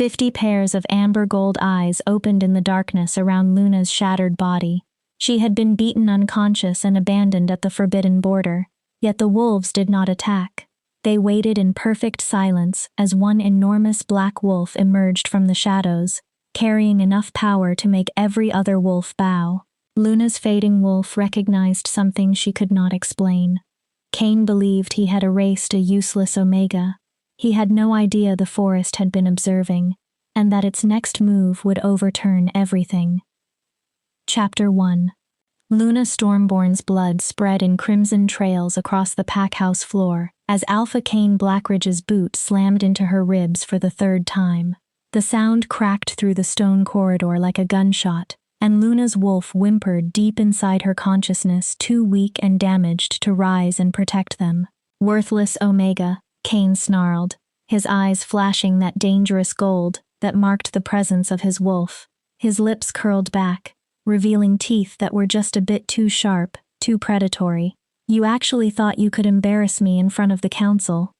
50 pairs of amber gold eyes opened in the darkness around Luna's shattered body. She had been beaten unconscious and abandoned at the forbidden border, yet the wolves did not attack. They waited in perfect silence as one enormous black wolf emerged from the shadows, carrying enough power to make every other wolf bow. Luna's fading wolf recognized something she could not explain. Cain believed he had erased a useless Omega. He had no idea the forest had been observing, and that its next move would overturn everything. Chapter 1. Luna Stormborn's blood spread in crimson trails across the packhouse floor as Alpha Cain Blackridge's boot slammed into her ribs for the third time. The sound cracked through the stone corridor like a gunshot, and Luna's wolf whimpered deep inside her consciousness, too weak and damaged to rise and protect them. Worthless Omega, Cain snarled, his eyes flashing that dangerous gold that marked the presence of his wolf. His lips curled back, revealing teeth that were just a bit too sharp, too predatory. You actually thought you could embarrass me in front of the council.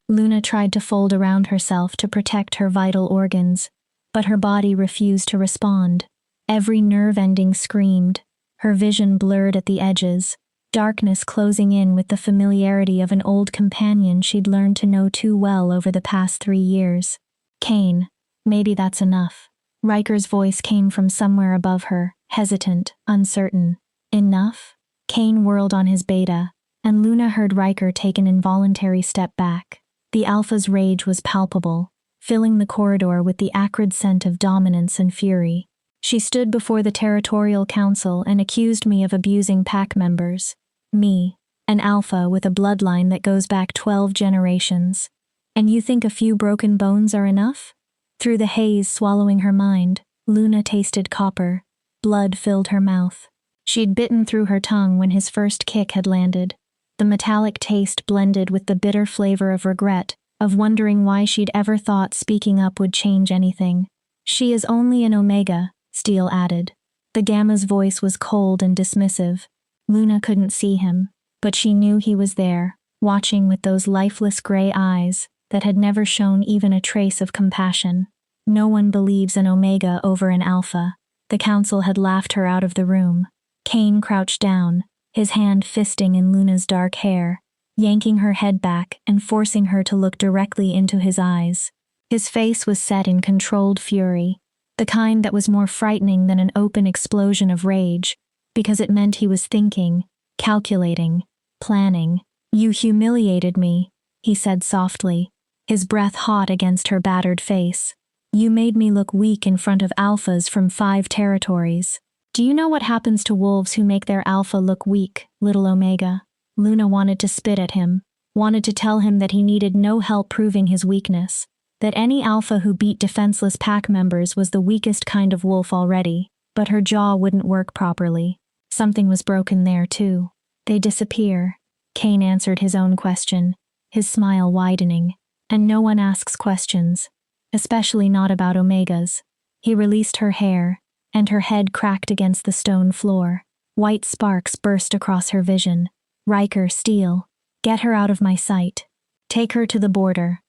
Luna tried to fold around herself to protect her vital organs, but her body refused to respond. Every nerve ending screamed, her vision blurred at the edges, darkness closing in with the familiarity of an old companion she'd learned to know too well over the past 3 years. Cain, maybe that's enough. Riker's voice came from somewhere above her, hesitant, uncertain. Enough? Cain whirled on his beta, and Luna heard Riker take an involuntary step back. The Alpha's rage was palpable, filling the corridor with the acrid scent of dominance and fury. She stood before the Territorial Council and accused me of abusing pack members. Me, an Alpha with a bloodline that goes back 12 generations. And you think a few broken bones are enough? Through the haze swallowing her mind, Luna tasted copper. Blood filled her mouth. She'd bitten through her tongue when his first kick had landed. The metallic taste blended with the bitter flavor of regret, of wondering why she'd ever thought speaking up would change anything. She is only an Omega, Steele added. The Gamma's voice was cold and dismissive. Luna couldn't see him, but she knew he was there, watching with those lifeless gray eyes that had never shown even a trace of compassion. No one believes an Omega over an Alpha. The council had laughed her out of the room. Cain crouched down, his hand fisting in Luna's dark hair, yanking her head back and forcing her to look directly into his eyes. His face was set in controlled fury, the kind that was more frightening than an open explosion of rage, because it meant he was thinking, calculating, planning. You humiliated me, he said softly, his breath hot against her battered face. You made me look weak in front of alphas from 5 territories. Do you know what happens to wolves who make their alpha look weak, little Omega? Luna wanted to spit at him, wanted to tell him that he needed no help proving his weakness, that any alpha who beat defenseless pack members was the weakest kind of wolf already, but her jaw wouldn't work properly. Something was broken there too. They disappear. Cain answered his own question, his smile widening. And no one asks questions, especially not about Omegas. He released her hair, and her head cracked against the stone floor. White sparks burst across her vision. Riker, Steele, get her out of my sight. Take her to the border.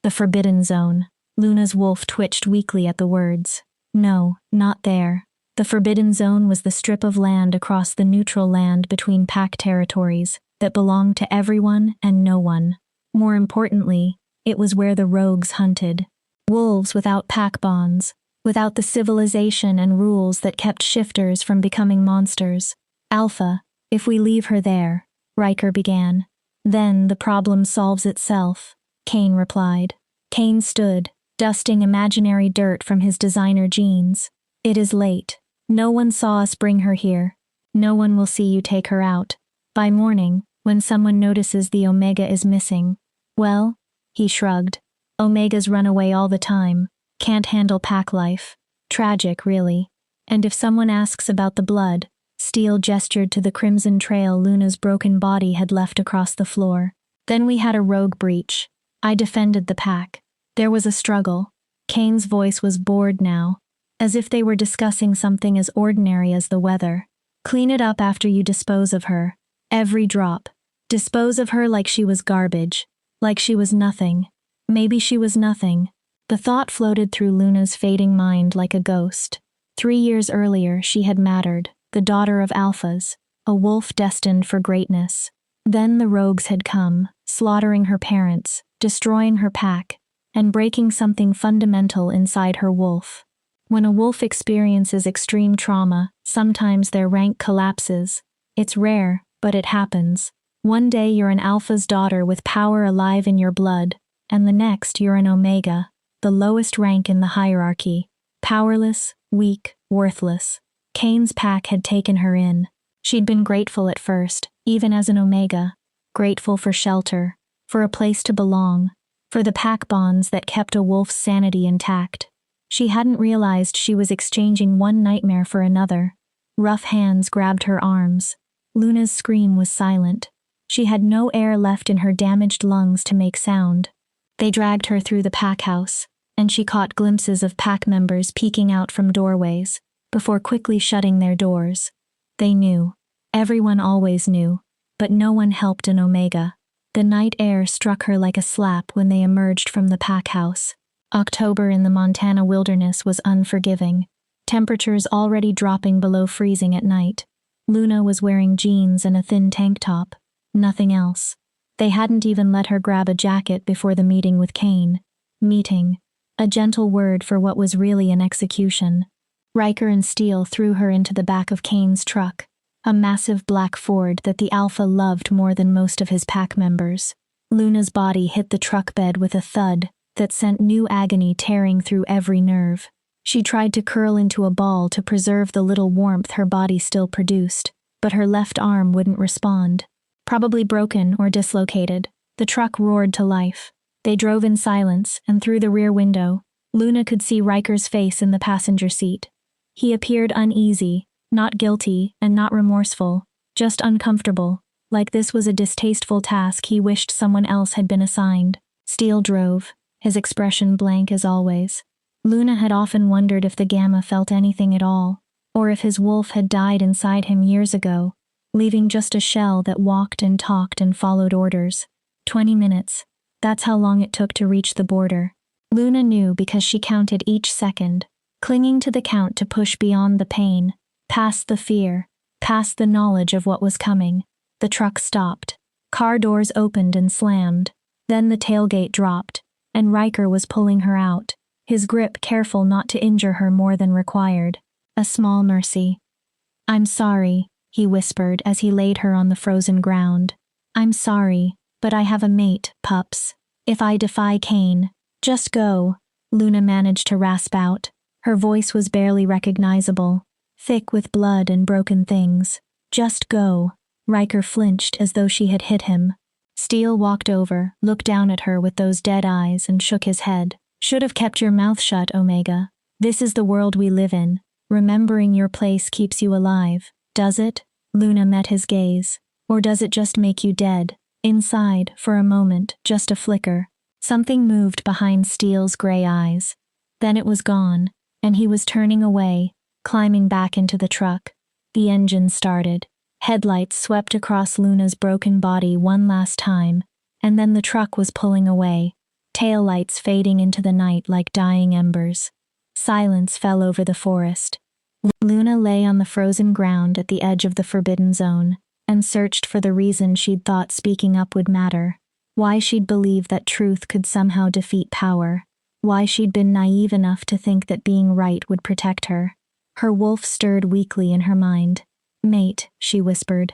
The Forbidden Zone. Luna's wolf twitched weakly at the words. No, not there. The Forbidden Zone was the strip of land across the neutral land between pack territories that belonged to everyone and no one. More importantly, it was where the rogues hunted. Wolves without pack bonds, without the civilization and rules that kept shifters from becoming monsters. Alpha, if we leave her there, Riker began. Then the problem solves itself, Cain replied. Cain stood, dusting imaginary dirt from his designer jeans. It is late. No one saw us bring her here. No one will see you take her out. By morning, when someone notices the Omega is missing, well, he shrugged. Omegas run away all the time. Can't handle pack life. Tragic, really. And if someone asks about the blood, Steele gestured to the crimson trail Luna's broken body had left across the floor. Then we had a rogue breach. I defended the pack. There was a struggle. Cain's voice was bored now, as if they were discussing something as ordinary as the weather. Clean it up after you dispose of her. Every drop. Dispose of her like she was garbage. Like she was nothing. Maybe she was nothing, The thought floated through Luna's fading mind like a ghost. 3 years earlier she had mattered, the daughter of alphas, a wolf destined for greatness. Then the rogues had come, slaughtering her parents, destroying her pack, and breaking something fundamental inside her wolf. When a wolf experiences extreme trauma, sometimes their rank collapses. It's rare, but it happens. One day you're an alpha's daughter with power alive in your blood, and the next you're an omega, the lowest rank in the hierarchy. Powerless, weak, worthless. Kane's pack had taken her in. She'd been grateful at first, even as an omega. Grateful for shelter, for a place to belong, for the pack bonds that kept a wolf's sanity intact. She hadn't realized she was exchanging one nightmare for another. Rough hands grabbed her arms. Luna's scream was silent. She had no air left in her damaged lungs to make sound. They dragged her through the pack house, and she caught glimpses of pack members peeking out from doorways, before quickly shutting their doors. They knew. Everyone always knew, but no one helped an omega. The night air struck her like a slap when they emerged from the pack house. October in the Montana wilderness was unforgiving. Temperatures already dropping below freezing at night. Luna was wearing jeans and a thin tank top. Nothing else. They hadn't even let her grab a jacket before the meeting with Kane. Meeting. A gentle word for what was really an execution. Riker and Steele threw her into the back of Kane's truck, a massive black Ford that the Alpha loved more than most of his pack members. Luna's body hit the truck bed with a thud that sent new agony tearing through every nerve. She tried to curl into a ball to preserve the little warmth her body still produced, but her left arm wouldn't respond. Probably broken or dislocated, the truck roared to life. They drove in silence, and through the rear window, Luna could see Riker's face in the passenger seat. He appeared uneasy, not guilty and not remorseful, just uncomfortable, like this was a distasteful task he wished someone else had been assigned. Steele drove, his expression blank as always. Luna had often wondered if the Gamma felt anything at all, or if his wolf had died inside him years ago, leaving just a shell that walked and talked and followed orders. 20 minutes. That's how long it took to reach the border. Luna knew because she counted each second, clinging to the count to push beyond the pain, past the fear, past the knowledge of what was coming. The truck stopped. Car doors opened and slammed. Then the tailgate dropped, and Riker was pulling her out, his grip careful not to injure her more than required. A small mercy. "I'm sorry," he whispered as he laid her on the frozen ground. "I'm sorry, but I have a mate, pups. If I defy Kane, just go," Luna managed to rasp out. Her voice was barely recognizable, thick with blood and broken things. "Just go." Riker flinched as though she had hit him. Steele walked over, looked down at her with those dead eyes and shook his head. "Should have kept your mouth shut, Omega. This is the world we live in. Remembering your place keeps you alive. Does it?" Luna met his gaze. "Or does it just make you dead?" Inside, for a moment, just a flicker. Something moved behind Steele's gray eyes. Then it was gone, and he was turning away, climbing back into the truck. The engine started. Headlights swept across Luna's broken body one last time, and then the truck was pulling away, taillights fading into the night like dying embers. Silence fell over the forest. Luna lay on the frozen ground at the edge of the forbidden zone, and searched for the reason she'd thought speaking up would matter. Why she'd believed that truth could somehow defeat power. Why she'd been naive enough to think that being right would protect her. Her wolf stirred weakly in her mind. "Mate," she whispered.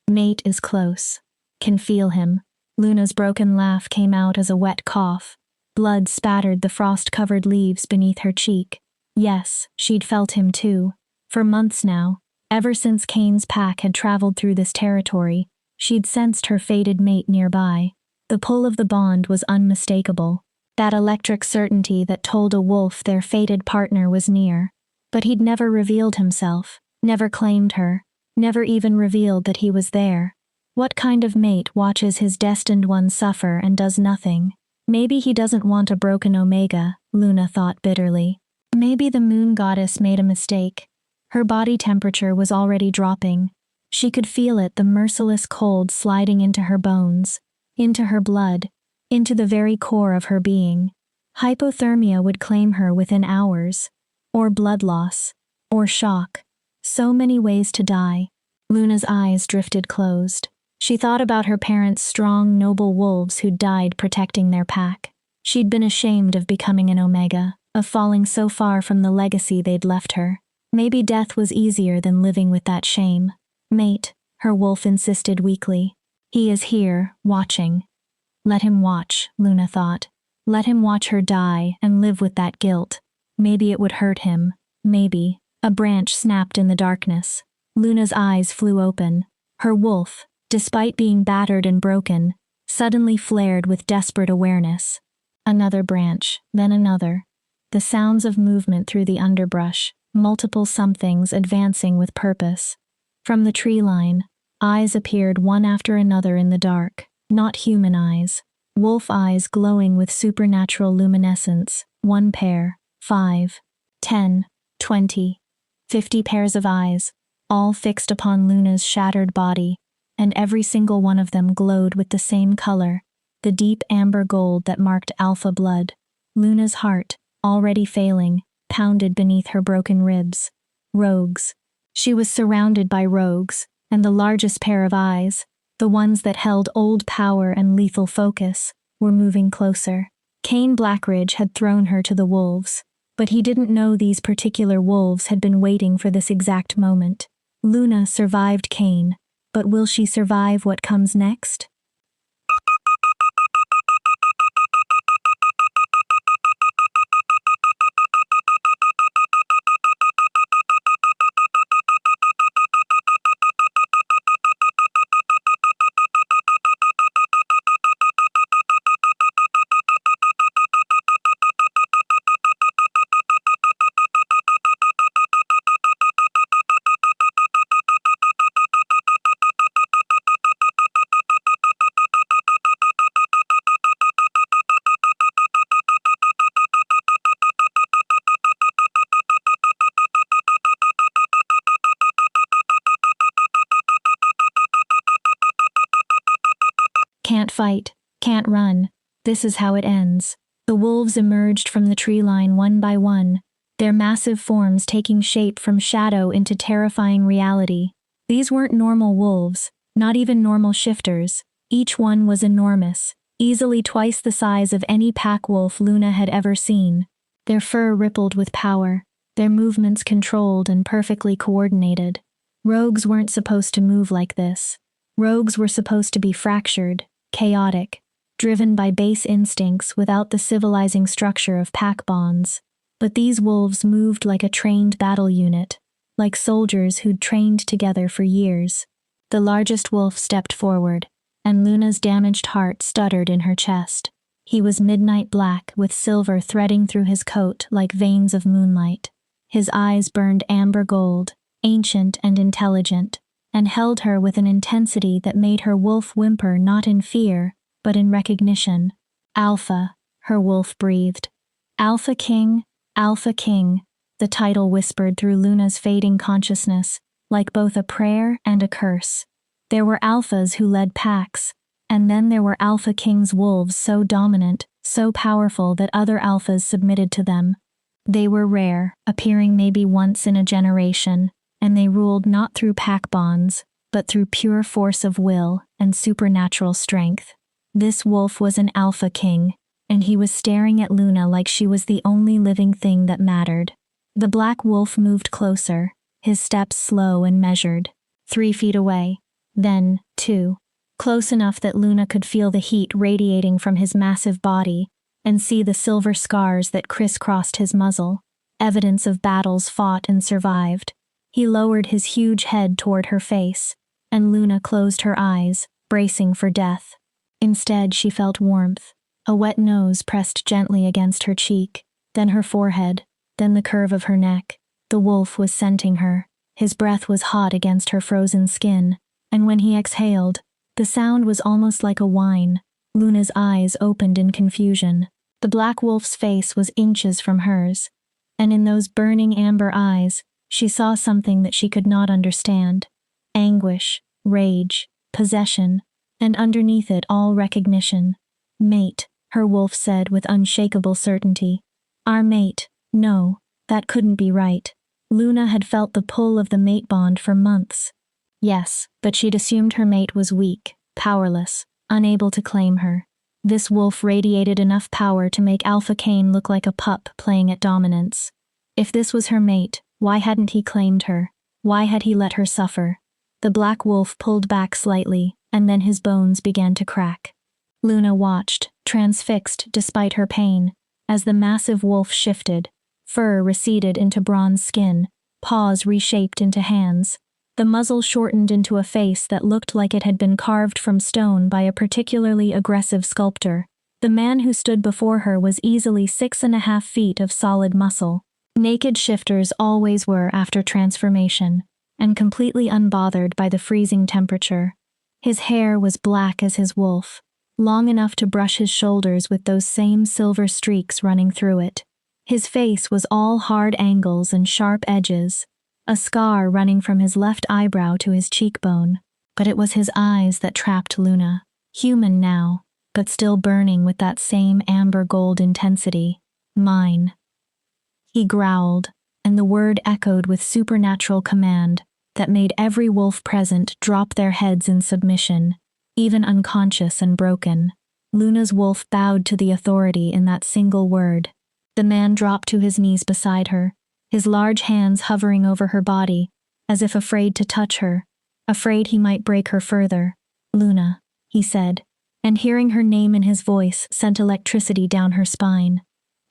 "Mate is close. Can feel him." Luna's broken laugh came out as a wet cough. Blood spattered the frost-covered leaves beneath her cheek. Yes, she'd felt him too. For months now, ever since Kane's pack had traveled through this territory, she'd sensed her fated mate nearby. The pull of the bond was unmistakable, that electric certainty that told a wolf their fated partner was near. But he'd never revealed himself, never claimed her, never even revealed that he was there. What kind of mate watches his destined one suffer and does nothing? Maybe he doesn't want a broken Omega, Luna thought bitterly. Maybe the moon goddess made a mistake. Her body temperature was already dropping. She could feel it, the merciless cold sliding into her bones, into her blood, into the very core of her being. Hypothermia would claim her within hours, or blood loss, or shock. So many ways to die. Luna's eyes drifted closed. She thought about her parents' strong, noble wolves who'd died protecting their pack. She'd been ashamed of becoming an Omega, of falling so far from the legacy they'd left her. Maybe death was easier than living with that shame. Mate, her wolf insisted weakly. He is here, watching. Let him watch, Luna thought. Let him watch her die and live with that guilt. Maybe it would hurt him. Maybe. A branch snapped in the darkness. Luna's eyes flew open. Her wolf, despite being battered and broken, suddenly flared with desperate awareness. Another branch, then another. The sounds of movement through the underbrush, multiple somethings advancing with purpose. From the tree line, eyes appeared one after another in the dark, not human eyes. Wolf eyes glowing with supernatural luminescence, 1 pair, 5, 10, 20, 50 pairs of eyes, all fixed upon Luna's shattered body, and every single one of them glowed with the same color, the deep amber gold that marked alpha blood. Luna's heart, already failing, pounded beneath her broken ribs. Rogues. She was surrounded by rogues, and the largest pair of eyes, the ones that held old power and lethal focus, were moving closer. Kane Blackridge had thrown her to the wolves, but he didn't know these particular wolves had been waiting for this exact moment. Luna survived Kane, but will she survive what comes next? Can't fight, can't run. This is how it ends. The wolves emerged from the tree line one by one, their massive forms taking shape from shadow into terrifying reality. These weren't normal wolves, not even normal shifters. Each one was enormous, easily twice the size of any pack wolf Luna had ever seen. Their fur rippled with power, their movements controlled and perfectly coordinated. Rogues weren't supposed to move like this. Rogues were supposed to be fractured, chaotic, driven by base instincts without the civilizing structure of pack bonds. But these wolves moved like a trained battle unit, like soldiers who'd trained together for years. The largest wolf stepped forward, and Luna's damaged heart stuttered in her chest. He was midnight black with silver threading through his coat like veins of moonlight. His eyes burned amber gold, ancient and intelligent, and held her with an intensity that made her wolf whimper not in fear, but in recognition. Alpha, her wolf breathed. Alpha King, the title whispered through Luna's fading consciousness, like both a prayer and a curse. There were alphas who led packs, and then there were Alpha King's wolves so dominant, so powerful that other alphas submitted to them. They were rare, appearing maybe once in a generation, and they ruled not through pack bonds, but through pure force of will and supernatural strength. This wolf was an Alpha King, and he was staring at Luna like she was the only living thing that mattered. The black wolf moved closer, his steps slow and measured. 3 feet away, then 2. Close enough that Luna could feel the heat radiating from his massive body and see the silver scars that crisscrossed his muzzle, evidence of battles fought and survived. He lowered his huge head toward her face, and Luna closed her eyes, bracing for death. Instead, she felt warmth. A wet nose pressed gently against her cheek, then her forehead, then the curve of her neck. The wolf was scenting her. His breath was hot against her frozen skin, and when he exhaled, the sound was almost like a whine. Luna's eyes opened in confusion. The black wolf's face was inches from hers, and in those burning amber eyes, she saw something that she could not understand. Anguish, rage, possession, and underneath it all recognition. Mate, her wolf said with unshakable certainty. Our mate. No, that couldn't be right. Luna had felt the pull of the mate bond for months. Yes, but she'd assumed her mate was weak, powerless, unable to claim her. This wolf radiated enough power to make Alpha Cain look like a pup playing at dominance. If this was her mate, why hadn't he claimed her? Why had he let her suffer? The black wolf pulled back slightly, and then his bones began to crack. Luna watched, transfixed despite her pain, as the massive wolf shifted. Fur receded into bronze skin, paws reshaped into hands. The muzzle shortened into a face that looked like it had been carved from stone by a particularly aggressive sculptor. The man who stood before her was easily 6.5 feet of solid muscle. Naked shifters always were after transformation, and completely unbothered by the freezing temperature. His hair was black as his wolf, long enough to brush his shoulders with those same silver streaks running through it. His face was all hard angles and sharp edges, a scar running from his left eyebrow to his cheekbone. But it was his eyes that trapped Luna, human now, but still burning with that same amber gold intensity. Mine. He growled, and the word echoed with supernatural command that made every wolf present drop their heads in submission, even unconscious and broken. Luna's wolf bowed to the authority in that single word. The man dropped to his knees beside her, his large hands hovering over her body, as if afraid to touch her, afraid he might break her further. Luna, he said, and hearing her name in his voice sent electricity down her spine.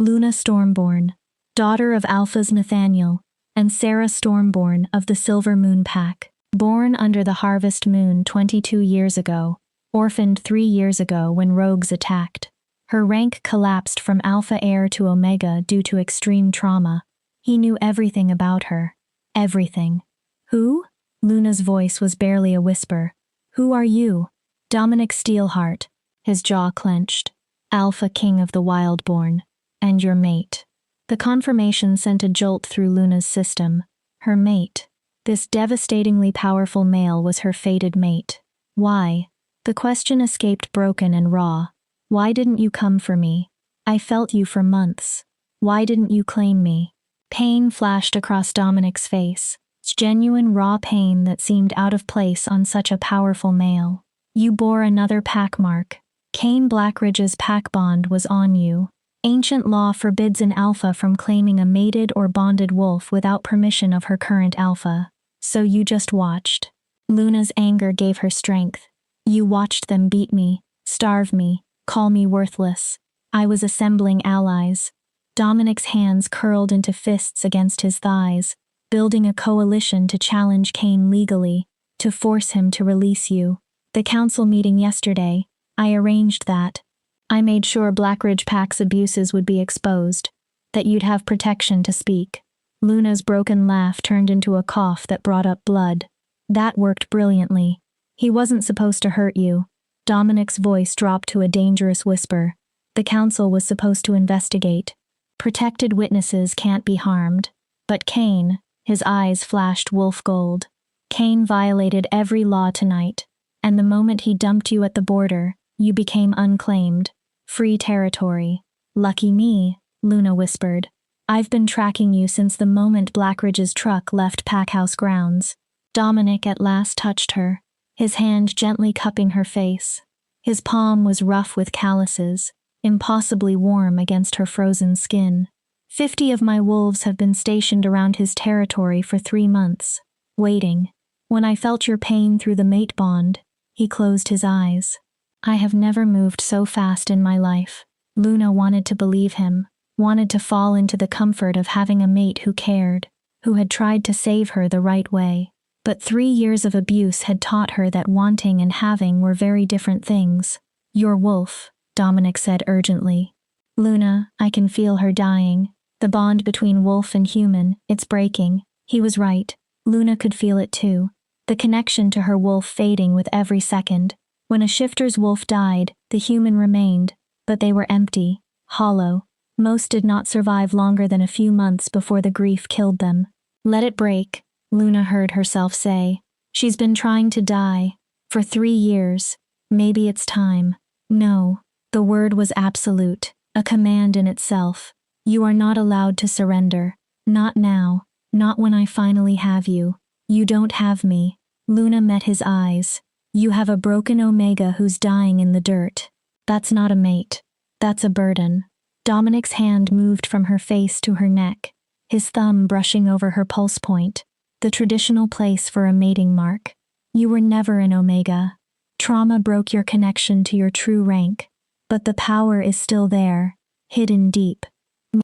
Luna Stormborn, daughter of Alpha's Nathaniel, and Sarah Stormborn of the Silver Moon Pack, born under the Harvest Moon 22 years ago, orphaned 3 years ago when rogues attacked. Her rank collapsed from Alpha heir to Omega due to extreme trauma. He knew everything about her. Everything. Who? Luna's voice was barely a whisper. Who are you? Dominic Steelheart. His jaw clenched. Alpha King of the Wildborn. And your mate. The confirmation sent a jolt through Luna's system. Her mate. This devastatingly powerful male was her fated mate. Why? The question escaped broken and raw. Why didn't you come for me? I felt you for months. Why didn't you claim me? Pain flashed across Dominic's face. Genuine raw pain that seemed out of place on such a powerful male. You bore another pack mark. Cain Blackridge's pack bond was on you. Ancient law forbids an alpha from claiming a mated or bonded wolf without permission of her current alpha. So you just watched. Luna's anger gave her strength. You watched them beat me, starve me, call me worthless. I was assembling allies. Dominic's hands curled into fists against his thighs, building a coalition to challenge Cain legally, to force him to release you. The council meeting yesterday, I arranged that. I made sure Blackridge Pack's abuses would be exposed, that you'd have protection to speak. Luna's broken laugh turned into a cough that brought up blood. That worked brilliantly. He wasn't supposed to hurt you. Dominic's voice dropped to a dangerous whisper. The council was supposed to investigate. Protected witnesses can't be harmed. But Cain, his eyes flashed wolf gold. Cain violated every law tonight, and the moment he dumped you at the border, you became unclaimed. Free territory. Lucky me, Luna whispered. I've been tracking you since the moment Blackridge's truck left Packhouse grounds. Dominic at last touched her, his hand gently cupping her face. His palm was rough with calluses, impossibly warm against her frozen skin. 50 of my wolves have been stationed around his territory for 3 months, waiting. When I felt your pain through the mate bond, he closed his eyes. I have never moved so fast in my life. Luna wanted to believe him, wanted to fall into the comfort of having a mate who cared, who had tried to save her the right way. But 3 years of abuse had taught her that wanting and having were very different things. Your wolf, Dominic said urgently. Luna, I can feel her dying. The bond between wolf and human, it's breaking. He was right. Luna could feel it too. The connection to her wolf fading with every second. When a shifter's wolf died, the human remained, but they were empty, hollow. Most did not survive longer than a few months before the grief killed them. Let it break, Luna heard herself say. She's been trying to die. For 3 years. Maybe it's time. No. The word was absolute, a command in itself. You are not allowed to surrender. Not now. Not when I finally have you. You don't have me. Luna met his eyes. You have a broken Omega who's dying in the dirt. That's not a mate. That's a burden. Dominic's hand moved from her face to her neck, his thumb brushing over her pulse point, the traditional place for a mating mark. You were never an Omega. Trauma broke your connection to your true rank, but the power is still there, hidden deep.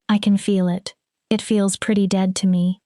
I can feel it. It feels pretty dead to me.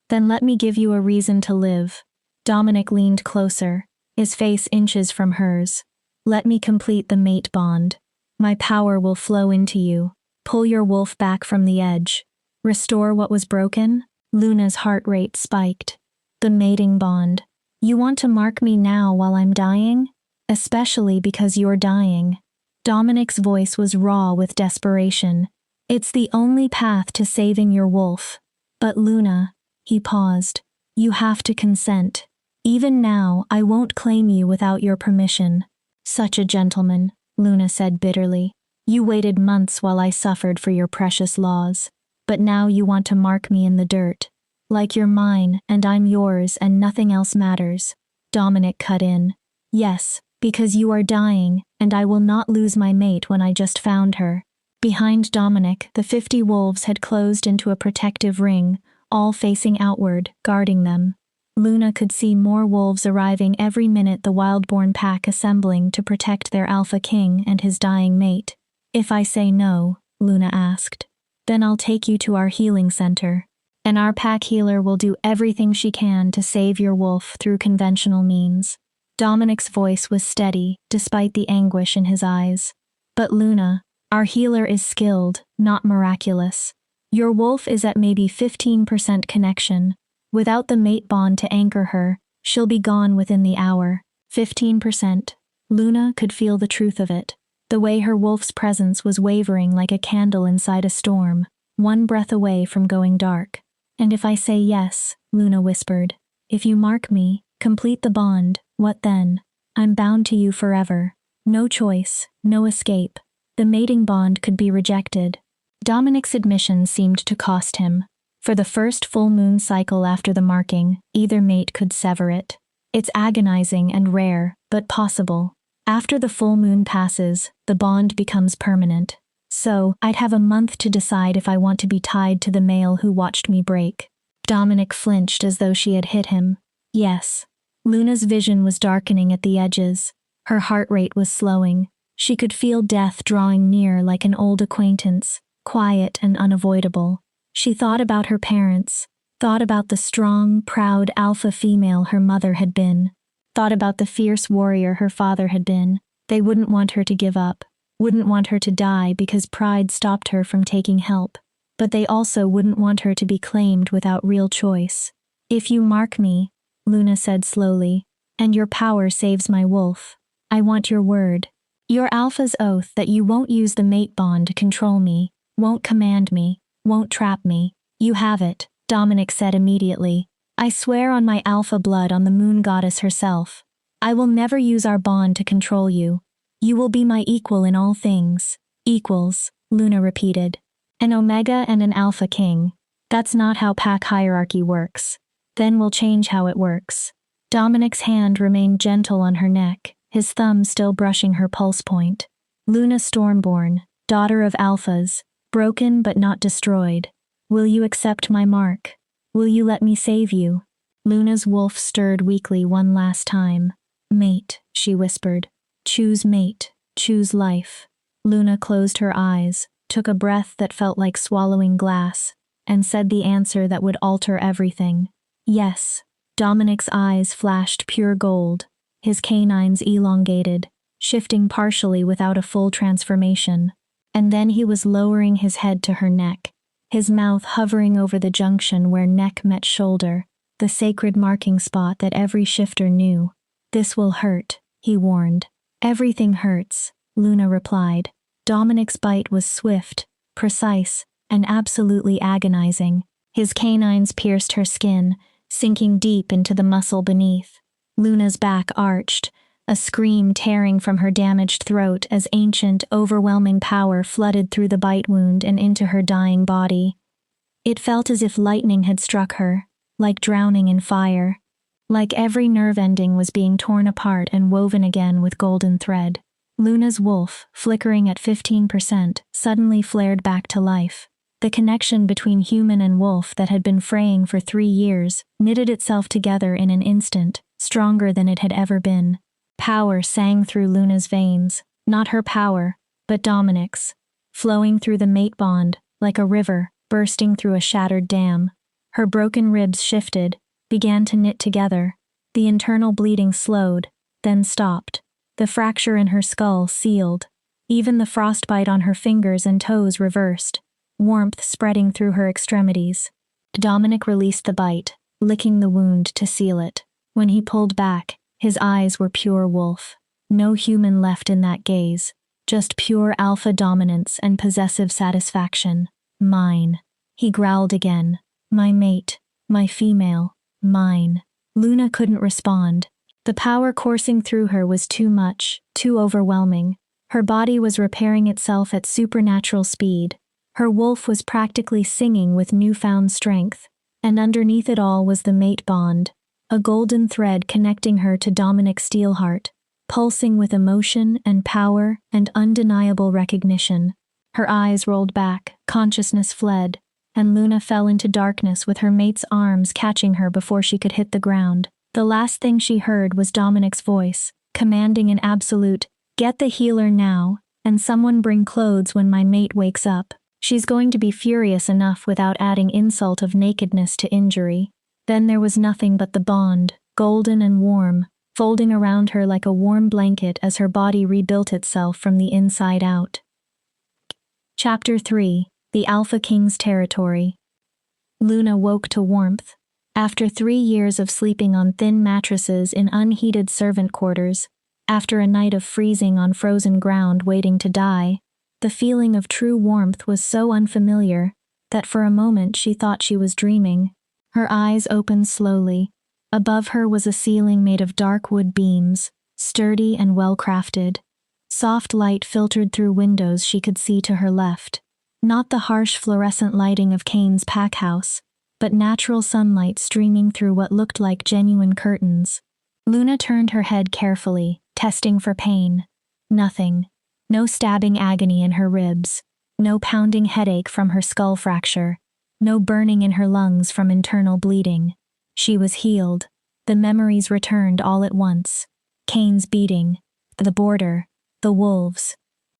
Then let me give you a reason to live. Dominic leaned closer, his face inches from hers. Let me complete the mate bond. My power will flow into you. Pull your wolf back from the edge. Restore what was broken? Luna's heart rate spiked. The mating bond. You want to mark me now while I'm dying? Especially because you're dying. Dominic's voice was raw with desperation. It's the only path to saving your wolf. But Luna, he paused. You have to consent. Even now, I won't claim you without your permission. Such a gentleman, Luna said bitterly. You waited months while I suffered for your precious laws. But now you want to mark me in the dirt. Like you're mine, and I'm yours, and nothing else matters. Dominic cut in. Yes, because you are dying, and I will not lose my mate when I just found her. Behind Dominic, the 50 wolves had closed into a protective ring, all facing outward, guarding them. Luna could see more wolves arriving every minute, the wild-born pack assembling to protect their alpha king and his dying mate. If I say no, Luna asked, then I'll take you to our healing center, and our pack healer will do everything she can to save your wolf through conventional means. Dominic's voice was steady, despite the anguish in his eyes. But Luna, our healer is skilled, not miraculous. Your wolf is at maybe 15% connection. Without the mate bond to anchor her, she'll be gone within the hour. 15%. Luna could feel the truth of it. The way her wolf's presence was wavering like a candle inside a storm, one breath away from going dark. And if I say yes, Luna whispered, if you mark me, complete the bond, what then? I'm bound to you forever. No choice, no escape. The mating bond could be rejected. Dominic's admission seemed to cost him. For the first full moon cycle after the marking, either mate could sever it. It's agonizing and rare, but possible. After the full moon passes, the bond becomes permanent. So, I'd have a month to decide if I want to be tied to the male who watched me break. Dominic flinched as though she had hit him. Yes. Luna's vision was darkening at the edges. Her heart rate was slowing. She could feel death drawing near like an old acquaintance, quiet and unavoidable. She thought about her parents, thought about the strong, proud alpha female her mother had been, thought about the fierce warrior her father had been. They wouldn't want her to give up, wouldn't want her to die because pride stopped her from taking help, but they also wouldn't want her to be claimed without real choice. If you mark me, Luna said slowly, and your power saves my wolf, I want your word. Your alpha's oath that you won't use the mate bond to control me, won't command me, won't trap me. You have it, Dominic said immediately. I swear on my alpha blood on the moon goddess herself. I will never use our bond to control you. You will be my equal in all things. Equals, Luna repeated. An Omega and an Alpha King. That's not how pack hierarchy works. Then we'll change how it works. Dominic's hand remained gentle on her neck, his thumb still brushing her pulse point. Luna Stormborn, daughter of Alphas, broken but not destroyed. Will you accept my mark? Will you let me save you? Luna's wolf stirred weakly one last time. Mate, she whispered. Choose mate, choose life. Luna closed her eyes, took a breath that felt like swallowing glass, and said the answer that would alter everything. Yes. Dominic's eyes flashed pure gold, his canines elongated, shifting partially without a full transformation. And then he was lowering his head to her neck, his mouth hovering over the junction where neck met shoulder, the sacred marking spot that every shifter knew. This will hurt, he warned. Everything hurts, Luna replied. Dominic's bite was swift, precise, and absolutely agonizing. His canines pierced her skin, sinking deep into the muscle beneath. Luna's back arched, a scream tearing from her damaged throat as ancient, overwhelming power flooded through the bite wound and into her dying body. It felt as if lightning had struck her, like drowning in fire. Like every nerve ending was being torn apart and woven again with golden thread. Luna's wolf, flickering at 15%, suddenly flared back to life. The connection between human and wolf that had been fraying for 3 years knitted itself together in an instant, stronger than it had ever been. Power sang through Luna's veins, not her power, but Dominic's, flowing through the mate bond, like a river, bursting through a shattered dam. Her broken ribs shifted, began to knit together. The internal bleeding slowed, then stopped. The fracture in her skull sealed. Even the frostbite on her fingers and toes reversed, warmth spreading through her extremities. Dominic released the bite, licking the wound to seal it. When he pulled back, his eyes were pure wolf. No human left in that gaze, just pure alpha dominance and possessive satisfaction. Mine. He growled again. My mate. My female. Mine. Luna couldn't respond. The power coursing through her was too much, too overwhelming. Her body was repairing itself at supernatural speed. Her wolf was practically singing with newfound strength. And underneath it all was the mate bond, a golden thread connecting her to Dominic Steelheart, pulsing with emotion and power and undeniable recognition. Her eyes rolled back, consciousness fled, and Luna fell into darkness with her mate's arms catching her before she could hit the ground. The last thing she heard was Dominic's voice, commanding an absolute, "Get the healer now, and someone bring clothes when my mate wakes up. She's going to be furious enough without adding insult of nakedness to injury." Then there was nothing but the bond, golden and warm, folding around her like a warm blanket as her body rebuilt itself from the inside out. Chapter 3. The Alpha King's Territory. Luna woke to warmth. After 3 years of sleeping on thin mattresses in unheated servant quarters, after a night of freezing on frozen ground waiting to die, the feeling of true warmth was so unfamiliar that for a moment she thought she was dreaming. Her eyes opened slowly. Above her was a ceiling made of dark wood beams, sturdy and well-crafted. Soft light filtered through windows she could see to her left. Not the harsh fluorescent lighting of Kane's pack house, but natural sunlight streaming through what looked like genuine curtains. Luna turned her head carefully, testing for pain. Nothing. No stabbing agony in her ribs. No pounding headache from her skull fracture. No burning in her lungs from internal bleeding. She was healed. The memories returned all at once. Kane's beating. The border. The wolves.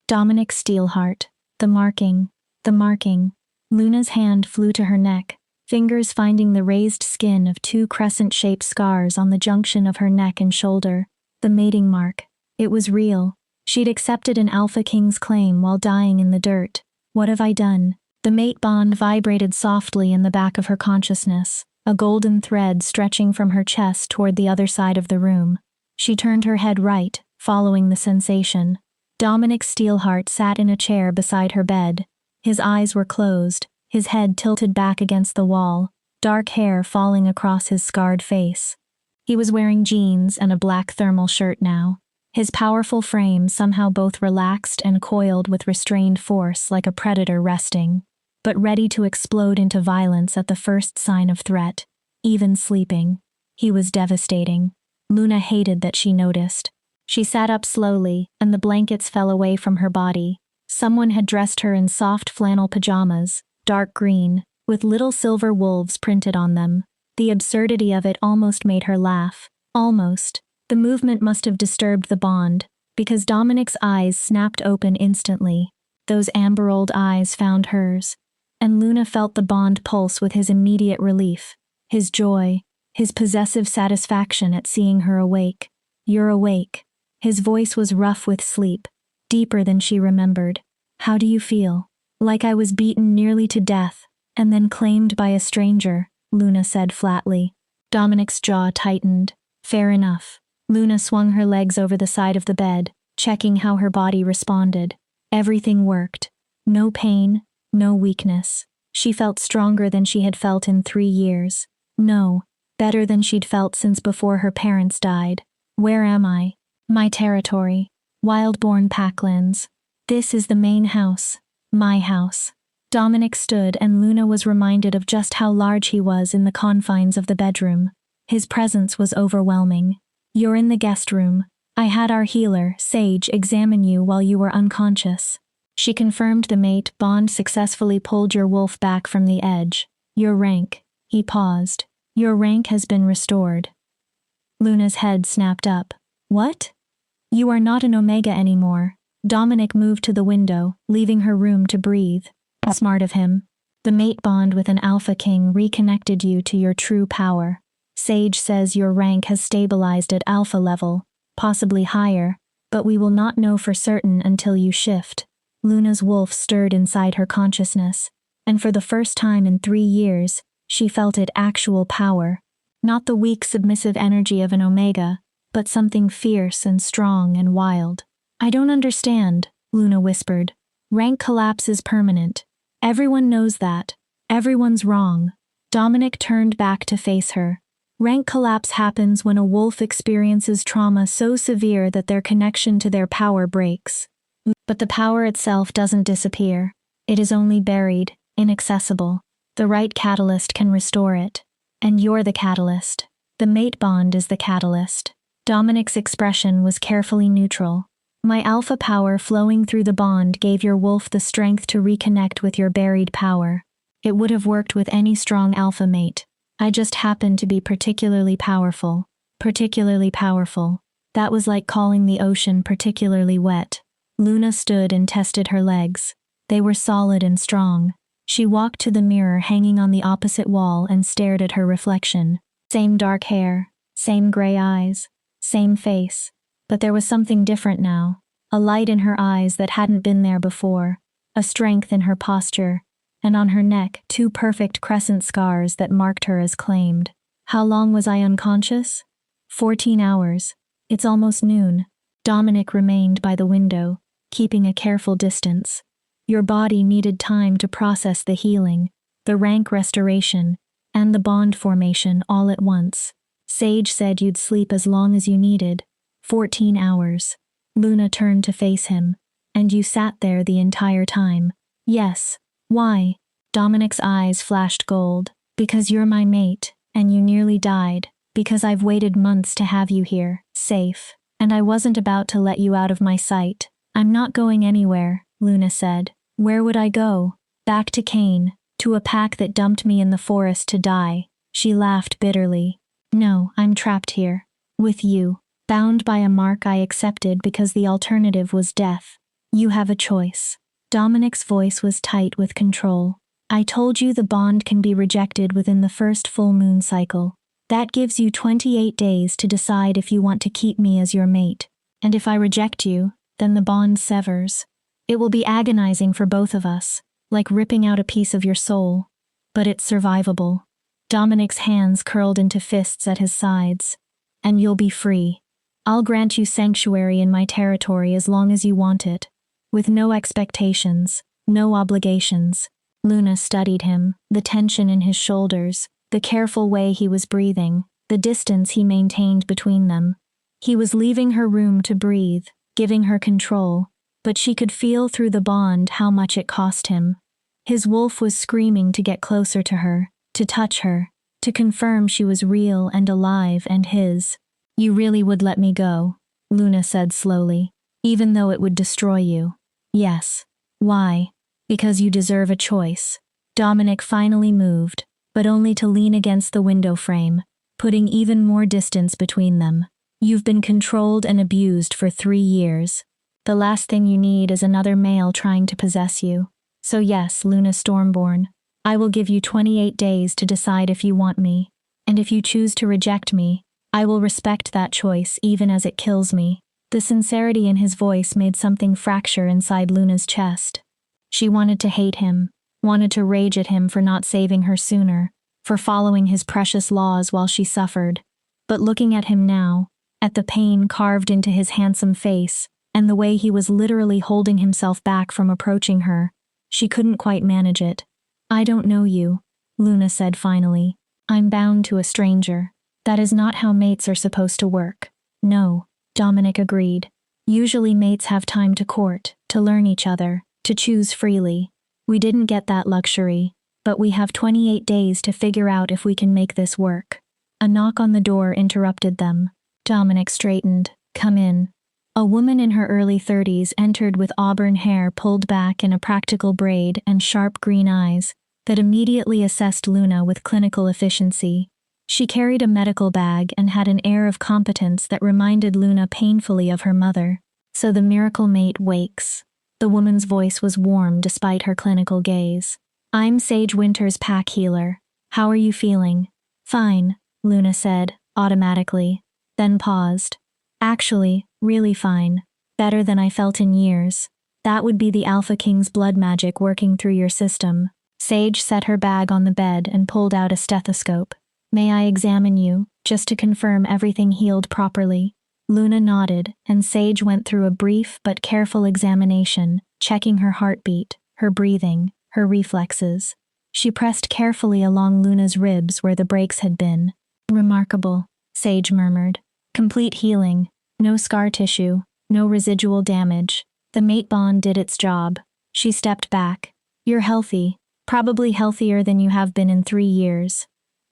Dominic Steelheart. The marking. The marking. Luna's hand flew to her neck, fingers finding the raised skin of 2 crescent-shaped scars on the junction of her neck and shoulder. The mating mark. It was real. She'd accepted an Alpha King's claim while dying in the dirt. What have I done? The mate bond vibrated softly in the back of her consciousness, a golden thread stretching from her chest toward the other side of the room. She turned her head right, following the sensation. Dominic Steelheart sat in a chair beside her bed. His eyes were closed, his head tilted back against the wall, dark hair falling across his scarred face. He was wearing jeans and a black thermal shirt now. His powerful frame somehow both relaxed and coiled with restrained force like a predator resting, but ready to explode into violence at the first sign of threat. Even sleeping. He was devastating. Luna hated that she noticed. She sat up slowly, and the blankets fell away from her body. Someone had dressed her in soft flannel pajamas, dark green, with little silver wolves printed on them. The absurdity of it almost made her laugh. Almost. The movement must have disturbed the bond, because Dominic's eyes snapped open instantly. Those amber-old eyes found hers, and Luna felt the bond pulse with his immediate relief, his joy, his possessive satisfaction at seeing her awake. "You're awake." His voice was rough with sleep, deeper than she remembered. "How do you feel?" "Like I was beaten nearly to death, and then claimed by a stranger," Luna said flatly. Dominic's jaw tightened. "Fair enough." Luna swung her legs over the side of the bed, checking how her body responded. Everything worked. No pain, no weakness. She felt stronger than she had felt in 3 years. No, better than she'd felt since before her parents died. "Where am I?" My territory. Wild-born Packlands. This is the main house. My house. Dominic stood and Luna was reminded of just how large he was in the confines of the bedroom. His presence was overwhelming. You're in the guest room. I had our healer, Sage, examine you while you were unconscious. She confirmed the mate bond successfully pulled your wolf back from the edge. Your rank. He paused. Your rank has been restored. Luna's head snapped up. What? You are not an Omega anymore. Dominic moved to the window, leaving her room to breathe. Smart of him. The mate bond with an Alpha King reconnected you to your true power. Sage says your rank has stabilized at Alpha level, possibly higher, but we will not know for certain until you shift. Luna's wolf stirred inside her consciousness, and for the first time in 3 years, she felt its actual power. Not the weak submissive energy of an Omega, but something fierce and strong and wild. I don't understand, Luna whispered. Rank collapse is permanent. Everyone knows that. Everyone's wrong. Dominic turned back to face her. Rank collapse happens when a wolf experiences trauma so severe that their connection to their power breaks. But the power itself doesn't disappear. It is only buried, inaccessible. The right catalyst can restore it. And you're the catalyst. The mate bond is the catalyst. Dominic's expression was carefully neutral. My alpha power flowing through the bond gave your wolf the strength to reconnect with your buried power. It would have worked with any strong alpha mate. I just happened to be particularly powerful. Particularly powerful. That was like calling the ocean particularly wet. Luna stood and tested her legs. They were solid and strong. She walked to the mirror hanging on the opposite wall and stared at her reflection. Same dark hair, same gray eyes, same face. But there was something different now. A light in her eyes that hadn't been there before. A strength in her posture. And on her neck, 2 perfect crescent scars that marked her as claimed. How long was I unconscious? 14 hours. It's almost noon. Dominic remained by the window, keeping a careful distance. Your body needed time to process the healing, the rank restoration, and the bond formation all at once. Sage said you'd sleep as long as you needed. 14 hours. Luna turned to face him. And you sat there the entire time. Yes. Why? Dominic's eyes flashed gold. Because you're my mate, and you nearly died. Because I've waited months to have you here, safe. And I wasn't about to let you out of my sight. I'm not going anywhere, Luna said. Where would I go? Back to Cain, to a pack that dumped me in the forest to die. She laughed bitterly. No, I'm trapped here. With you. Bound by a mark I accepted because the alternative was death. You have a choice. Dominic's voice was tight with control. I told you the bond can be rejected within the first full moon cycle. That gives you 28 days to decide if you want to keep me as your mate. And if I reject you, then the bond severs. It will be agonizing for both of us, like ripping out a piece of your soul. But it's survivable. Dominic's hands curled into fists at his sides. And you'll be free. I'll grant you sanctuary in my territory as long as you want it. With no expectations, no obligations. Luna studied him, the tension in his shoulders, the careful way he was breathing, the distance he maintained between them. He was leaving her room to breathe, giving her control, but she could feel through the bond how much it cost him. His wolf was screaming to get closer to her, to touch her, to confirm she was real and alive and his. You really would let me go, Luna said slowly, even though it would destroy you. Yes. Why? Because you deserve a choice. Dominic finally moved, but only to lean against the window frame, putting even more distance between them. You've been controlled and abused for 3 years. The last thing you need is another male trying to possess you. So yes, Luna Stormborn, I will give you 28 days to decide if you want me. And if you choose to reject me, I will respect that choice even as it kills me. The sincerity in his voice made something fracture inside Luna's chest. She wanted to hate him, wanted to rage at him for not saving her sooner, for following his precious laws while she suffered. But looking at him now, at the pain carved into his handsome face, and the way he was literally holding himself back from approaching her, she couldn't quite manage it. I don't know you, Luna said finally. I'm bound to a stranger. That is not how mates are supposed to work. No. Dominic agreed. Usually mates have time to court, to learn each other, to choose freely. We didn't get that luxury, but we have 28 days to figure out if we can make this work. A knock on the door interrupted them. Dominic straightened. Come in. A woman in her early 30s entered with auburn hair pulled back in a practical braid and sharp green eyes that immediately assessed Luna with clinical efficiency. She carried a medical bag and had an air of competence that reminded Luna painfully of her mother. So the miracle mate wakes. The woman's voice was warm despite her clinical gaze. I'm Sage Winter's pack healer. How are you feeling? Fine, Luna said, automatically, then paused. Actually, really fine. Better than I felt in years. That would be the Alpha King's blood magic working through your system. Sage set her bag on the bed and pulled out a stethoscope. May I examine you, just to confirm everything healed properly? Luna nodded, and Sage went through a brief but careful examination, checking her heartbeat, her breathing, her reflexes. She pressed carefully along Luna's ribs where the breaks had been. Remarkable, Sage murmured. Complete healing, no scar tissue, no residual damage. The mate bond did its job. She stepped back. You're healthy, probably healthier than you have been in 3 years.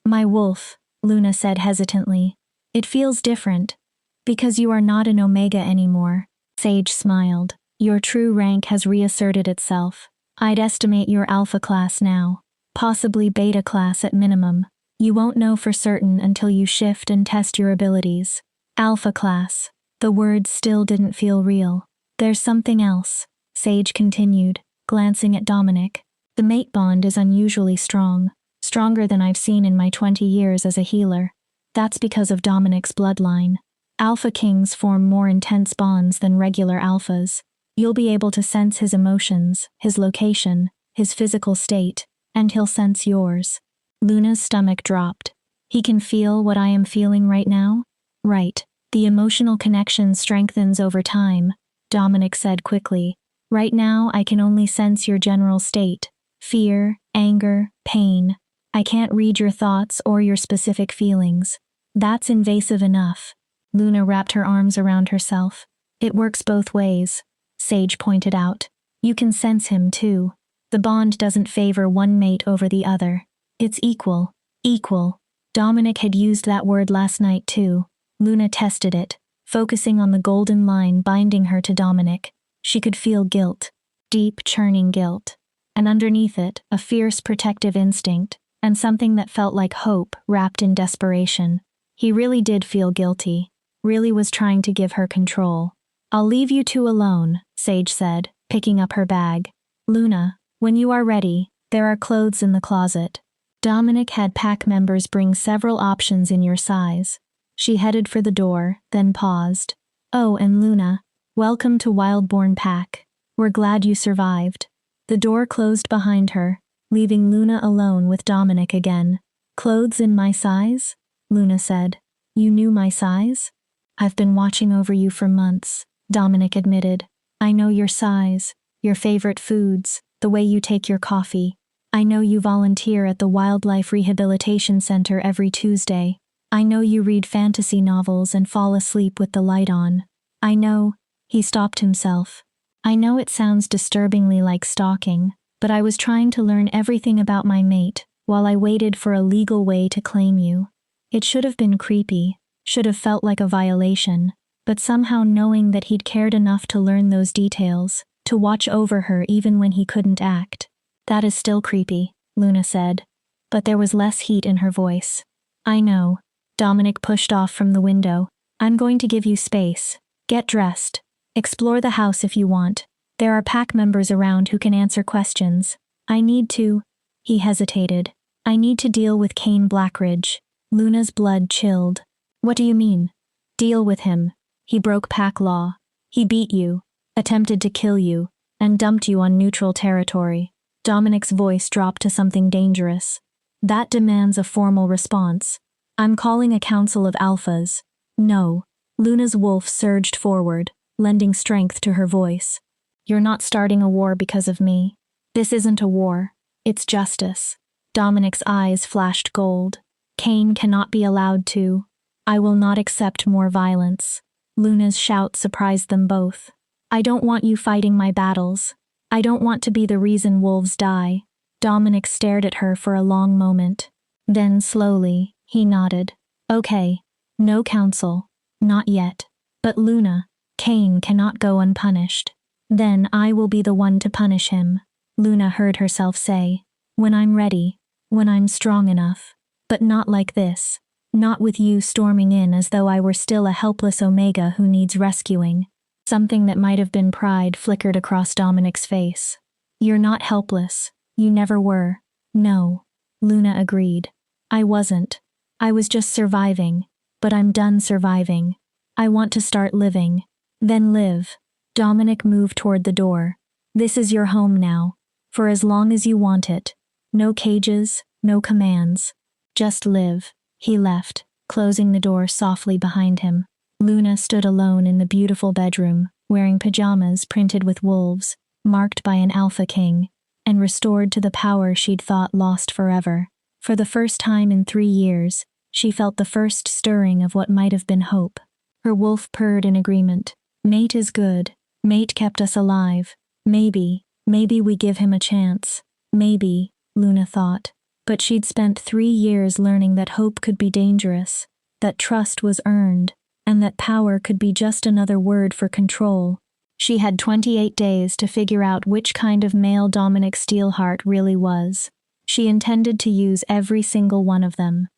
My wolf, Luna said hesitantly. It feels different. Because you are not an Omega anymore. Sage smiled. Your true rank has reasserted itself. I'd estimate your Alpha class now. Possibly Beta class at minimum. You won't know for certain until you shift and test your abilities. Alpha class. The words still didn't feel real. There's something else, Sage continued, glancing at Dominic. The mate bond is unusually strong. Stronger than I've seen in my 20 years as a healer. That's because of Dominic's bloodline. Alpha Kings form more intense bonds than regular alphas. You'll be able to sense his emotions, his location, his physical state, and he'll sense yours. Luna's stomach dropped. He can feel what I am feeling right now? Right. The emotional connection strengthens over time, Dominic said quickly. Right now I can only sense your general state. Fear, anger, pain. I can't read your thoughts or your specific feelings. That's invasive enough. Luna wrapped her arms around herself. It works both ways, Sage pointed out. You can sense him too. The bond doesn't favor one mate over the other. It's equal. Equal. Dominic had used that word last night too. Luna tested it, focusing on the golden line binding her to Dominic. She could feel guilt. Deep, churning guilt. And underneath it, a fierce protective instinct, and something that felt like hope wrapped in desperation. He really did feel guilty. Really was trying to give her control. I'll leave you two alone, Sage said, picking up her bag. Luna, when you are ready, there are clothes in the closet. Dominic had pack members bring several options in your size. She headed for the door, then paused. Oh, and Luna, welcome to Wildborn Pack. We're glad you survived. The door closed behind her, leaving Luna alone with Dominic again. Clothes in my size? Luna said. You knew my size? I've been watching over you for months, Dominic admitted. I know your size, your favorite foods, the way you take your coffee. I know you volunteer at the Wildlife Rehabilitation Center every Tuesday. I know you read fantasy novels and fall asleep with the light on. I know, he stopped himself. I know it sounds disturbingly like stalking, but I was trying to learn everything about my mate while I waited for a legal way to claim you. It should have been creepy, should have felt like a violation, but somehow knowing that he'd cared enough to learn those details, to watch over her even when he couldn't act. That is still creepy, Luna said, but there was less heat in her voice. I know. Dominic pushed off from the window. I'm going to give you space. Get dressed. Explore the house if you want. There are pack members around who can answer questions. I need to... He hesitated. I need to deal with Kane Blackridge. Luna's blood chilled. What do you mean? Deal with him. He broke pack law. He beat you, attempted to kill you, and dumped you on neutral territory. Dominic's voice dropped to something dangerous. That demands a formal response. I'm calling a council of alphas. No. Luna's wolf surged forward, lending strength to her voice. You're not starting a war because of me. This isn't a war. It's justice. Dominic's eyes flashed gold. Kane cannot be allowed to. I will not accept more violence. Luna's shout surprised them both. I don't want you fighting my battles. I don't want to be the reason wolves die. Dominic stared at her for a long moment. Then slowly, he nodded. Okay. No council. Not yet. But Luna, Cain cannot go unpunished. Then I will be the one to punish him, Luna heard herself say. When I'm ready. When I'm strong enough. But not like this. Not with you storming in as though I were still a helpless Omega who needs rescuing. Something that might have been pride flickered across Dominic's face. You're not helpless. You never were. No. Luna agreed. I wasn't. I was just surviving. But I'm done surviving. I want to start living. Then live. Dominic moved toward the door. This is your home now. For as long as you want it. No cages, no commands. Just live. He left, closing the door softly behind him. Luna stood alone in the beautiful bedroom, wearing pajamas printed with wolves, marked by an alpha king, and restored to the power she'd thought lost forever. For the first time in 3 years, she felt the first stirring of what might have been hope. Her wolf purred in agreement. Mate is good. Mate kept us alive. Maybe we give him a chance. Maybe, Luna thought. But she'd spent 3 years learning that hope could be dangerous, that trust was earned, and that power could be just another word for control. She had 28 days to figure out which kind of male Dominic Steelheart really was. She intended to use every single one of them.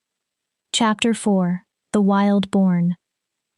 Chapter 4. The Wild Born.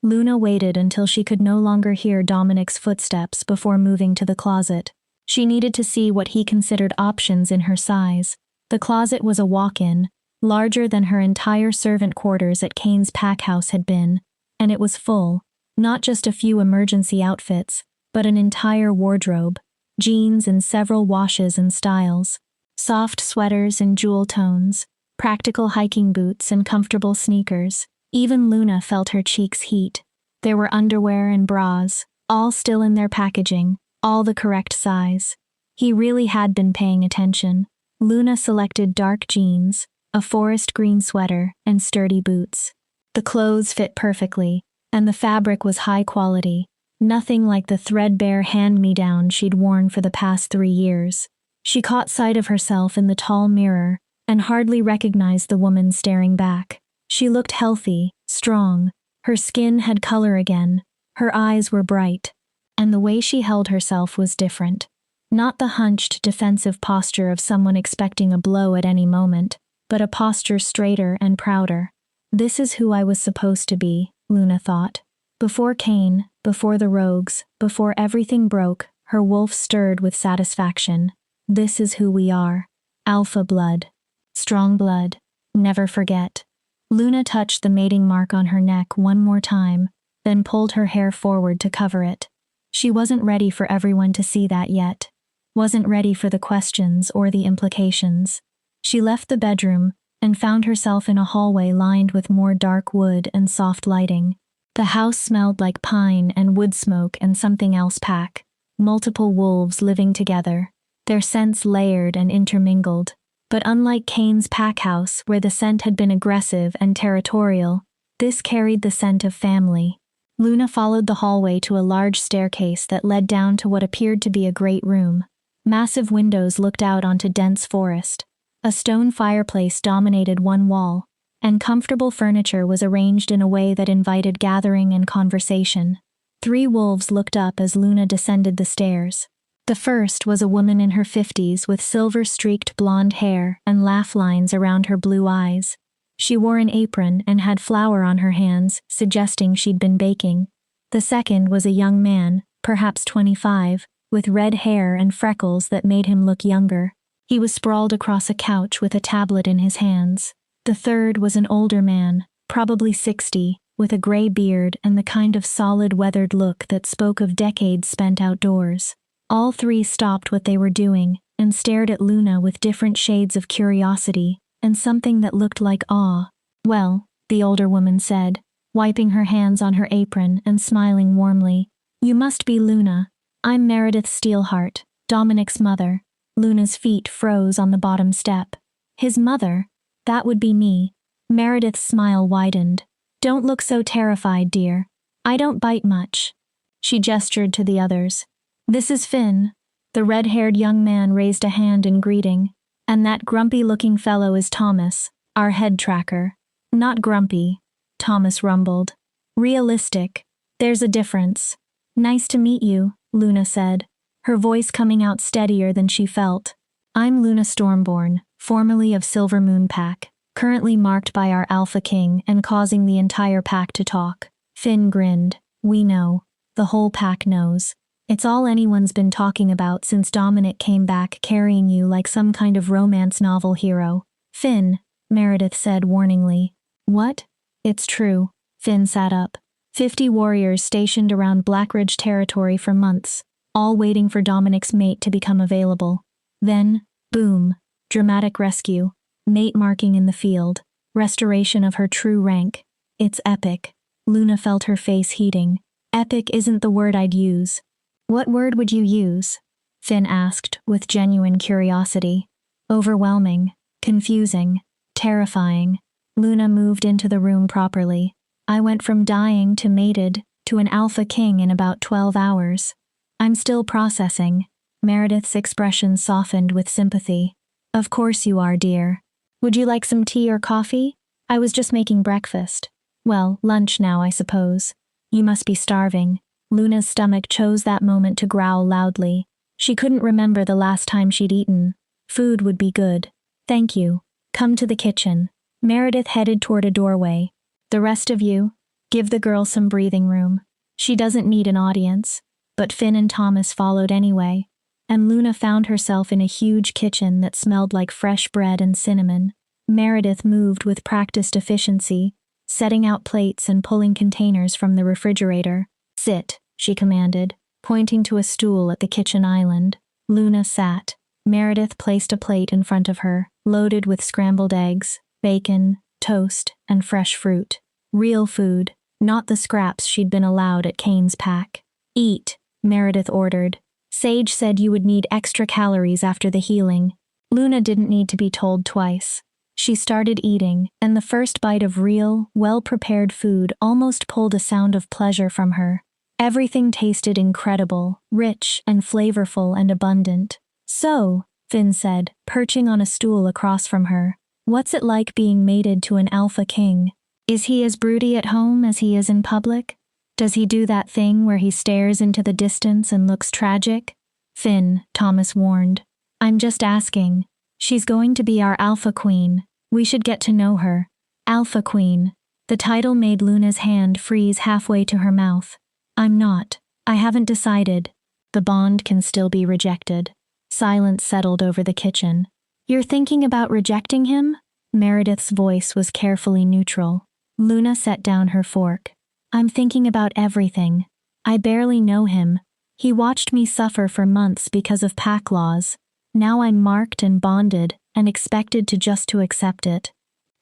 Luna waited until she could no longer hear Dominic's footsteps before moving to the closet. She needed to see what he considered options in her size. The closet was a walk-in, larger than her entire servant quarters at Cain's pack house had been, and it was full, not just a few emergency outfits, but an entire wardrobe, jeans in several washes and styles, soft sweaters in jewel tones, practical hiking boots and comfortable sneakers. Even Luna felt her cheeks heat. There were underwear and bras, all still in their packaging, all the correct size. He really had been paying attention. Luna selected dark jeans, a forest green sweater, and sturdy boots. The clothes fit perfectly, and the fabric was high quality, nothing like the threadbare hand-me-down she'd worn for the past 3 years. She caught sight of herself in the tall mirror and hardly recognized the woman staring back. She looked healthy, strong, her skin had color again, her eyes were bright, and the way she held herself was different. Not the hunched, defensive posture of someone expecting a blow at any moment, but a posture straighter and prouder. This is who I was supposed to be, Luna thought. Before Cain, before the rogues, before everything broke, her wolf stirred with satisfaction. This is who we are. Alpha blood. Strong blood. Never forget. Luna touched the mating mark on her neck one more time, then pulled her hair forward to cover it. She wasn't ready for everyone to see that yet. Wasn't ready for the questions or the implications. She left the bedroom and found herself in a hallway lined with more dark wood and soft lighting. The house smelled like pine and wood smoke and something else pack. Multiple wolves living together, their scents layered and intermingled. But unlike Cain's pack house, where the scent had been aggressive and territorial, this carried the scent of family. Luna followed the hallway to a large staircase that led down to what appeared to be a great room. Massive windows looked out onto dense forest. A stone fireplace dominated one wall, and comfortable furniture was arranged in a way that invited gathering and conversation. 3 wolves looked up as Luna descended the stairs. The first was a woman in her 50s with silver-streaked blonde hair and laugh lines around her blue eyes. She wore an apron and had flour on her hands, suggesting she'd been baking. The second was a young man, perhaps 25, with red hair and freckles that made him look younger. He was sprawled across a couch with a tablet in his hands. The third was an older man, probably 60, with a gray beard and the kind of solid, weathered look that spoke of decades spent outdoors. All 3 stopped what they were doing and stared at Luna with different shades of curiosity and something that looked like awe. Well, the older woman said, wiping her hands on her apron and smiling warmly. You must be Luna. I'm Meredith Steelheart, Dominic's mother. Luna's feet froze on the bottom step. His mother? That would be me. Meredith's smile widened. Don't look so terrified, dear. I don't bite much. She gestured to the others. This is Finn. The red-haired young man raised a hand in greeting. And that grumpy-looking fellow is Thomas, our head tracker. Not grumpy, Thomas rumbled. Realistic. There's a difference. Nice to meet you, Luna said, her voice coming out steadier than she felt. I'm Luna Stormborn, formerly of Silver Moon Pack, currently marked by our Alpha King and causing the entire pack to talk. Finn grinned. We know. The whole pack knows. It's all anyone's been talking about since Dominic came back carrying you like some kind of romance novel hero. Finn, Meredith said warningly. What? It's true. Finn sat up. 50 warriors stationed around Blackridge territory for months, all waiting for Dominic's mate to become available. Then, boom, dramatic rescue, mate marking in the field, restoration of her true rank. It's epic. Luna felt her face heating. Epic isn't the word I'd use. What word would you use? Finn asked, with genuine curiosity. Overwhelming, confusing, terrifying. Luna moved into the room properly. I went from dying to mated to an Alpha King in about 12 hours. I'm still processing. Meredith's expression softened with sympathy. Of course you are, dear. Would you like some tea or coffee? I was just making breakfast. Well, lunch now, I suppose. You must be starving. Luna's stomach chose that moment to growl loudly. She couldn't remember the last time she'd eaten. Food would be good. Thank you. Come to the kitchen. Meredith headed toward a doorway. The rest of you, give the girl some breathing room. She doesn't need an audience. But Finn and Thomas followed anyway, and Luna found herself in a huge kitchen that smelled like fresh bread and cinnamon. Meredith moved with practiced efficiency, setting out plates and pulling containers from the refrigerator. Sit, she commanded, pointing to a stool at the kitchen island. Luna sat. Meredith placed a plate in front of her, loaded with scrambled eggs, bacon, toast, and fresh fruit. Real food, not the scraps she'd been allowed at Kane's pack. Eat, Meredith ordered. Sage said you would need extra calories after the healing. Luna didn't need to be told twice. She started eating, and the first bite of real, well-prepared food almost pulled a sound of pleasure from her. Everything tasted incredible, rich and flavorful and abundant. So, Finn said, perching on a stool across from her, what's it like being mated to an Alpha King? Is he as broody at home as he is in public? Does he do that thing where he stares into the distance and looks tragic? Finn, Thomas warned. I'm just asking. She's going to be our Alpha Queen. We should get to know her. Alpha Queen. The title made Luna's hand freeze halfway to her mouth. I'm not. I haven't decided. The bond can still be rejected. Silence settled over the kitchen. You're thinking about rejecting him? Meredith's voice was carefully neutral. Luna set down her fork. I'm thinking about everything. I barely know him. He watched me suffer for months because of pack laws. Now I'm marked and bonded and expected to just accept it.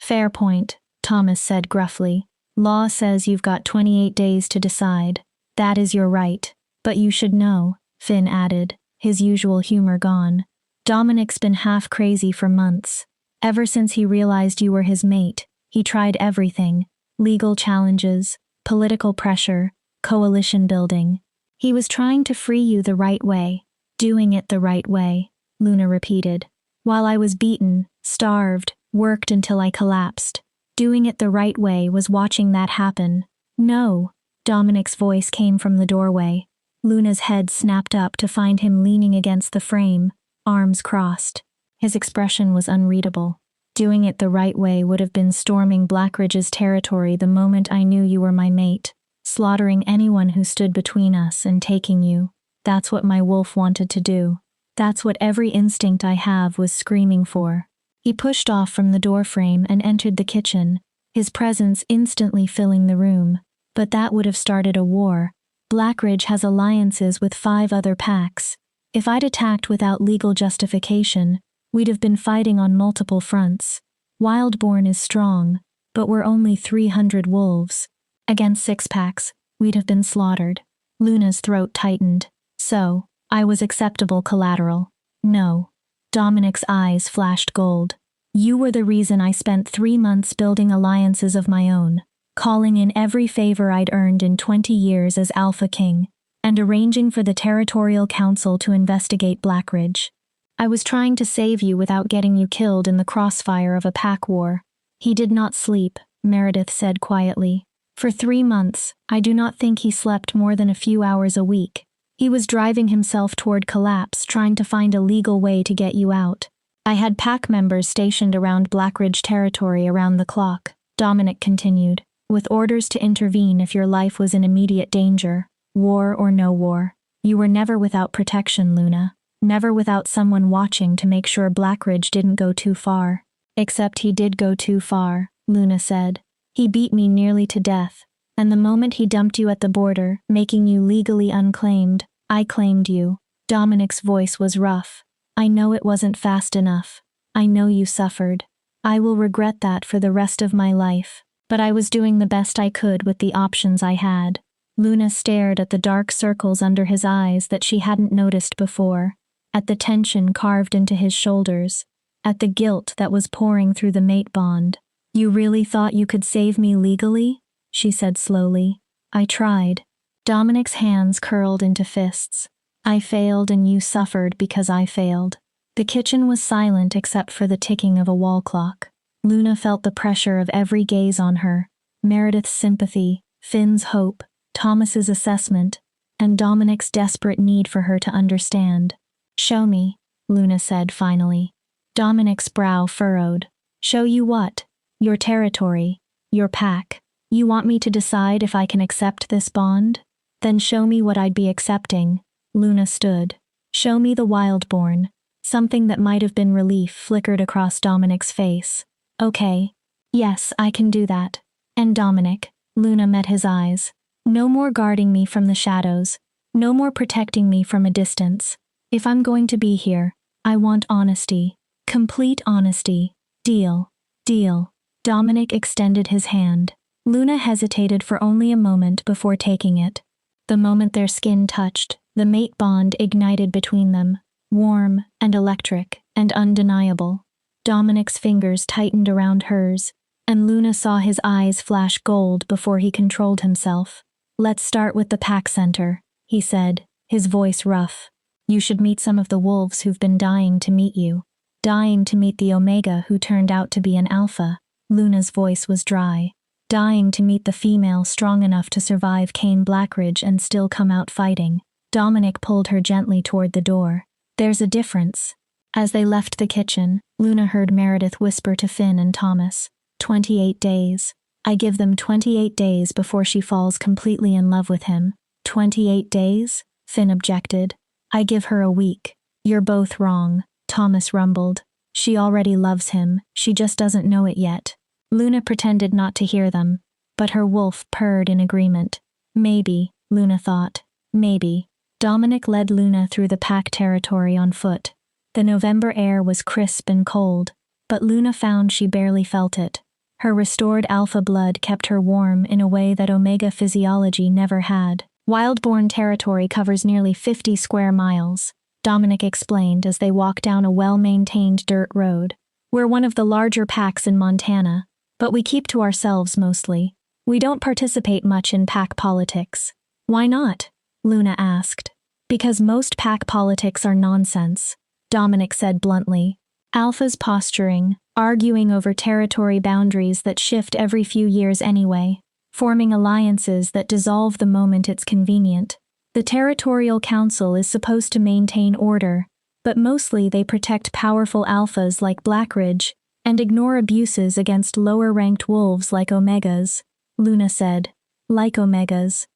Fair point, Thomas said gruffly. Law says you've got 28 days to decide. That is your right. But you should know, Finn added, his usual humor gone. Dominic's been half crazy for months. Ever since he realized you were his mate, he tried everything. Legal challenges, political pressure, coalition building. He was trying to free you the right way. Doing it the right way, Luna repeated. While I was beaten, starved, worked until I collapsed. Doing it the right way was watching that happen. No, Dominic's voice came from the doorway. Luna's head snapped up to find him leaning against the frame, arms crossed. His expression was unreadable. Doing it the right way would have been storming Blackridge's territory the moment I knew you were my mate, slaughtering anyone who stood between us and taking you. That's what my wolf wanted to do. That's what every instinct I have was screaming for. He pushed off from the doorframe and entered the kitchen, his presence instantly filling the room. But that would have started a war. Blackridge has alliances with 5 other packs. If I'd attacked without legal justification, we'd have been fighting on multiple fronts. Wildborn is strong, but we're only 300 wolves. Against 6 packs, we'd have been slaughtered. Luna's throat tightened. So, I was acceptable collateral. No. Dominic's eyes flashed gold. You were the reason I spent 3 months building alliances of my own. calling in every favor I'd earned in 20 years as Alpha King, and arranging for the Territorial Council to investigate Blackridge. I was trying to save you without getting you killed in the crossfire of a pack war. He did not sleep, Meredith said quietly. For 3 months, I do not think he slept more than a few hours a week. He was driving himself toward collapse, trying to find a legal way to get you out. I had pack members stationed around Blackridge territory around the clock, Dominic continued, with orders to intervene if your life was in immediate danger, war or no war. You were never without protection, Luna. Never without someone watching to make sure Blackridge didn't go too far. Except he did go too far, Luna said. He beat me nearly to death, and the moment he dumped you at the border, making you legally unclaimed, I claimed you. Dominic's voice was rough. I know it wasn't fast enough. I know you suffered. I will regret that for the rest of my life, but I was doing the best I could with the options I had. Luna stared at the dark circles under his eyes that she hadn't noticed before, at the tension carved into his shoulders, at the guilt that was pouring through the mate bond. You really thought you could save me legally? She said slowly. I tried. Dominic's hands curled into fists. I failed and you suffered because I failed. The kitchen was silent except for the ticking of a wall clock. Luna felt the pressure of every gaze on her, Meredith's sympathy, Finn's hope, Thomas's assessment, and Dominic's desperate need for her to understand. Show me, Luna said finally. Dominic's brow furrowed. Show you what? Your territory, your pack. You want me to decide if I can accept this bond? Then show me what I'd be accepting. Luna stood. Show me the Wildborn. Something that might have been relief flickered across Dominic's face. Okay. Yes, I can do that. And Dominic, Luna met his eyes. No more guarding me from the shadows. No more protecting me from a distance. If I'm going to be here, I want honesty. Complete honesty. Deal. Deal. Dominic extended his hand. Luna hesitated for only a moment before taking it. The moment their skin touched, the mate bond ignited between them, warm and electric and undeniable. Dominic's fingers tightened around hers, and Luna saw his eyes flash gold before he controlled himself. Let's start with the pack center, he said, his voice rough. You should meet some of the wolves who've been dying to meet you. Dying to meet the Omega who turned out to be an alpha. Luna's voice was dry. Dying to meet the female strong enough to survive Cain Blackridge and still come out fighting. Dominic pulled her gently toward the door. There's a difference. As they left the kitchen, Luna heard Meredith whisper to Finn and Thomas. 28 days. I give them 28 days before she falls completely in love with him. 28 days? Finn objected. I give her a week. You're both wrong, Thomas rumbled. She already loves him, she just doesn't know it yet. Luna pretended not to hear them, but her wolf purred in agreement. Maybe, Luna thought. Maybe. Dominic led Luna through the pack territory on foot. The November air was crisp and cold, but Luna found she barely felt it. Her restored alpha blood kept her warm in a way that Omega physiology never had. Wildborn territory covers nearly 50 square miles, Dominic explained as they walked down a well-maintained dirt road. We're one of the larger packs in Montana, but we keep to ourselves mostly. We don't participate much in pack politics. Why not? Luna asked. Because most pack politics are nonsense, Dominic said bluntly. Alpha's posturing, arguing over territory boundaries that shift every few years anyway, forming alliances that dissolve the moment it's convenient. The Territorial Council is supposed to maintain order, but mostly they protect powerful alphas like Blackridge and ignore abuses against lower-ranked wolves like Omegas, Luna said. Like Omegas.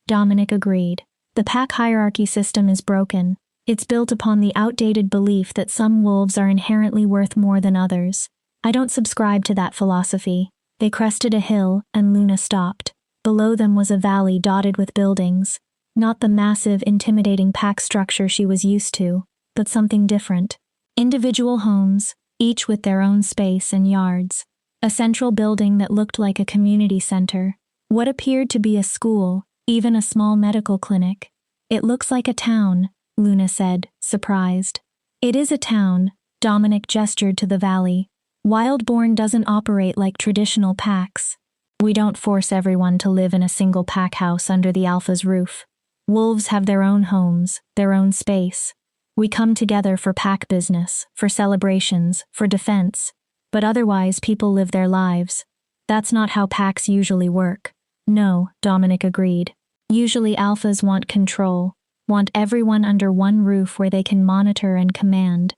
Dominic agreed. The pack hierarchy system is broken. It's built upon the outdated belief that some wolves are inherently worth more than others. I don't subscribe to that philosophy. They crested a hill, and Luna stopped. Below them was a valley dotted with buildings. Not the massive, intimidating pack structure she was used to, but something different. Individual homes, each with their own space and yards. A central building that looked like a community center. What appeared to be a school, even a small medical clinic. It looks like a town, Luna said, surprised. It is a town, Dominic gestured to the valley. Wildborn doesn't operate like traditional packs. We don't force everyone to live in a single pack house under the Alpha's roof. Wolves have their own homes, their own space. We come together for pack business, for celebrations, for defense. But otherwise people live their lives. That's not how packs usually work. No, Dominic agreed. Usually alphas want control, want everyone under one roof where they can monitor and command.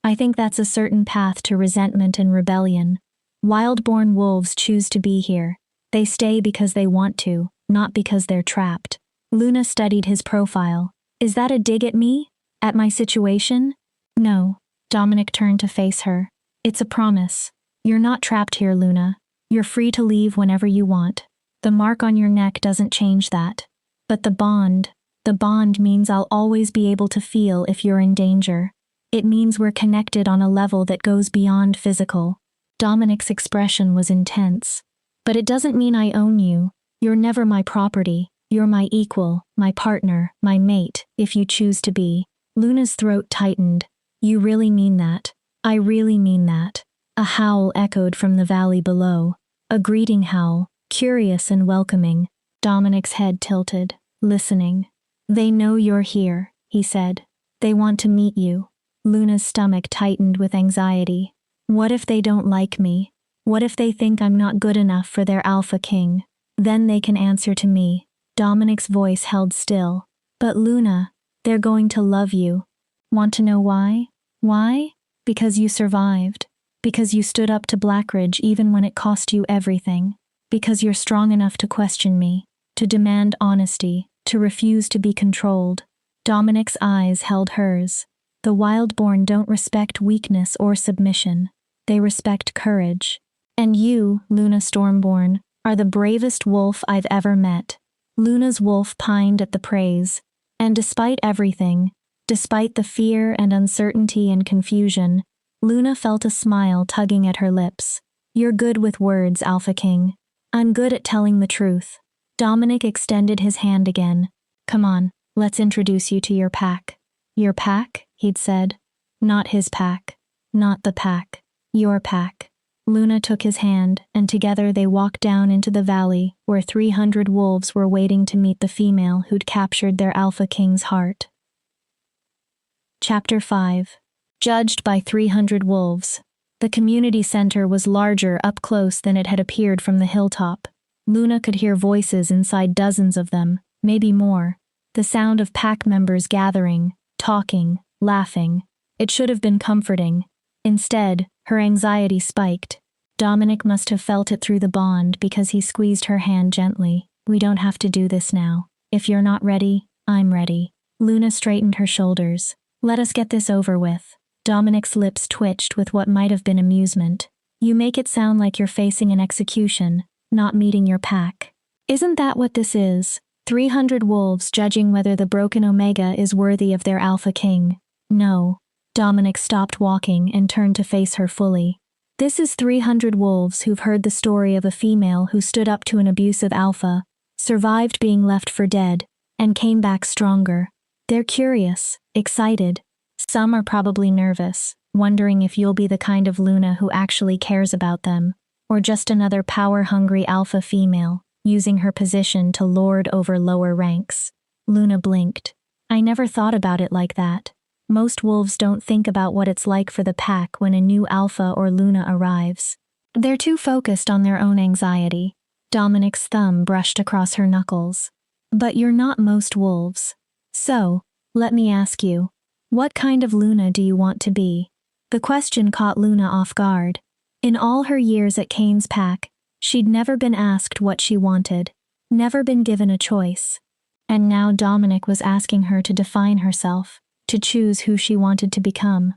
I think that's a certain path to resentment and rebellion. Wild-born wolves choose to be here. They stay because they want to, not because they're trapped. Luna studied his profile. Is that a dig at me? At my situation? No. Dominic turned to face her. It's a promise. You're not trapped here, Luna. You're free to leave whenever you want. The mark on your neck doesn't change that. But the bond means I'll always be able to feel if you're in danger. It means we're connected on a level that goes beyond physical. Dominic's expression was intense. But it doesn't mean I own you. You're never my property. You're my equal, my partner, my mate, if you choose to be. Luna's throat tightened. You really mean that? I really mean that. A howl echoed from the valley below. A greeting howl, curious and welcoming. Dominic's head tilted, listening. They know you're here, he said. They want to meet you. Luna's stomach tightened with anxiety. What if they don't like me? What if they think I'm not good enough for their alpha king? Then they can answer to me. Dominic's voice held still. But Luna, they're going to love you. Want to know why? Why? Because you survived. Because you stood up to Blackridge even when it cost you everything. Because you're strong enough to question me, to demand honesty, to refuse to be controlled. Dominic's eyes held hers. The Wildborn don't respect weakness or submission. They respect courage. And you, Luna Stormborn, are the bravest wolf I've ever met. Luna's wolf pined at the praise. And despite everything, despite the fear and uncertainty and confusion, Luna felt a smile tugging at her lips. You're good with words, Alpha King. I'm good at telling the truth. Dominic extended his hand again. Come on, let's introduce you to your pack. Your pack? He'd said. Not his pack. Not the pack. Your pack. Luna took his hand, and together they walked down into the valley where 300 wolves were waiting to meet the female who'd captured their Alpha King's heart. Chapter 5. Judged by 300 wolves. The community center was larger up close than it had appeared from the hilltop. Luna could hear voices inside dozens of them, maybe more. The sound of pack members gathering, talking, laughing. It should have been comforting. Instead, her anxiety spiked. Dominic must have felt it through the bond because he squeezed her hand gently. We don't have to do this now. If you're not ready, I'm ready. Luna straightened her shoulders. Let us get this over with. Dominic's lips twitched with what might have been amusement. You make it sound like you're facing an execution, not meeting your pack. Isn't that what this is? 300 wolves judging whether the broken Omega is worthy of their Alpha King. No. Dominic stopped walking and turned to face her fully. This is 300 wolves who've heard the story of a female who stood up to an abusive alpha, survived being left for dead, and came back stronger. They're curious, excited. Some are probably nervous, wondering if you'll be the kind of Luna who actually cares about them, or just another power-hungry alpha female, using her position to lord over lower ranks. Luna blinked. I never thought about it like that. Most wolves don't think about what it's like for the pack when a new alpha or Luna arrives. They're too focused on their own anxiety. Dominic's thumb brushed across her knuckles. But you're not most wolves. So, let me ask you, what kind of Luna do you want to be? The question caught Luna off guard. In all her years at Kane's pack, she'd never been asked what she wanted, never been given a choice. And now Dominic was asking her to define herself, to choose who she wanted to become.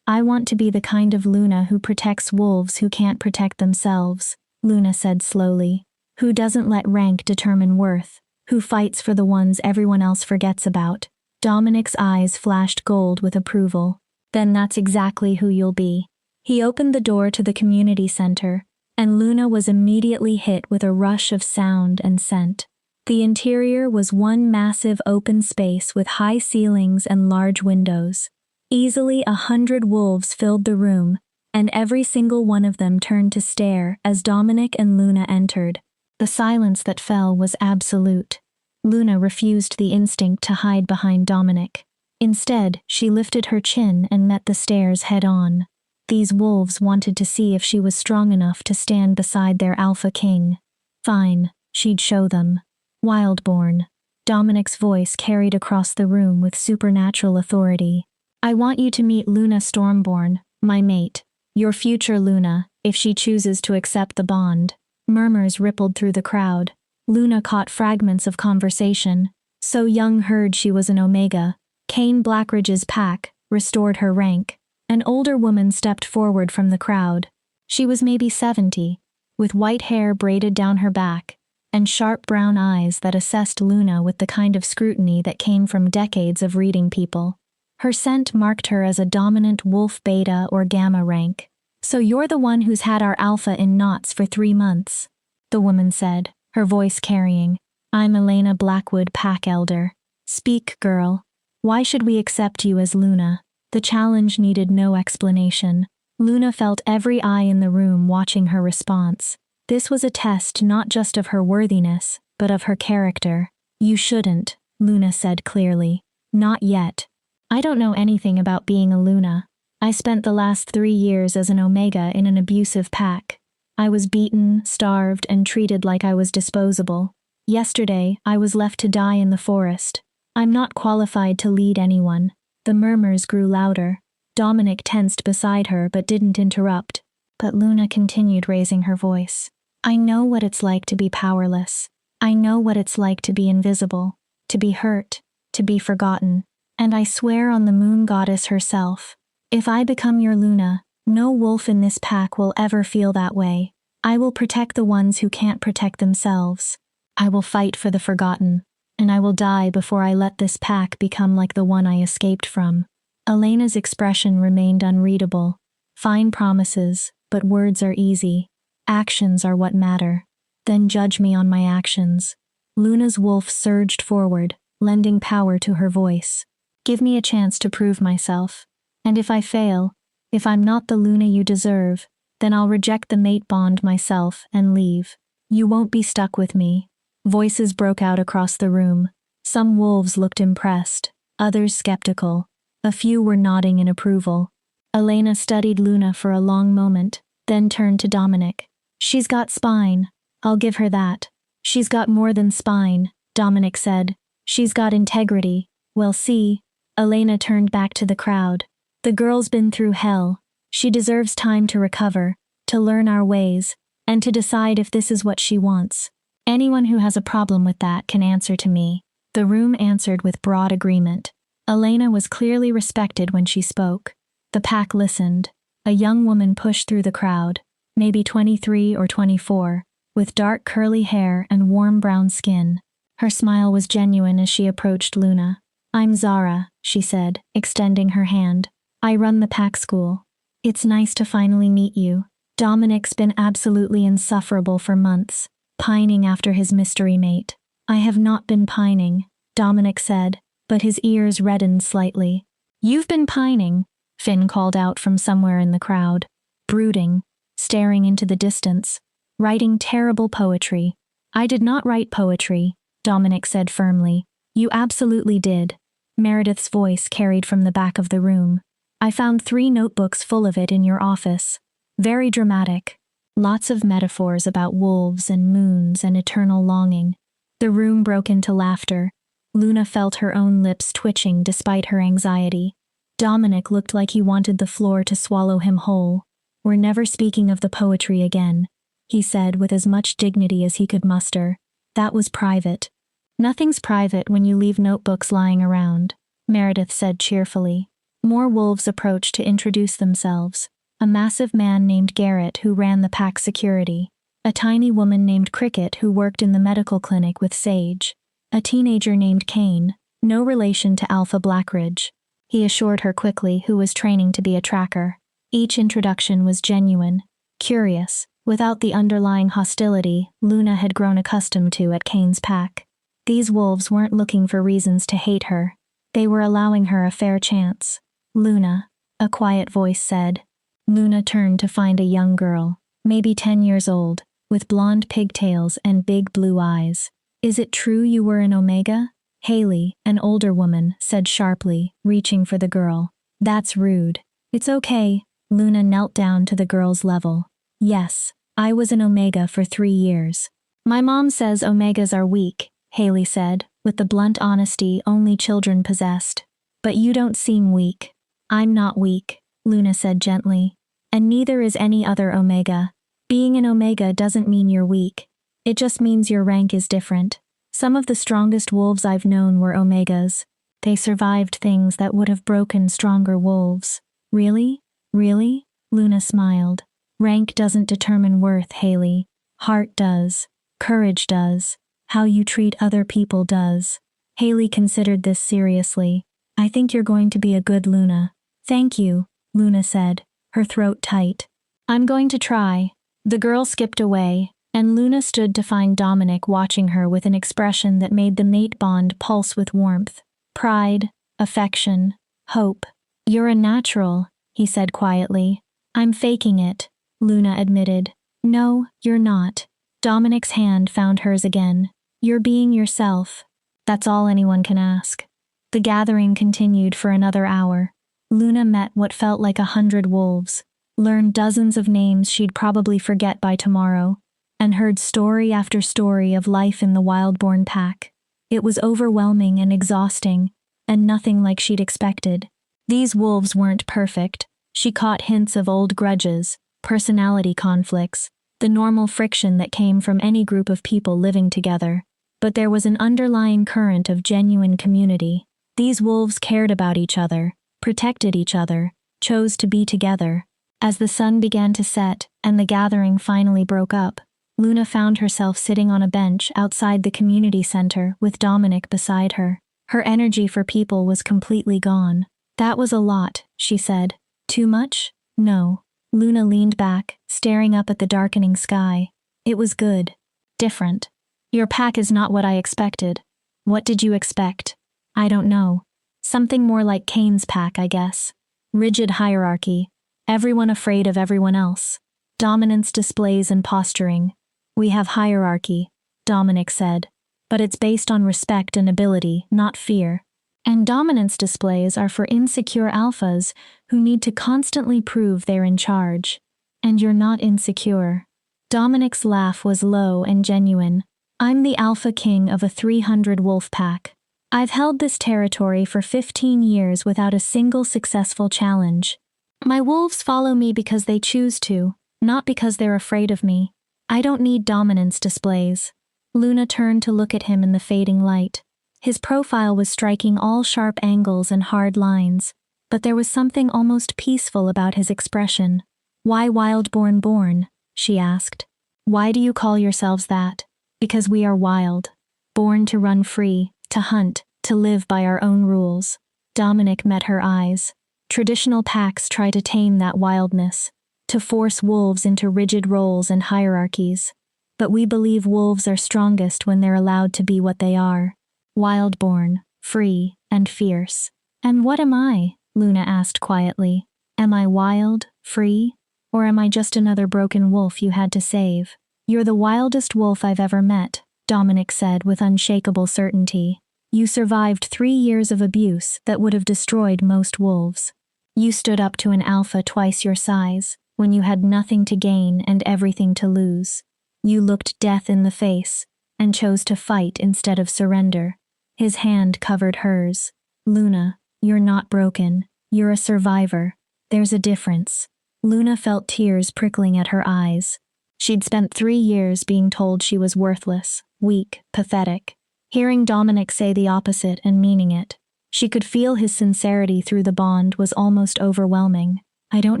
I want to be the kind of Luna who protects wolves who can't protect themselves, Luna said slowly. Who doesn't let rank determine worth, who fights for the ones everyone else forgets about. Dominic's eyes flashed gold with approval. Then that's exactly who you'll be. He opened the door to the community center, and Luna was immediately hit with a rush of sound and scent. The interior was one massive open space with high ceilings and large windows. Easily 100 wolves filled the room, and every single one of them turned to stare as Dominic and Luna entered. The silence that fell was absolute. Luna refused the instinct to hide behind Dominic. Instead, she lifted her chin and met the stares head-on. These wolves wanted to see if she was strong enough to stand beside their alpha king. Fine, she'd show them. Wildborn. Dominic's voice carried across the room with supernatural authority. I want you to meet Luna Stormborn, my mate. Your future Luna, if she chooses to accept the bond. Murmurs rippled through the crowd. Luna caught fragments of conversation. So Young heard she was an Omega. Kane Blackridge's pack restored her rank. An older woman stepped forward from the crowd. She was maybe 70, with white hair braided down her back, and sharp brown eyes that assessed Luna with the kind of scrutiny that came from decades of reading people. Her scent marked her as a dominant wolf beta or gamma rank. So you're the one who's had our alpha in knots for 3 months, the woman said, her voice carrying. I'm Elena Blackwood, pack elder. Speak, girl. Why should we accept you as Luna? The challenge needed no explanation. Luna felt every eye in the room watching her response. This was a test not just of her worthiness, but of her character. You shouldn't, Luna said clearly. Not yet. I don't know anything about being a Luna. I spent the last 3 years as an Omega in an abusive pack. I was beaten, starved, and treated like I was disposable. Yesterday, I was left to die in the forest. I'm not qualified to lead anyone. The murmurs grew louder. Dominic tensed beside her but didn't interrupt. But Luna continued raising her voice. I know what it's like to be powerless. I know what it's like to be invisible, to be hurt, to be forgotten. And I swear on the moon goddess herself, if I become your Luna, no wolf in this pack will ever feel that way. I will protect the ones who can't protect themselves. I will fight for the forgotten, and I will die before I let this pack become like the one I escaped from. Elena's expression remained unreadable. Fine promises, but words are easy. Actions are what matter. Then judge me on my actions. Luna's wolf surged forward, lending power to her voice. Give me a chance to prove myself. And if I fail, if I'm not the Luna you deserve, then I'll reject the mate bond myself and leave. You won't be stuck with me. Voices broke out across the room. Some wolves looked impressed, others skeptical. A few were nodding in approval. Elena studied Luna for a long moment, then turned to Dominic. She's got spine. I'll give her that. She's got more than spine, Dominic said. She's got integrity. Well, see. Elena turned back to the crowd. The girl's been through hell. She deserves time to recover, to learn our ways, and to decide if this is what she wants. Anyone who has a problem with that can answer to me. The room answered with broad agreement. Elena was clearly respected when she spoke. The pack listened. A young woman pushed through the crowd, maybe 23 or 24, with dark curly hair and warm brown skin. Her smile was genuine as she approached Luna. I'm Zara, she said, extending her hand. I run the pack school. It's nice to finally meet you. Dominic's been absolutely insufferable for months, pining after his mystery mate. I have not been pining, Dominic said, but his ears reddened slightly. You've been pining, Finn called out from somewhere in the crowd. Brooding, staring into the distance, writing terrible poetry. I did not write poetry, Dominic said firmly. You absolutely did. Meredith's voice carried from the back of the room. I found 3 notebooks full of it in your office. Very dramatic. Lots of metaphors about wolves and moons and eternal longing. The room broke into laughter. Luna felt her own lips twitching despite her anxiety. Dominic looked like he wanted the floor to swallow him whole. We're never speaking of the poetry again, he said with as much dignity as he could muster. That was private. Nothing's private when you leave notebooks lying around, Meredith said cheerfully. More wolves approached to introduce themselves. A massive man named Garrett who ran the pack security. A tiny woman named Cricket who worked in the medical clinic with Sage. A teenager named Kane, no relation to Alpha Blackridge. He assured her quickly who was training to be a tracker. Each introduction was genuine, curious, without the underlying hostility Luna had grown accustomed to at Kane's pack. These wolves weren't looking for reasons to hate her. They were allowing her a fair chance. Luna, a quiet voice said. Luna turned to find a young girl, maybe 10 years old, with blonde pigtails and big blue eyes. Is it true you were an Omega? Haley, an older woman, said sharply, reaching for the girl. That's rude. It's okay. Luna knelt down to the girl's level. Yes, I was an Omega for 3 years. My mom says Omegas are weak, Haley said, with the blunt honesty only children possessed. But you don't seem weak. I'm not weak, Luna said gently. And neither is any other Omega. Being an Omega doesn't mean you're weak. It just means your rank is different. Some of the strongest wolves I've known were Omegas. They survived things that would have broken stronger wolves. Really? Really? Luna smiled. Rank doesn't determine worth, Haley. Heart does. Courage does. How you treat other people does. Haley considered this seriously. I think you're going to be a good Luna. Thank you, Luna said, her throat tight. I'm going to try. The girl skipped away, and Luna stood to find Dominic watching her with an expression that made the mate bond pulse with warmth. Pride, affection, hope. You're a natural, he said quietly. I'm faking it, Luna admitted. No, you're not. Dominic's hand found hers again. You're being yourself. That's all anyone can ask. The gathering continued for another hour. Luna met what felt like 100 wolves, learned dozens of names she'd probably forget by tomorrow, and heard story after story of life in the wild-born pack. It was overwhelming and exhausting, and nothing like she'd expected. These wolves weren't perfect. She caught hints of old grudges, personality conflicts, the normal friction that came from any group of people living together. But there was an underlying current of genuine community. These wolves cared about each other, protected each other, chose to be together. As the sun began to set and the gathering finally broke up, Luna found herself sitting on a bench outside the community center with Dominic beside her. Her energy for people was completely gone. That was a lot, she said. Too much? No. Luna leaned back, staring up at the darkening sky. It was good. Different. Your pack is not what I expected. What did you expect? I don't know. Something more like Cain's pack, I guess. Rigid hierarchy. Everyone afraid of everyone else. Dominance displays and posturing. We have hierarchy, Dominic said. But it's based on respect and ability, not fear. And dominance displays are for insecure alphas who need to constantly prove they're in charge. And you're not insecure. Dominic's laugh was low and genuine. I'm the alpha king of a 300 wolf pack. I've held this territory for 15 years without a single successful challenge. My wolves follow me because they choose to, not because they're afraid of me. I don't need dominance displays. Luna turned to look at him in the fading light. His profile was striking all sharp angles and hard lines, but there was something almost peaceful about his expression. Why wild-born born? She asked. Why do you call yourselves that? Because we are wild. Born to run free, to hunt, to live by our own rules. Dominic met her eyes. Traditional packs try to tame that wildness, to force wolves into rigid roles and hierarchies. But we believe wolves are strongest when they're allowed to be what they are. Wild-born, free, and fierce. And what am I? Luna asked quietly. Am I wild, free, or am I just another broken wolf you had to save? You're the wildest wolf I've ever met, Dominic said with unshakable certainty. You survived 3 years of abuse that would have destroyed most wolves. You stood up to an alpha twice your size, when you had nothing to gain and everything to lose. You looked death in the face, and chose to fight instead of surrender. His hand covered hers. Luna, you're not broken. You're a survivor. There's a difference. Luna felt tears prickling at her eyes. She'd spent 3 years being told she was worthless, weak, pathetic. Hearing Dominic say the opposite and meaning it, she could feel his sincerity through the bond was almost overwhelming. I don't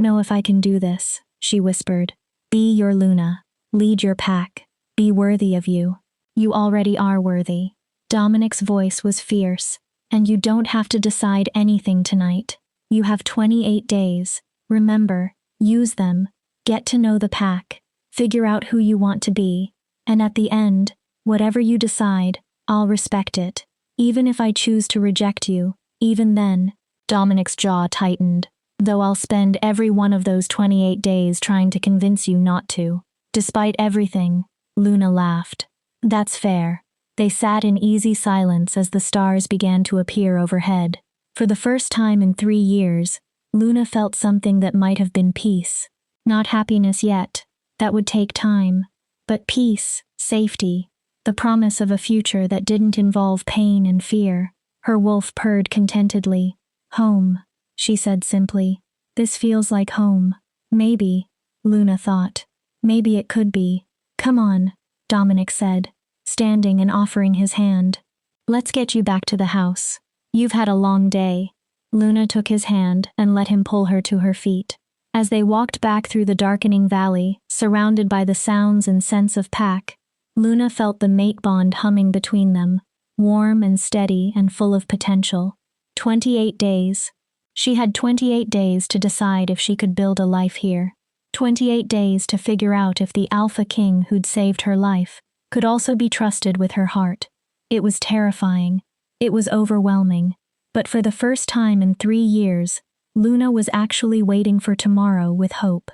know if I can do this, she whispered. Be your Luna. Lead your pack. Be worthy of you. You already are worthy. Dominic's voice was fierce. And you don't have to decide anything tonight. You have 28 days. Remember, use them. Get to know the pack. Figure out who you want to be. And at the end, whatever you decide, I'll respect it. Even if I choose to reject you, even then, Dominic's jaw tightened. Though I'll spend every one of those 28 days trying to convince you not to. Despite everything, Luna laughed. That's fair. They sat in easy silence as the stars began to appear overhead. For the first time in 3 years, Luna felt something that might have been peace. Not happiness yet. That would take time. But peace, safety, the promise of a future that didn't involve pain and fear. Her wolf purred contentedly. Home, she said simply. This feels like home. Maybe, Luna thought. Maybe it could be. Come on, Dominic said, standing and offering his hand. Let's get you back to the house. You've had a long day. Luna took his hand and let him pull her to her feet. As they walked back through the darkening valley, surrounded by the sounds and scents of pack, Luna felt the mate bond humming between them, warm and steady and full of potential. 28 days. She had 28 days to decide if she could build a life here. 28 days to figure out if the Alpha King who'd saved her life could also be trusted with her heart. It was terrifying. It was overwhelming. But for the first time in 3 years, Luna was actually waiting for tomorrow with hope.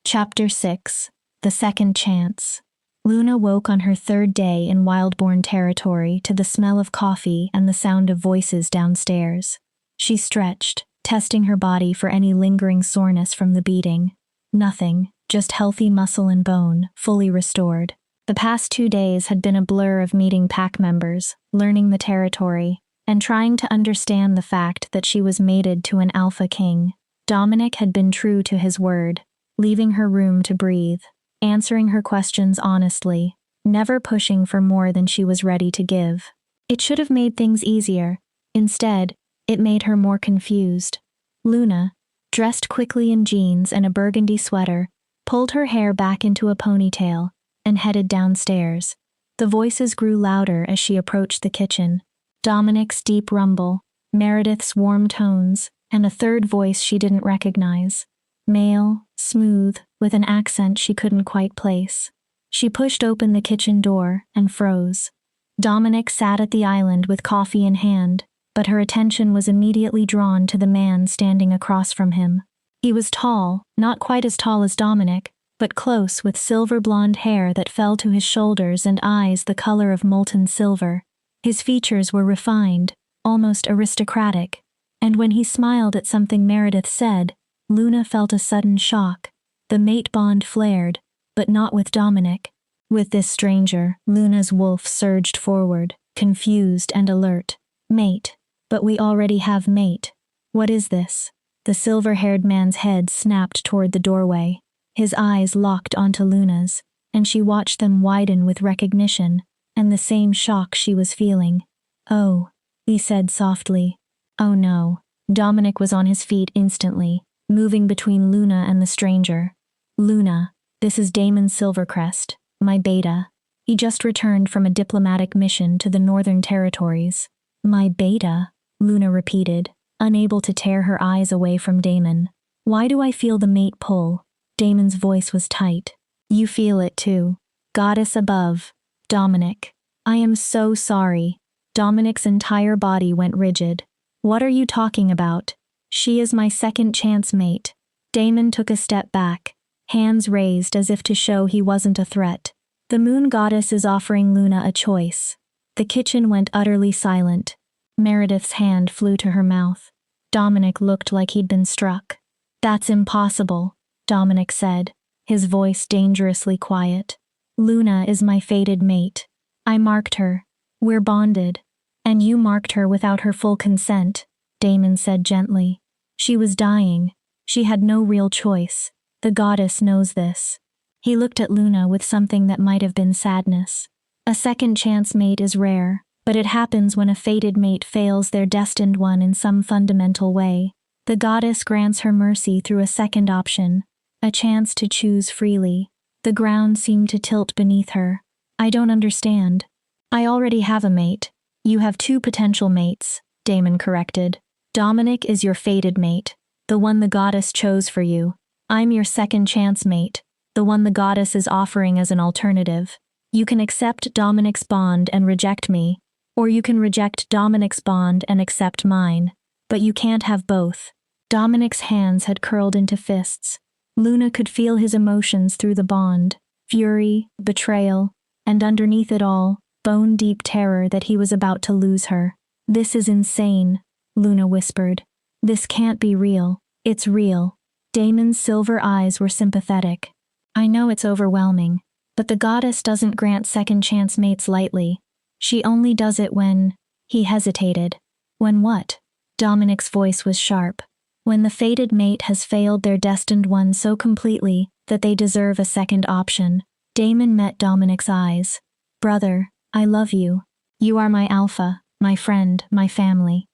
Chapter 6. The Second Chance. Luna woke on her 3rd day in Wildborn territory to the smell of coffee and the sound of voices downstairs. She stretched, testing her body for any lingering soreness from the beating. Nothing, just healthy muscle and bone, fully restored. The past 2 days had been a blur of meeting pack members, learning the territory, and trying to understand the fact that she was mated to an Alpha King. Dominic had been true to his word, leaving her room to breathe, answering her questions honestly, never pushing for more than she was ready to give. It should have made things easier. Instead, it made her more confused. Luna, dressed quickly in jeans and a burgundy sweater, pulled her hair back into a ponytail and headed downstairs. The voices grew louder as she approached the kitchen. Dominic's deep rumble, Meredith's warm tones, and a third voice she didn't recognize. Male, smooth, with an accent she couldn't quite place. She pushed open the kitchen door and froze. Dominic sat at the island with coffee in hand, but her attention was immediately drawn to the man standing across from him. He was tall, not quite as tall as Dominic, but close, with silver blonde hair that fell to his shoulders and eyes the color of molten silver. His features were refined, almost aristocratic, and when he smiled at something Meredith said, Luna felt a sudden shock. The mate bond flared, but not with Dominic. With this stranger, Luna's wolf surged forward, confused and alert. Mate. But we already have mate. What is this? The silver-haired man's head snapped toward the doorway. His eyes locked onto Luna's, and she watched them widen with recognition, and the same shock she was feeling. Oh, he said softly. Oh no. Dominic was on his feet instantly, moving between Luna and the stranger. Luna, this is Damon Silvercrest, my beta. He just returned from a diplomatic mission to the Northern Territories. My beta, Luna repeated, unable to tear her eyes away from Damon. Why do I feel the mate pull? Damon's voice was tight. You feel it too. Goddess above. Dominic. I am so sorry. Dominic's entire body went rigid. What are you talking about? She is my second chance mate. Damon took a step back, hands raised as if to show he wasn't a threat. The moon goddess is offering Luna a choice. The kitchen went utterly silent. Meredith's hand flew to her mouth. Dominic looked like he'd been struck. That's impossible, Dominic said, his voice dangerously quiet. Luna is my fated mate. I marked her. We're bonded. And you marked her without her full consent, Damon said gently. She was dying. She had no real choice. The goddess knows this. He looked at Luna with something that might have been sadness. A second chance mate is rare, but it happens when a fated mate fails their destined one in some fundamental way. The goddess grants her mercy through a second option, a chance to choose freely. The ground seemed to tilt beneath her. I don't understand. I already have a mate. You have 2 potential mates, Damon corrected. Dominic is your fated mate, the one the goddess chose for you. I'm your second chance mate, the one the goddess is offering as an alternative. You can accept Dominic's bond and reject me, or you can reject Dominic's bond and accept mine. But you can't have both. Dominic's hands had curled into fists. Luna could feel his emotions through the bond. fury, betrayal, and underneath it all, bone-deep terror that he was about to lose her. "This is insane," Luna whispered. "This can't be real." "It's real." Damon's silver eyes were sympathetic. "I know it's overwhelming, but the goddess doesn't grant second-chance mates lightly. She only does it when—" He hesitated. "When what?" Dominic's voice was sharp. "When the fated mate has failed their destined one so completely that they deserve a second option." Damon met Dominic's eyes. "Brother, I love you. You are my alpha, my friend, my family.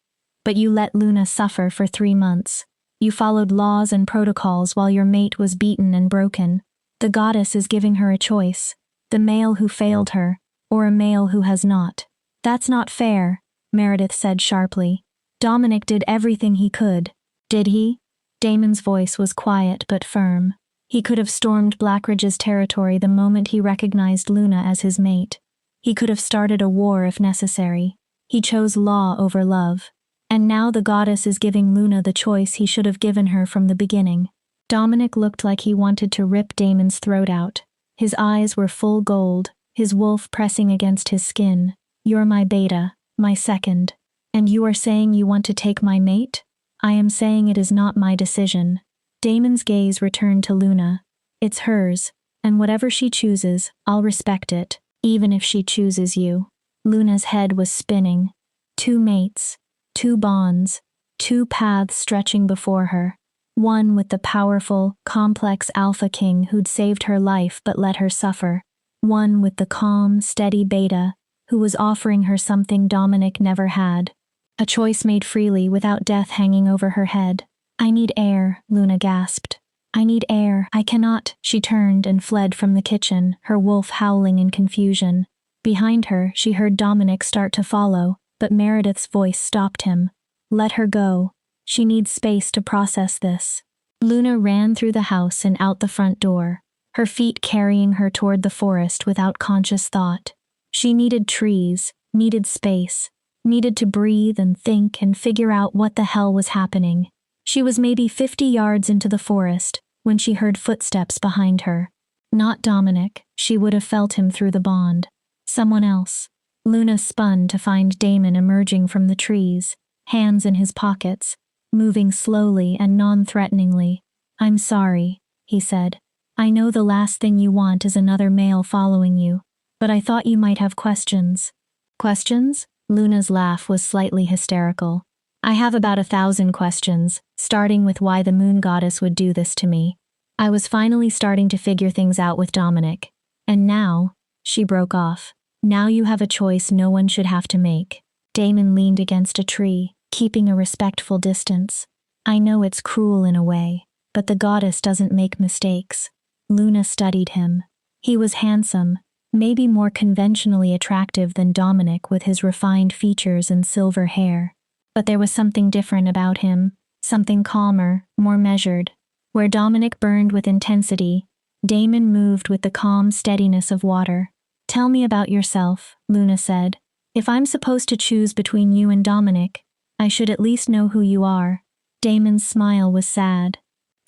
But you let Luna suffer for 3 months. You followed laws and protocols while your mate was beaten and broken. The goddess is giving her a choice. The male who failed her, or a male who has not." "That's not fair," Meredith said sharply. "Dominic did everything he could." "Did he?" Damon's voice was quiet but firm. He could have stormed Blackridge's territory the moment he recognized Luna as his mate. He could have started a war if necessary. He chose law over love. And now the goddess is giving Luna the choice he should have given her from the beginning. Dominic looked like he wanted to rip Damon's throat out. His eyes were full gold, his wolf pressing against his skin. "You're my beta, my second. And you are saying you want to take my mate? I am saying it is not my decision." Damon's gaze returned to Luna. "It's hers, and whatever she chooses, I'll respect it, even if she chooses you." Luna's head was spinning. 2 mates, 2 bonds, 2 paths stretching before her. One with the powerful, complex alpha king who'd saved her life but let her suffer. One with the calm, steady beta who was offering her something Dominic never had. A choice made freely without death hanging over her head. "I need air," Luna gasped. "I need air. I cannot." She turned and fled from the kitchen, her wolf howling in confusion. Behind her, she heard Dominic start to follow, but Meredith's voice stopped him. "Let her go. She needs space to process this." Luna ran through the house and out the front door, her feet carrying her toward the forest without conscious thought. She needed trees, needed space, needed to breathe and think and figure out what the hell was happening. She was maybe 50 yards into the forest when she heard footsteps behind her. Not Dominic, she would have felt him through the bond. Someone else. Luna spun to find Damon emerging from the trees, hands in his pockets, moving slowly and non-threateningly. "I'm sorry," he said. "I know the last thing you want is another male following you, but I thought you might have questions." "Questions?" Luna's laugh was slightly hysterical. "I have about 1,000 questions, starting with why the moon goddess would do this to me. I was finally starting to figure things out with Dominic. And now," she broke off, "now you have a choice no one should have to make." Damon leaned against a tree, keeping a respectful distance. "I know it's cruel in a way, but the goddess doesn't make mistakes." Luna studied him. He was handsome, maybe more conventionally attractive than Dominic with his refined features and silver hair. But there was something different about him, something calmer, more measured. Where Dominic burned with intensity, Damon moved with the calm steadiness of water. "Tell me about yourself," Luna said. "If I'm supposed to choose between you and Dominic, I should at least know who you are." Damon's smile was sad.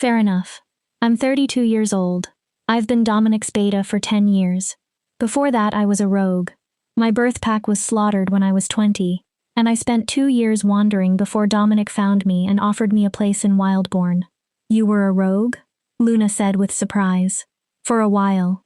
"Fair enough. I'm 32 years old. I've been Dominic's beta for 10 years. Before that, I was a rogue. My birth pack was slaughtered when I was 20, and I spent 2 years wandering before Dominic found me and offered me a place in Wildborn." "You were a rogue?" Luna said with surprise. "For a while.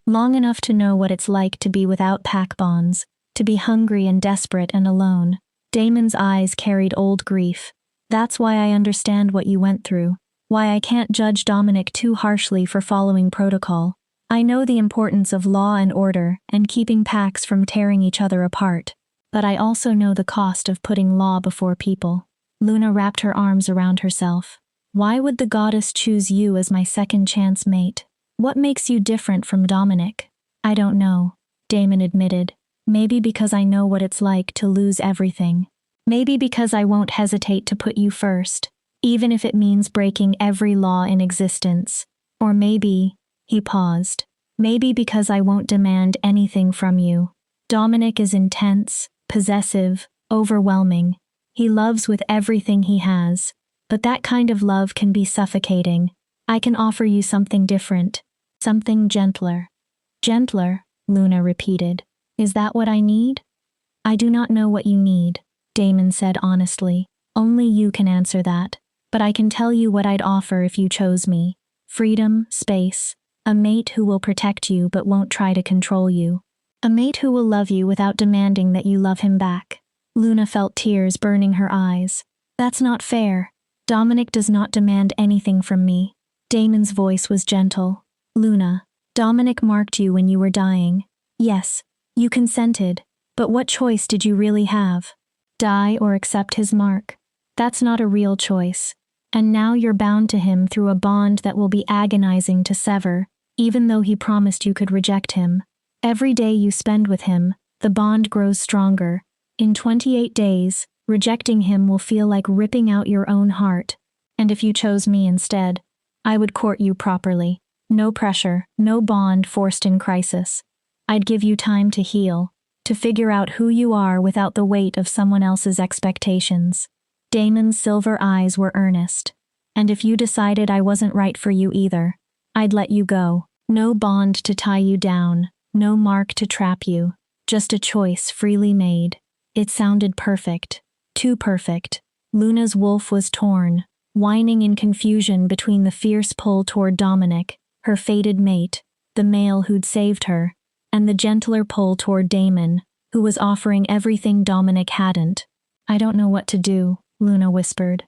Long enough to know what it's like to be without pack bonds, to be hungry and desperate and alone." Damon's eyes carried old grief. "That's why I understand what you went through, why I can't judge Dominic too harshly for following protocol. I know the importance of law and order and keeping packs from tearing each other apart, but I also know the cost of putting law before people." Luna wrapped her arms around herself. "Why would the goddess choose you as my second chance mate? What makes you different from Dominic?" "I don't know," Damon admitted. "Maybe because I know what it's like to lose everything. Maybe because I won't hesitate to put you first, even if it means breaking every law in existence. Or maybe," he paused, "maybe because I won't demand anything from you. Dominic is intense, possessive, overwhelming. He loves with everything he has, but that kind of love can be suffocating. I can offer you something different, something gentler." Gentler, Luna repeated. Is that what I need? I do not know what you need, Damon said honestly. Only you can answer that. But I can tell you what I'd offer if you chose me. Freedom, space, a mate who will protect you but won't try to control you. A mate who will love you without demanding that you love him back. Luna felt tears burning her eyes. That's not fair. Dominic does not demand anything from me. Damon's voice was gentle. Luna, Dominic marked you when you were dying. Yes, you consented, but what choice did you really have? Die or accept his mark? That's not a real choice. And now you're bound to him through a bond that will be agonizing to sever, even though he promised you could reject him. Every day you spend with him, the bond grows stronger. In 28 days, rejecting him will feel like ripping out your own heart. And if you chose me instead, I would court you properly. No pressure, no bond forced in crisis. I'd give you time to heal, to figure out who you are without the weight of someone else's expectations. Damon's silver eyes were earnest. And if you decided I wasn't right for you either, I'd let you go. No bond to tie you down, no mark to trap you, just a choice freely made. It sounded perfect. Too perfect. Luna's wolf was torn, whining in confusion between the fierce pull toward Dominic, her fated mate, the male who'd saved her, and the gentler pull toward Damon, who was offering everything Dominic hadn't. I don't know what to do, Luna whispered.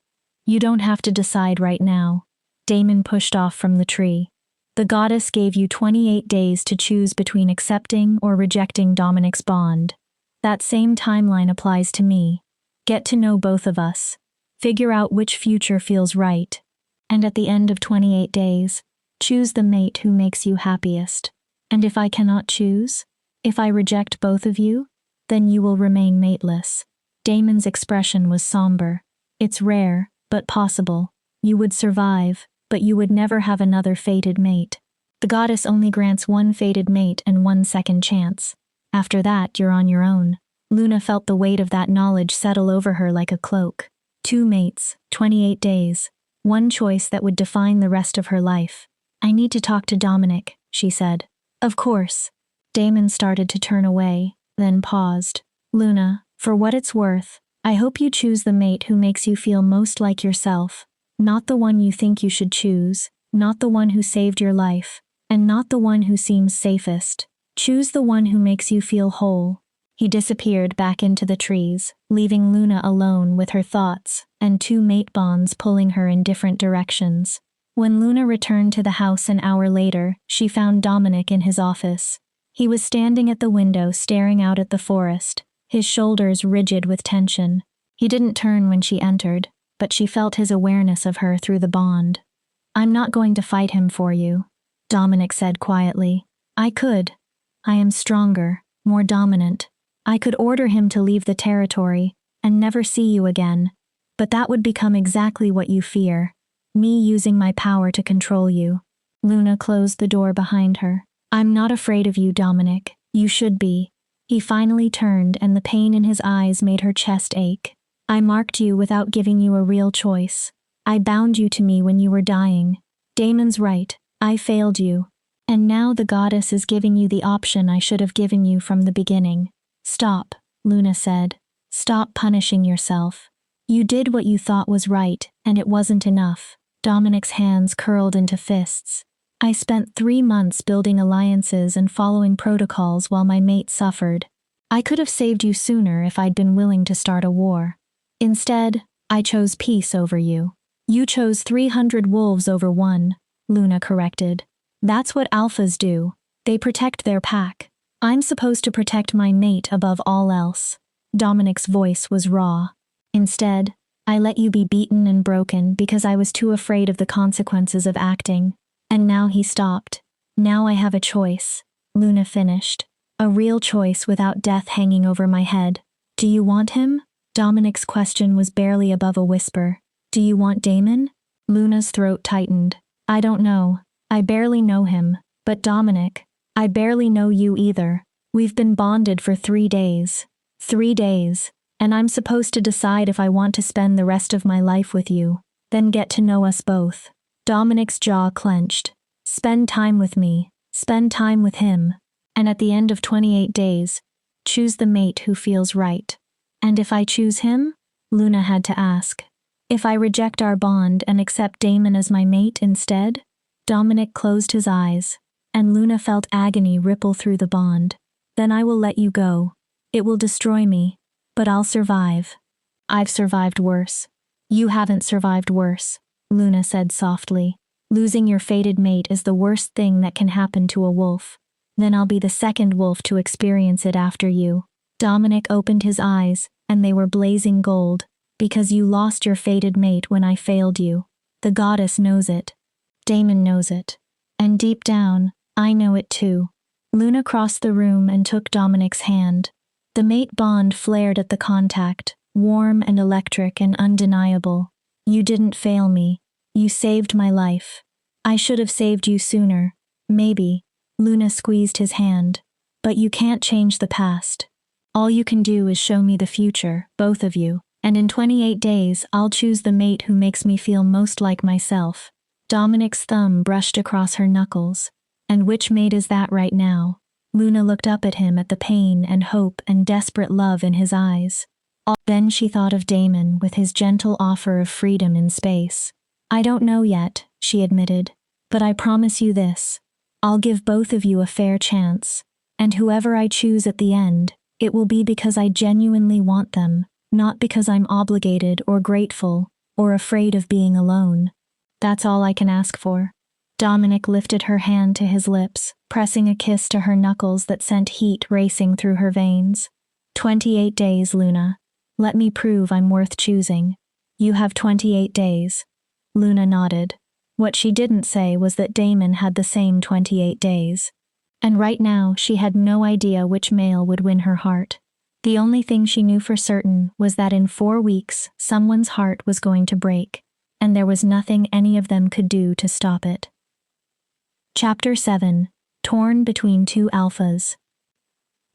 You don't have to decide right now. Damon pushed off from the tree. The goddess gave you 28 days to choose between accepting or rejecting Dominic's bond. That same timeline applies to me. Get to know both of us. Figure out which future feels right. And at the end of 28 days, choose the mate who makes you happiest. And if I cannot choose, if I reject both of you, then you will remain mateless. Damon's expression was somber. It's rare, but possible. You would survive, but you would never have another fated mate. The goddess only grants one fated mate and one second chance. After that, you're on your own. Luna felt the weight of that knowledge settle over her like a cloak. 2 mates, 28 days. One choice that would define the rest of her life. I need to talk to Dominic, she said. Of course. Damon started to turn away, then paused. Luna, for what it's worth, I hope you choose the mate who makes you feel most like yourself. Not the one you think you should choose, not the one who saved your life, and not the one who seems safest. Choose the one who makes you feel whole. He disappeared back into the trees, leaving Luna alone with her thoughts and 2 mate bonds pulling her in different directions. When Luna returned to the house an hour later, she found Dominic in his office. He was standing at the window staring out at the forest, his shoulders rigid with tension. He didn't turn when she entered, but she felt his awareness of her through the bond. I'm not going to fight him for you, Dominic said quietly. I could. I am stronger, more dominant. I could order him to leave the territory and never see you again, but that would become exactly what you fear. Me using my power to control you. Luna closed the door behind her. I'm not afraid of you, Dominic. You should be. He finally turned and the pain in his eyes made her chest ache. I marked you without giving you a real choice. I bound you to me when you were dying. Damon's right. I failed you. And now the goddess is giving you the option I should have given you from the beginning. Stop, Luna said. Stop punishing yourself. You did what you thought was right, and it wasn't enough. Dominic's hands curled into fists. I spent 3 months building alliances and following protocols while my mate suffered. I could have saved you sooner if I'd been willing to start a war. Instead, I chose peace over you. You chose 300 wolves over 1, Luna corrected. That's what alphas do. They protect their pack. I'm supposed to protect my mate above all else. Dominic's voice was raw. Instead, I let you be beaten and broken because I was too afraid of the consequences of acting. And now he stopped. Now I have a choice, Luna finished. A real choice without death hanging over my head. Do you want him? Dominic's question was barely above a whisper. Do you want Damon? Luna's throat tightened. I don't know. I barely know him. But Dominic, I barely know you either. We've been bonded for 3 days. 3 days. And I'm supposed to decide if I want to spend the rest of my life with you. Then get to know us both. Dominic's jaw clenched. Spend time with me. Spend time with him. And at the end of 28 days, choose the mate who feels right. And if I choose him? Luna had to ask. If I reject our bond and accept Damon as my mate instead? Dominic closed his eyes, and Luna felt agony ripple through the bond. Then I will let you go. It will destroy me, but I'll survive. I've survived worse. You haven't survived worse, Luna said softly. Losing your fated mate is the worst thing that can happen to a wolf. Then I'll be the second wolf to experience it after you. Dominic opened his eyes, and they were blazing gold. Because you lost your fated mate when I failed you. The goddess knows it. Damon knows it. And deep down, I know it too. Luna crossed the room and took Dominic's hand. The mate bond flared at the contact, warm and electric and undeniable. You didn't fail me. You saved my life. I should have saved you sooner. Maybe. Luna squeezed his hand. But you can't change the past. All you can do is show me the future, both of you. And in 28 days, I'll choose the mate who makes me feel most like myself. Dominic's thumb brushed across her knuckles. And which mate is that right now? Luna looked up at him at the pain and hope and desperate love in his eyes. Then she thought of Damon with his gentle offer of freedom in space. I don't know yet, she admitted. But I promise you this. I'll give both of you a fair chance. And whoever I choose at the end, it will be because I genuinely want them. Not because I'm obligated or grateful or afraid of being alone. That's all I can ask for. Dominic lifted her hand to his lips, pressing a kiss to her knuckles that sent heat racing through her veins. 28 days, Luna. Let me prove I'm worth choosing. You have 28 days. Luna nodded. What she didn't say was that Damon had the same 28 days. And right now she had no idea which male would win her heart. The only thing she knew for certain was that in 4 weeks, someone's heart was going to break, and there was nothing any of them could do to stop it. Chapter 7. Torn Between Two Alphas.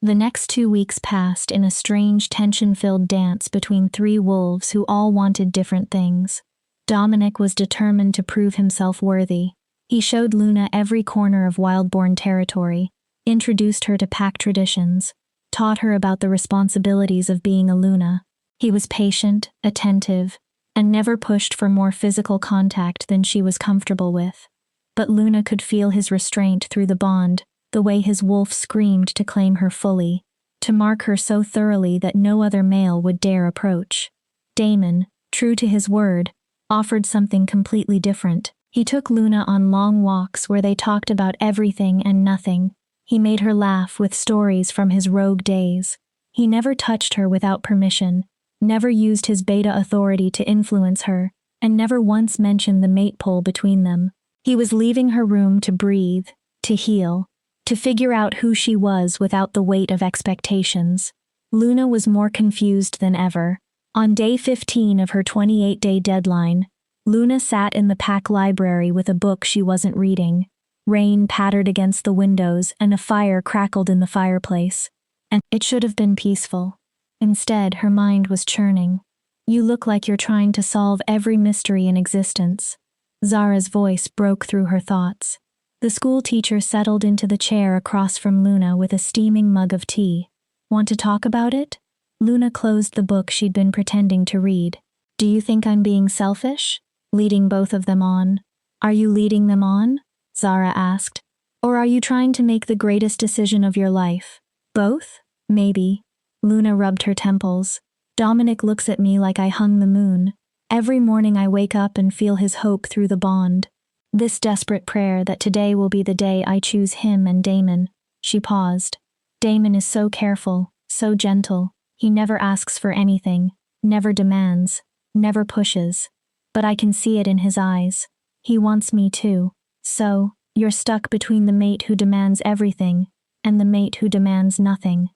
The next 2 weeks passed in a strange tension-filled dance between 3 wolves who all wanted different things. Dominic was determined to prove himself worthy. He showed Luna every corner of Wildborn territory, introduced her to pack traditions, taught her about the responsibilities of being a Luna. He was patient, attentive, and never pushed for more physical contact than she was comfortable with. But Luna could feel his restraint through the bond, the way his wolf screamed to claim her fully, to mark her so thoroughly that no other male would dare approach. Damon, true to his word, offered something completely different. He took Luna on long walks where they talked about everything and nothing. He made her laugh with stories from his rogue days. He never touched her without permission, never used his beta authority to influence her, and never once mentioned the mate pole between them. He was leaving her room to breathe, to heal, to figure out who she was without the weight of expectations. Luna was more confused than ever. On day 15 of her 28-day deadline, Luna sat in the pack library with a book she wasn't reading. Rain pattered against the windows and a fire crackled in the fireplace. And it should have been peaceful. Instead, her mind was churning. You look like you're trying to solve every mystery in existence. Zara's voice broke through her thoughts. The school teacher settled into the chair across from Luna with a steaming mug of tea. Want to talk about it? Luna closed the book she'd been pretending to read. Do you think I'm being selfish? Leading both of them on? Are you leading them on? Zara asked. Or are you trying to make the greatest decision of your life? Both? Maybe. Luna rubbed her temples. Dominic looks at me like I hung the moon. Every morning I wake up and feel his hope through the bond. This desperate prayer that today will be the day I choose him and Damon. She paused. Damon is so careful, so gentle. He never asks for anything, never demands, never pushes. But I can see it in his eyes. He wants me too. So, you're stuck between the mate who demands everything and the mate who demands nothing.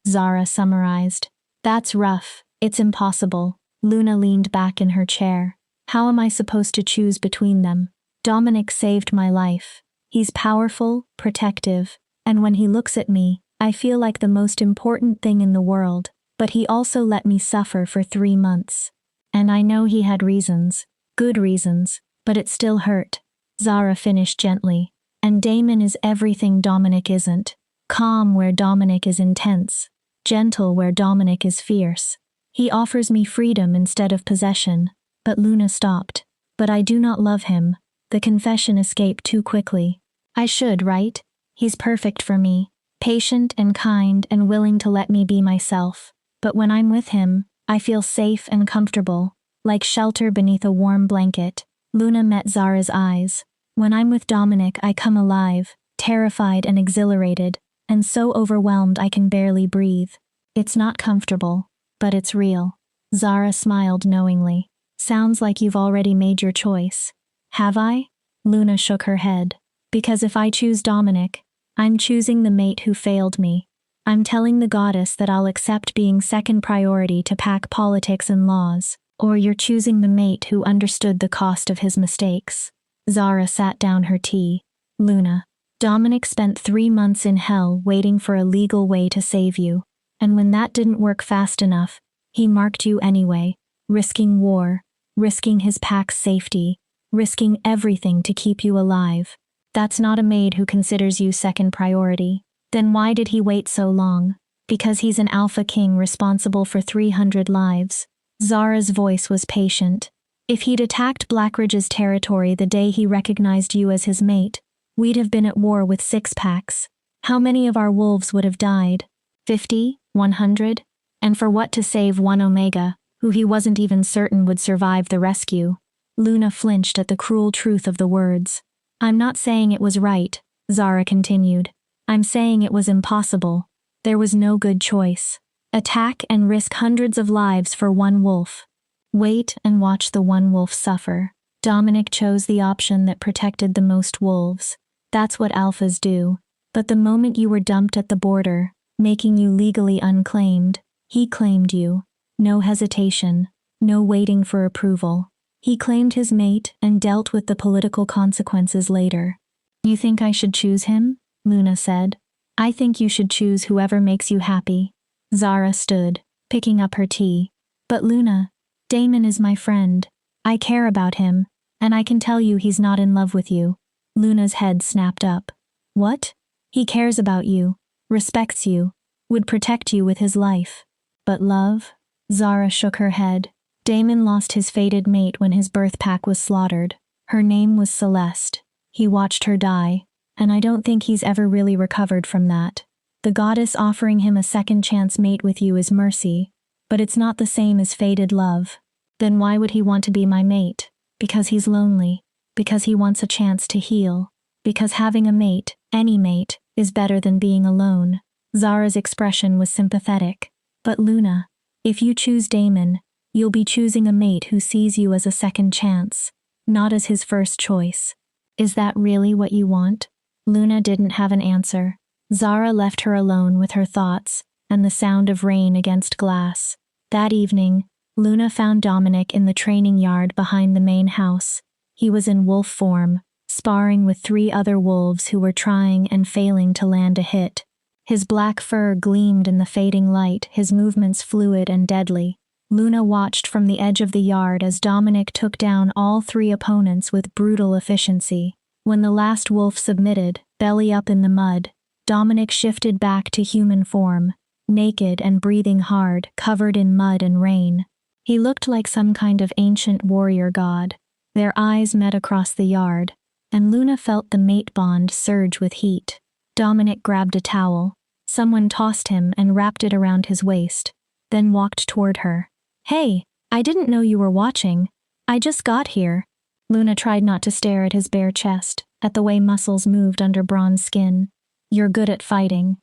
Zara summarized. That's rough. It's impossible. Luna leaned back in her chair. How am I supposed to choose between them? Dominic saved my life. He's powerful, protective, and when he looks at me, I feel like the most important thing in the world. But he also let me suffer for 3 months. And I know he had reasons, good reasons, but it still hurt. Zara finished gently. And Damon is everything Dominic isn't. Calm where Dominic is intense. Gentle where Dominic is fierce. He offers me freedom instead of possession. But Luna stopped. But I do not love him. The confession escaped too quickly. I should, right? He's perfect for me. Patient and kind and willing to let me be myself. But when I'm with him, I feel safe and comfortable, like shelter beneath a warm blanket. Luna met Zara's eyes. When I'm with Dominic, I come alive, terrified and exhilarated, and so overwhelmed I can barely breathe. It's not comfortable, but it's real. Zara smiled knowingly. Sounds like you've already made your choice. Have I? Luna shook her head. Because if I choose Dominic, I'm choosing the mate who failed me. I'm telling the goddess that I'll accept being second priority to pack politics and laws, or you're choosing the mate who understood the cost of his mistakes. Zara sat down her tea. Luna, Dominic spent 3 months in hell waiting for a legal way to save you, and when that didn't work fast enough, he marked you anyway, risking war, risking his pack's safety, risking everything to keep you alive. That's not a maid who considers you second priority. Then why did he wait so long? Because he's an alpha king responsible for 300 lives. Zara's voice was patient. If he'd attacked Blackridge's territory the day he recognized you as his mate, we'd have been at war with 6 packs. How many of our wolves would have died? 50? 100? And for what to save one Omega, who he wasn't even certain would survive the rescue? Luna flinched at the cruel truth of the words. I'm not saying it was right, Zara continued. I'm saying it was impossible. There was no good choice. Attack and risk hundreds of lives for one wolf. Wait and watch the one wolf suffer. Dominic chose the option that protected the most wolves. That's what alphas do. But the moment you were dumped at the border, making you legally unclaimed, he claimed you. No hesitation. No waiting for approval. He claimed his mate and dealt with the political consequences later. You think I should choose him? Luna said. I think you should choose whoever makes you happy. Zara stood, picking up her tea. But Luna, Damon is my friend. I care about him, and I can tell you he's not in love with you. Luna's head snapped up. What? He cares about you, respects you, would protect you with his life. But love? Zara shook her head. Damon lost his fated mate when his birth pack was slaughtered. Her name was Celeste. He watched her die, and I don't think he's ever really recovered from that. The goddess offering him a second chance mate with you is mercy, but it's not the same as fated love. Then why would he want to be my mate? Because he's lonely. Because he wants a chance to heal. Because having a mate, any mate, is better than being alone. Zara's expression was sympathetic. But Luna, if you choose Damon, you'll be choosing a mate who sees you as a second chance, not as his first choice. Is that really what you want? Luna didn't have an answer. Zara left her alone with her thoughts and the sound of rain against glass. That evening, Luna found Dominic in the training yard behind the main house. He was in wolf form, sparring with 3 other wolves who were trying and failing to land a hit. His black fur gleamed in the fading light, his movements fluid and deadly. Luna watched from the edge of the yard as Dominic took down all 3 opponents with brutal efficiency. When the last wolf submitted, belly up in the mud, Dominic shifted back to human form, naked and breathing hard, covered in mud and rain. He looked like some kind of ancient warrior god. Their eyes met across the yard, and Luna felt the mate bond surge with heat. Dominic grabbed a towel. Someone tossed him and wrapped it around his waist, then walked toward her. Hey, I didn't know you were watching. I just got here. Luna tried not to stare at his bare chest, at the way muscles moved under bronze skin. You're good at fighting.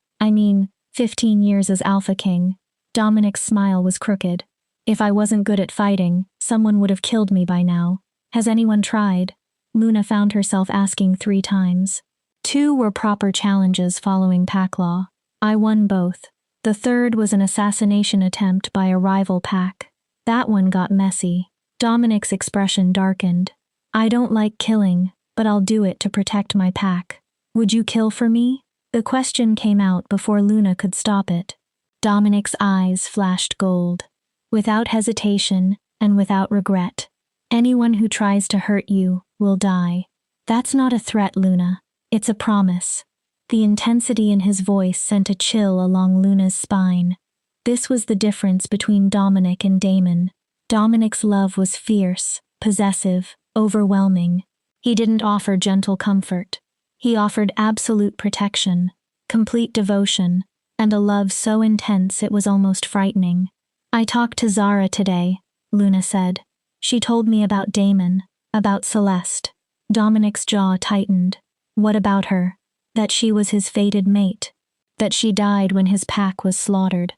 15 years as Alpha King. Dominic's smile was crooked. If I wasn't good at fighting, someone would have killed me by now. Has anyone tried? Luna found herself asking 3 times. 2 were proper challenges following pack law. I won both. The third was an assassination attempt by a rival pack. That one got messy. Dominic's expression darkened. I don't like killing, but I'll do it to protect my pack. Would you kill for me? The question came out before Luna could stop it. Dominic's eyes flashed gold. Without hesitation and without regret. Anyone who tries to hurt you will die. That's not a threat, Luna. It's a promise. The intensity in his voice sent a chill along Luna's spine. This was the difference between Dominic and Damon. Dominic's love was fierce, possessive, overwhelming. He didn't offer gentle comfort. He offered absolute protection, complete devotion, and a love so intense it was almost frightening. I talked to Zara today, Luna said. She told me about Damon, about Celeste. Dominic's jaw tightened. What about her? That she was his fated mate. That she died when his pack was slaughtered.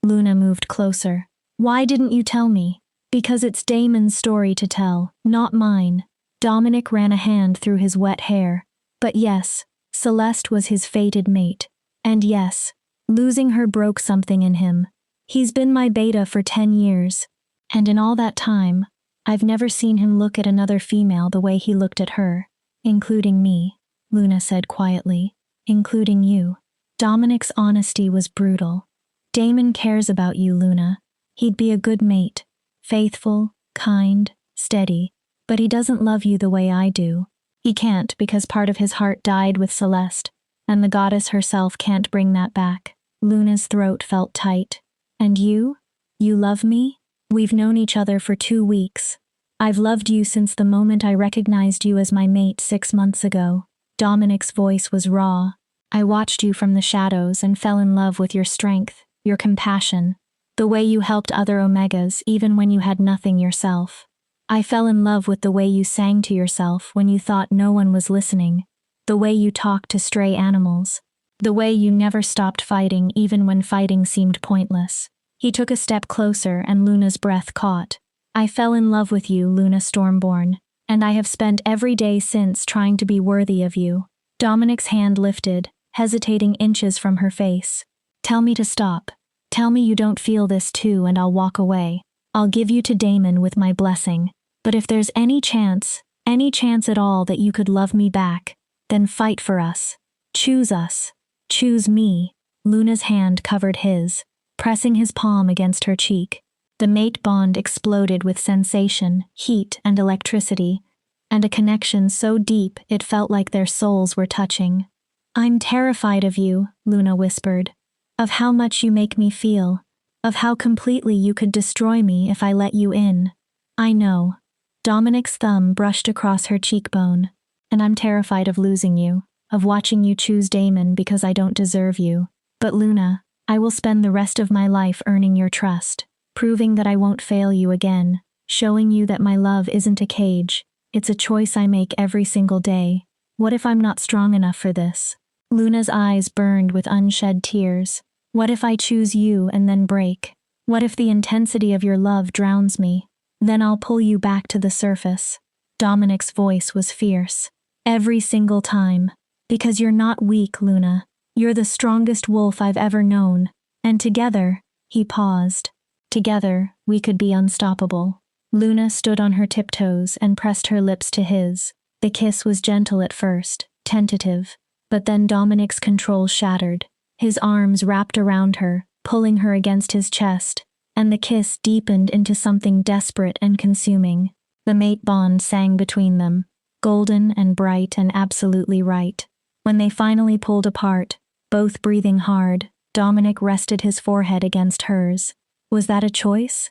Luna moved closer. Why didn't you tell me? Because it's Damon's story to tell, not mine. Dominic ran a hand through his wet hair. But yes, Celeste was his fated mate. And yes, losing her broke something in him. He's been my beta for 10 years. And in all that time, I've never seen him look at another female the way he looked at her. Including me, Luna said quietly. Including you. Dominic's honesty was brutal. Damon cares about you, Luna. He'd be a good mate. Faithful, kind, steady. But he doesn't love you the way I do. He can't because part of his heart died with Celeste, and the goddess herself can't bring that back. Luna's throat felt tight. And you? You love me? We've known each other for 2 weeks. I've loved you since the moment I recognized you as my mate 6 months ago. Dominic's voice was raw. I watched you from the shadows and fell in love with your strength, your compassion, the way you helped other Omegas even when you had nothing yourself. I fell in love with the way you sang to yourself when you thought no one was listening, the way you talked to stray animals, the way you never stopped fighting even when fighting seemed pointless. He took a step closer and Luna's breath caught. I fell in love with you, Luna Stormborn, and I have spent every day since trying to be worthy of you. Dominic's hand lifted, hesitating inches from her face. Tell me to stop. Tell me you don't feel this too and I'll walk away. I'll give you to Damon with my blessing. But if there's any chance at all that you could love me back, then fight for us. Choose us. Choose me. Luna's hand covered his, pressing his palm against her cheek. The mate bond exploded with sensation, heat, and electricity, and a connection so deep it felt like their souls were touching. I'm terrified of you, Luna whispered. Of how much you make me feel. Of how completely you could destroy me if I let you in. I know. Dominic's thumb brushed across her cheekbone. And I'm terrified of losing you, of watching you choose Damon because I don't deserve you. But Luna, I will spend the rest of my life earning your trust, proving that I won't fail you again, showing you that my love isn't a cage, it's a choice I make every single day. What if I'm not strong enough for this? Luna's eyes burned with unshed tears. What if I choose you and then break? What if the intensity of your love drowns me? Then I'll pull you back to the surface. Dominic's voice was fierce. Every single time. Because you're not weak, Luna. You're the strongest wolf I've ever known. And together, he paused. Together, we could be unstoppable. Luna stood on her tiptoes and pressed her lips to his. The kiss was gentle at first, tentative. But then Dominic's control shattered. His arms wrapped around her, pulling her against his chest, and the kiss deepened into something desperate and consuming. The mate bond sang between them, golden and bright and absolutely right. When they finally pulled apart, both breathing hard, Dominic rested his forehead against hers. Was that a choice?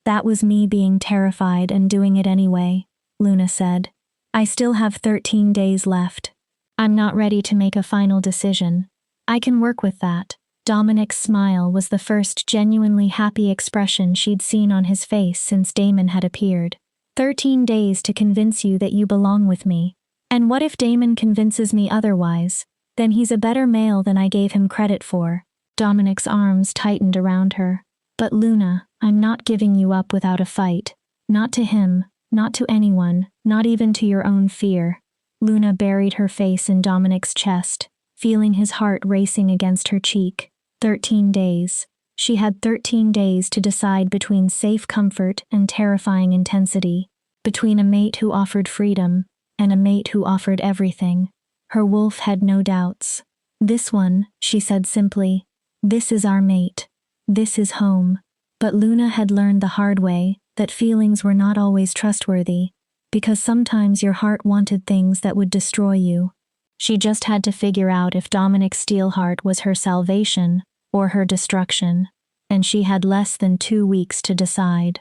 That was me being terrified and doing it anyway, Luna said. I still have 13 days left. I'm not ready to make a final decision. I can work with that. Dominic's smile was the first genuinely happy expression she'd seen on his face since Damon had appeared. 13 days to convince you that you belong with me. And what if Damon convinces me otherwise? Then he's a better male than I gave him credit for. Dominic's arms tightened around her. But Luna, I'm not giving you up without a fight. Not to him, not to anyone, not even to your own fear. Luna buried her face in Dominic's chest, feeling his heart racing against her cheek. 13 days. She had 13 days to decide between safe comfort and terrifying intensity, between a mate who offered freedom and a mate who offered everything. Her wolf had no doubts. This one, she said simply, this is our mate. This is home. But Luna had learned the hard way that feelings were not always trustworthy, because sometimes your heart wanted things that would destroy you. She just had to figure out if Dominic Steelheart was her salvation or her destruction, and she had less than 2 weeks to decide.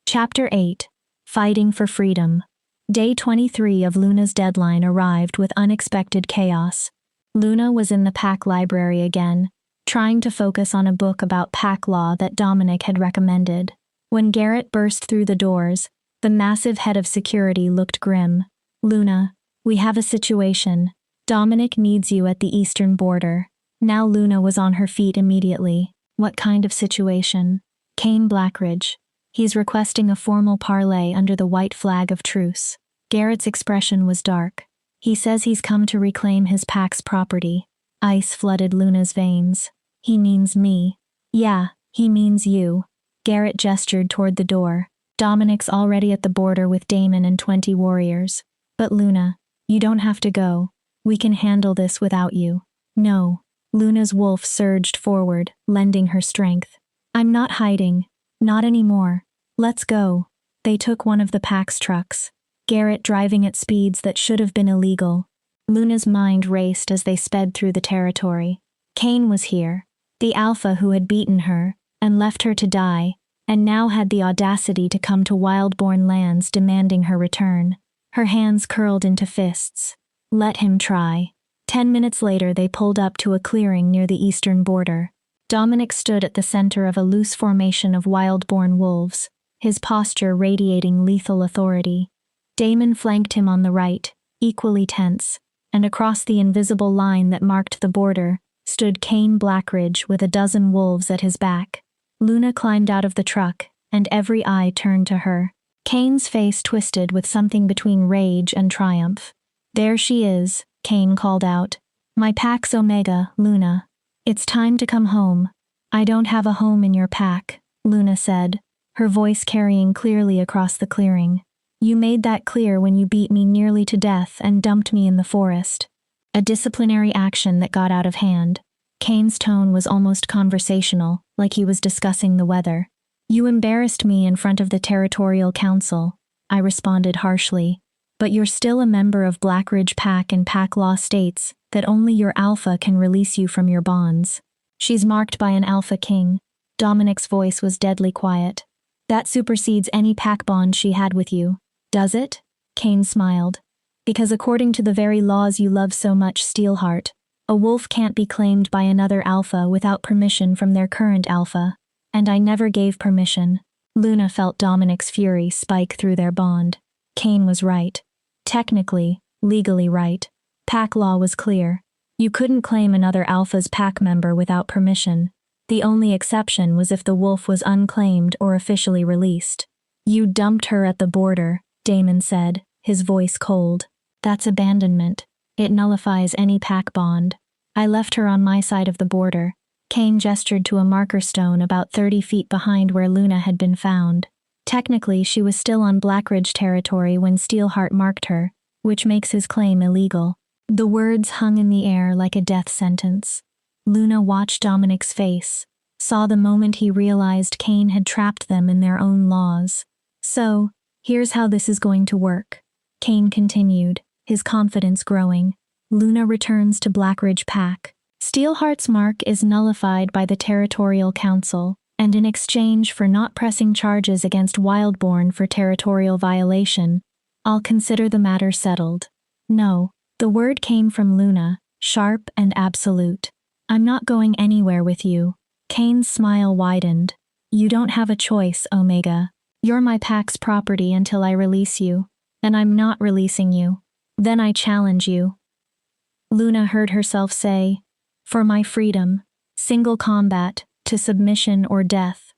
Chapter 8. Fighting for Freedom. Day 23 of Luna's deadline arrived with unexpected chaos. Luna was in the pack library again, trying to focus on a book about pack law that Dominic had recommended. When Garrett burst through the doors, the massive head of security looked grim. "Luna, we have a situation. Dominic needs you at the eastern border." Now Luna was on her feet immediately. "What kind of situation?" "Kane Blackridge. He's requesting a formal parley under the white flag of truce." Garrett's expression was dark. "He says he's come to reclaim his pack's property." Ice flooded Luna's veins. "He means me." "Yeah, he means you." Garrett gestured toward the door. "Dominic's already at the border with Damon and 20 warriors. But Luna, you don't have to go. We can handle this without you." "No." Luna's wolf surged forward, lending her strength. "I'm not hiding. Not anymore. Let's go." They took one of the pack's trucks, Garrett driving at speeds that should have been illegal. Luna's mind raced as they sped through the territory. Kane was here, the alpha who had beaten her and left her to die, and now had the audacity to come to Wildborn lands demanding her return. Her hands curled into fists. Let him try. 10 minutes later they pulled up to a clearing near the eastern border. Dominic stood at the center of a loose formation of Wildborn wolves, his posture radiating lethal authority. Damon flanked him on the right, equally tense, and across the invisible line that marked the border stood Kane Blackridge with a dozen wolves at his back. Luna climbed out of the truck, and every eye turned to her. Kane's face twisted with something between rage and triumph. "There she is," Kane called out. "My pack's Omega, Luna. It's time to come home." "I don't have a home in your pack," Luna said, her voice carrying clearly across the clearing. "You made that clear when you beat me nearly to death and dumped me in the forest." A disciplinary action that got out of hand. Kane's tone was almost conversational, like he was discussing the weather. "You embarrassed me in front of the Territorial Council," I responded harshly. "But you're still a member of Blackridge Pack, and pack law states that only your alpha can release you from your bonds." "She's marked by an alpha king." Dominic's voice was deadly quiet. "That supersedes any pack bond she had with you." "Does it?" Kane smiled. "Because according to the very laws you love so much, Steelheart, a wolf can't be claimed by another alpha without permission from their current alpha. And I never gave permission." Luna felt Dominic's fury spike through their bond. Kane was right. Technically, legally right. Pack law was clear. You couldn't claim another alpha's pack member without permission. The only exception was if the wolf was unclaimed or officially released. "You dumped her at the border," Damon said, his voice cold. "That's abandonment. It nullifies any pack bond. I left her on my side of the border." Kane gestured to a marker stone about 30 feet behind where Luna had been found. Technically, she was still on Blackridge territory when Steelheart marked her, which makes his claim illegal. The words hung in the air like a death sentence. Luna watched Dominic's face, saw the moment he realized Kane had trapped them in their own laws. "So, here's how this is going to work," Kane continued, his confidence growing. "Luna returns to Blackridge Pack. Steelheart's mark is nullified by the Territorial Council, and in exchange for not pressing charges against Wildborn for territorial violation, I'll consider the matter settled." "No." The word came from Luna, sharp and absolute. "I'm not going anywhere with you." Kane's smile widened. "You don't have a choice, Omega. You're my pack's property until I release you, and I'm not releasing you. Then I challenge you." Luna heard herself say, "For my freedom, single combat, to submission or death."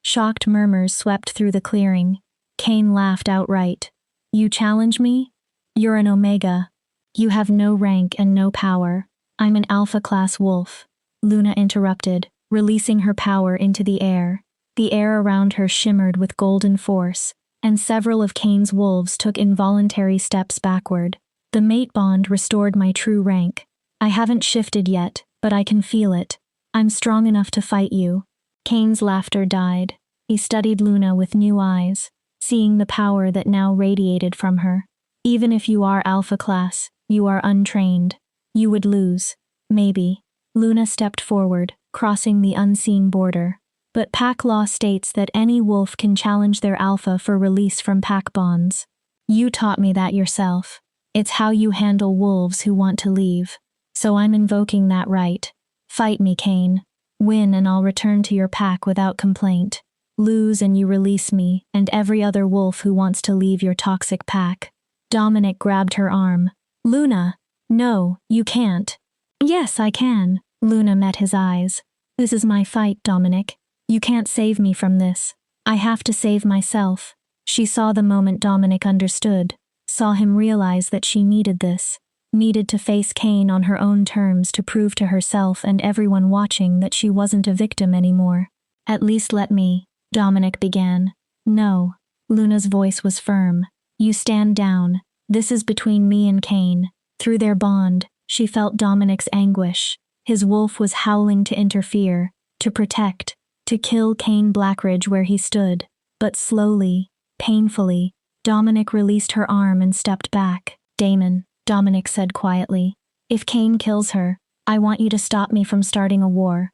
Shocked murmurs swept through the clearing. Kane laughed outright. "You challenge me? You're an Omega. You have no rank and no power. I'm an Alpha-class wolf," Luna interrupted, releasing her power into the air. The air around her shimmered with golden force, and several of Kane's wolves took involuntary steps backward. "The mate bond restored my true rank. I haven't shifted yet, but I can feel it. I'm strong enough to fight you." Kane's laughter died. He studied Luna with new eyes, seeing the power that now radiated from her. "Even if you are Alpha class, You are untrained. You would lose. Maybe. Luna stepped forward, crossing the unseen border. But pack law states that any wolf can challenge their alpha for release from pack bonds. You taught me that yourself. It's how you handle wolves who want to leave. So I'm invoking that right. Fight me, Kane. Win and I'll return to your pack without complaint. Lose and you release me and every other wolf who wants to leave your toxic pack. Dominic grabbed her arm. Luna! No, you can't. Yes, I can. Luna met his eyes. This is my fight, Dominic. You can't save me from this. I have to save myself. She saw the moment Dominic understood, saw him realize that she needed this, needed to face Kane on her own terms to prove to herself and everyone watching that she wasn't a victim anymore. At least let me, Dominic began. No. Luna's voice was firm. You stand down. This is between me and Kane. Through their bond, she felt Dominic's anguish. His wolf was howling to interfere, to protect, to kill Kane Blackridge where he stood. But slowly, painfully, Dominic released her arm and stepped back. Damon, Dominic said quietly, if Kane kills her, I want you to stop me from starting a war.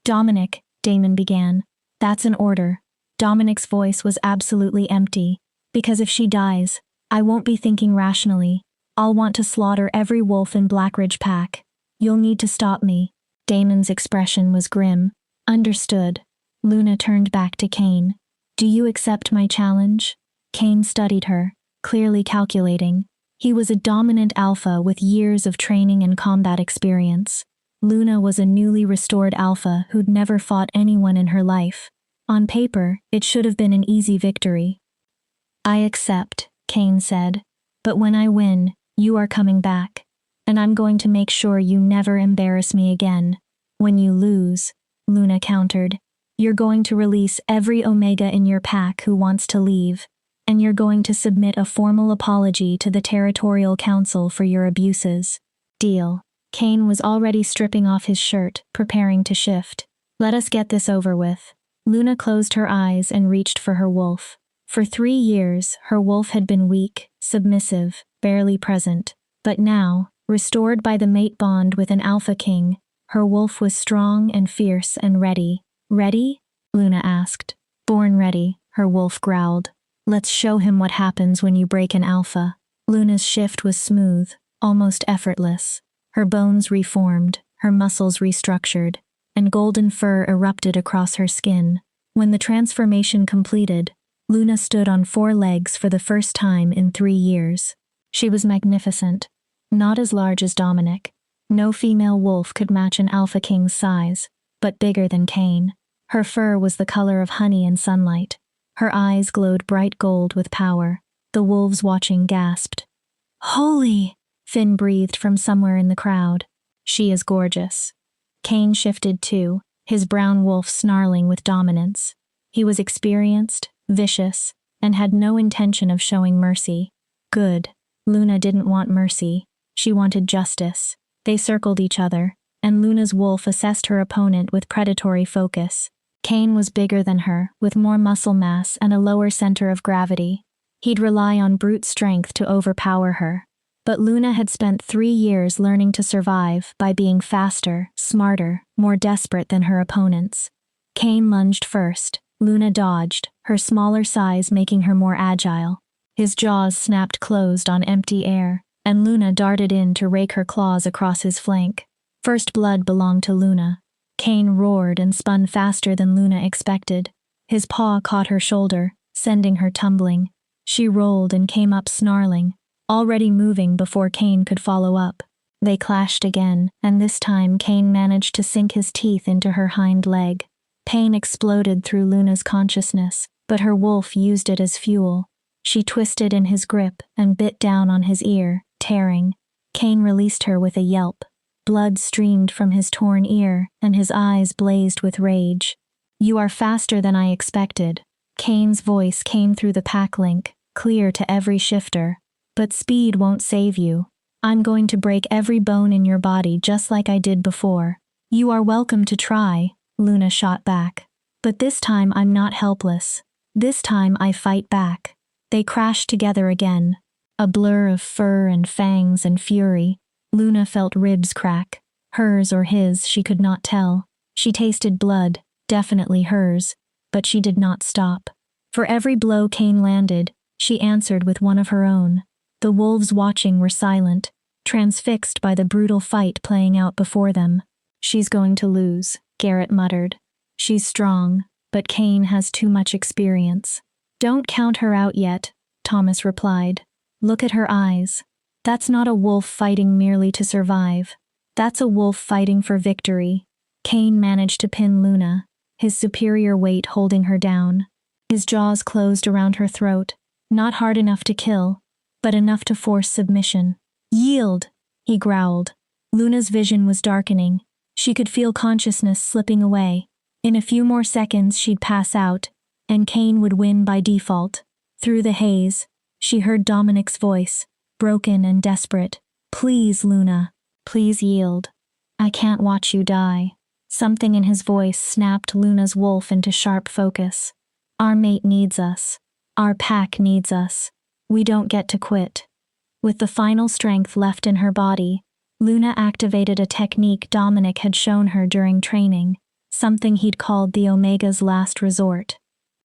Dominic, Damon began. That's an order. Dominic's voice was absolutely empty. Because if she dies, I won't be thinking rationally. I'll want to slaughter every wolf in Blackridge pack. You'll need to stop me. Damon's expression was grim. Understood. Luna turned back to Kane. Do you accept my challenge? Kane studied her, clearly calculating. He was a dominant alpha with years of training and combat experience. Luna was a newly restored alpha who'd never fought anyone in her life. On paper, it should have been an easy victory. I accept, Kane said. But when I win, you are coming back. And I'm going to make sure you never embarrass me again. When you lose, Luna countered, you're going to release every Omega in your pack who wants to leave, and you're going to submit a formal apology to the Territorial Council for your abuses. Deal. Kane was already stripping off his shirt, preparing to shift. Let us get this over with. Luna closed her eyes and reached for her wolf. For 3 years, her wolf had been weak, submissive, barely present. But now, restored by the mate bond with an alpha king, her wolf was strong and fierce and ready. Ready? Luna asked. Born ready, her wolf growled. Let's show him what happens when you break an alpha. Luna's shift was smooth, almost effortless. Her bones reformed, her muscles restructured, and golden fur erupted across her skin. When the transformation completed, Luna stood on 4 legs for the first time in 3 years. She was magnificent. Not as large as Dominic. No female wolf could match an alpha king's size, but bigger than Kane. Her fur was the color of honey and sunlight. Her eyes glowed bright gold with power. The wolves watching gasped. Holy! Finn breathed from somewhere in the crowd. She is gorgeous. Kane shifted too, his brown wolf snarling with dominance. He was experienced, vicious, and had no intention of showing mercy. Good. Luna didn't want mercy. She wanted justice. They circled each other, and Luna's wolf assessed her opponent with predatory focus. Kane was bigger than her, with more muscle mass and a lower center of gravity. He'd rely on brute strength to overpower her. But Luna had spent 3 years learning to survive by being faster, smarter, more desperate than her opponents. Kane lunged first. Luna dodged, her smaller size making her more agile. His jaws snapped closed on empty air, and Luna darted in to rake her claws across his flank. First blood belonged to Luna. Kane roared and spun faster than Luna expected. His paw caught her shoulder, sending her tumbling. She rolled and came up snarling, already moving before Kane could follow up. They clashed again, and this time Kane managed to sink his teeth into her hind leg. Pain exploded through Luna's consciousness, but her wolf used it as fuel. She twisted in his grip and bit down on his ear, tearing. Kane released her with a yelp. Blood streamed from his torn ear, and his eyes blazed with rage. You are faster than I expected. Kane's voice came through the pack link, clear to every shifter. But speed won't save you. I'm going to break every bone in your body just like I did before. You are welcome to try, Luna shot back. But this time I'm not helpless. This time I fight back. They crashed together again. A blur of fur and fangs and fury. Luna felt ribs crack. Hers or his, she could not tell. She tasted blood, definitely hers, but she did not stop. For every blow Cain landed, she answered with one of her own. The wolves watching were silent, transfixed by the brutal fight playing out before them. She's going to lose, Garrett muttered. She's strong, but Cain has too much experience. Don't count her out yet, Thomas replied. Look at her eyes. That's not a wolf fighting merely to survive. That's a wolf fighting for victory. Cain managed to pin Luna, his superior weight holding her down. His jaws closed around her throat, not hard enough to kill, but enough to force submission. Yield, he growled. Luna's vision was darkening. She could feel consciousness slipping away. In a few more seconds she'd pass out, and Cain would win by default. Through the haze, she heard Dominic's voice, broken and desperate. Please, Luna. Please yield. I can't watch you die. Something in his voice snapped Luna's wolf into sharp focus. Our mate needs us. Our pack needs us. We don't get to quit. With the final strength left in her body, Luna activated a technique Dominic had shown her during training, something he'd called the Omega's last resort.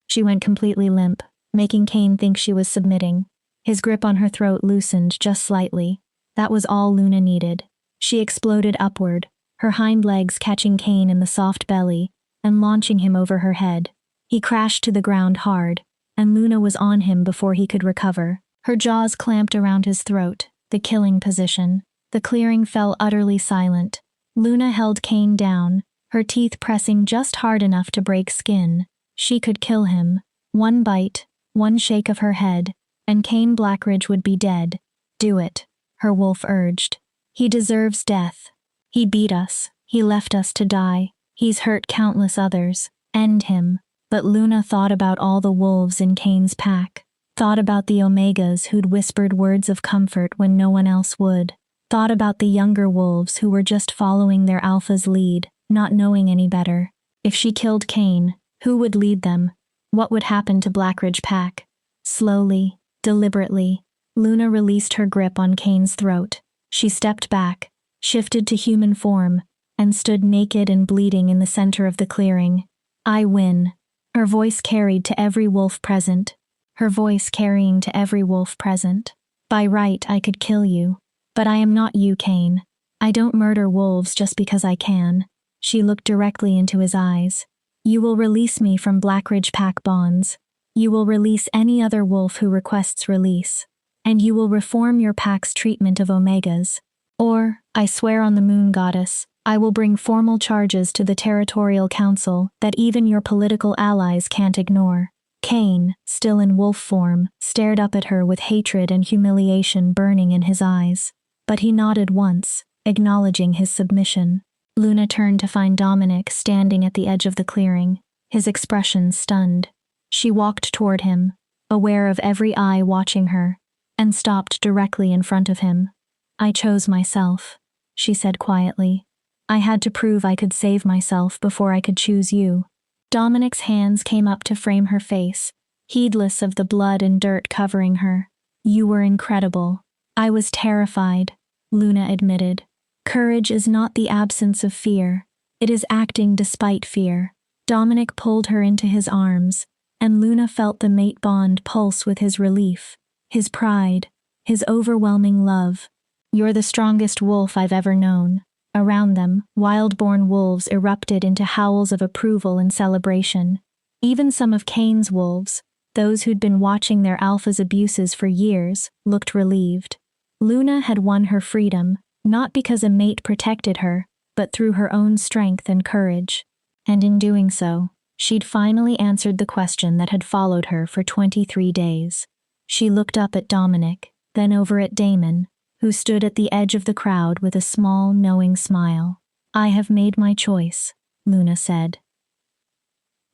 She went completely limp, making Cain think she was submitting. His grip on her throat loosened just slightly. That was all Luna needed. She exploded upward, her hind legs catching Cain in the soft belly and launching him over her head. He crashed to the ground hard, and Luna was on him before he could recover. Her jaws clamped around his throat, the killing position. The clearing fell utterly silent. Luna held Cain down, her teeth pressing just hard enough to break skin. She could kill him. One bite, one shake of her head, and Cain Blackridge would be dead. Do it, her wolf urged. He deserves death. He beat us. He left us to die. He's hurt countless others. End him. But Luna thought about all the wolves in Cain's pack. Thought about the Omegas who'd whispered words of comfort when no one else would. Thought about the younger wolves who were just following their alpha's lead, not knowing any better. If she killed Cain, who would lead them? What would happen to Blackridge pack? Slowly, deliberately, Luna released her grip on Cain's throat. She stepped back, shifted to human form, and stood naked and bleeding in the center of the clearing. I win. Her voice carried to every wolf present. Her voice carrying to every wolf present. By right, I could kill you. But I am not you, Cain. I don't murder wolves just because I can. She looked directly into his eyes. You will release me from Blackridge pack bonds. You will release any other wolf who requests release. And you will reform your pack's treatment of Omegas. Or, I swear on the moon goddess, I will bring formal charges to the Territorial Council that even your political allies can't ignore. Cain, still in wolf form, stared up at her with hatred and humiliation burning in his eyes. But he nodded once, acknowledging his submission. Luna turned to find Dominic standing at the edge of the clearing, his expression stunned. She walked toward him, aware of every eye watching her, and stopped directly in front of him. I chose myself, she said quietly. I had to prove I could save myself before I could choose you. Dominic's hands came up to frame her face, heedless of the blood and dirt covering her. You were incredible. I was terrified, Luna admitted. Courage is not the absence of fear. It is acting despite fear. Dominic pulled her into his arms, and Luna felt the mate bond pulse with his relief, his pride, his overwhelming love. You're the strongest wolf I've ever known. Around them, wild-born wolves erupted into howls of approval and celebration. Even some of Cain's wolves, those who'd been watching their alpha's abuses for years, looked relieved. Luna had won her freedom, not because a mate protected her, but through her own strength and courage. And in doing so, she'd finally answered the question that had followed her for 23 days. She looked up at Dominic, then over at Damon, who stood at the edge of the crowd with a small, knowing smile. I have made my choice, Luna said.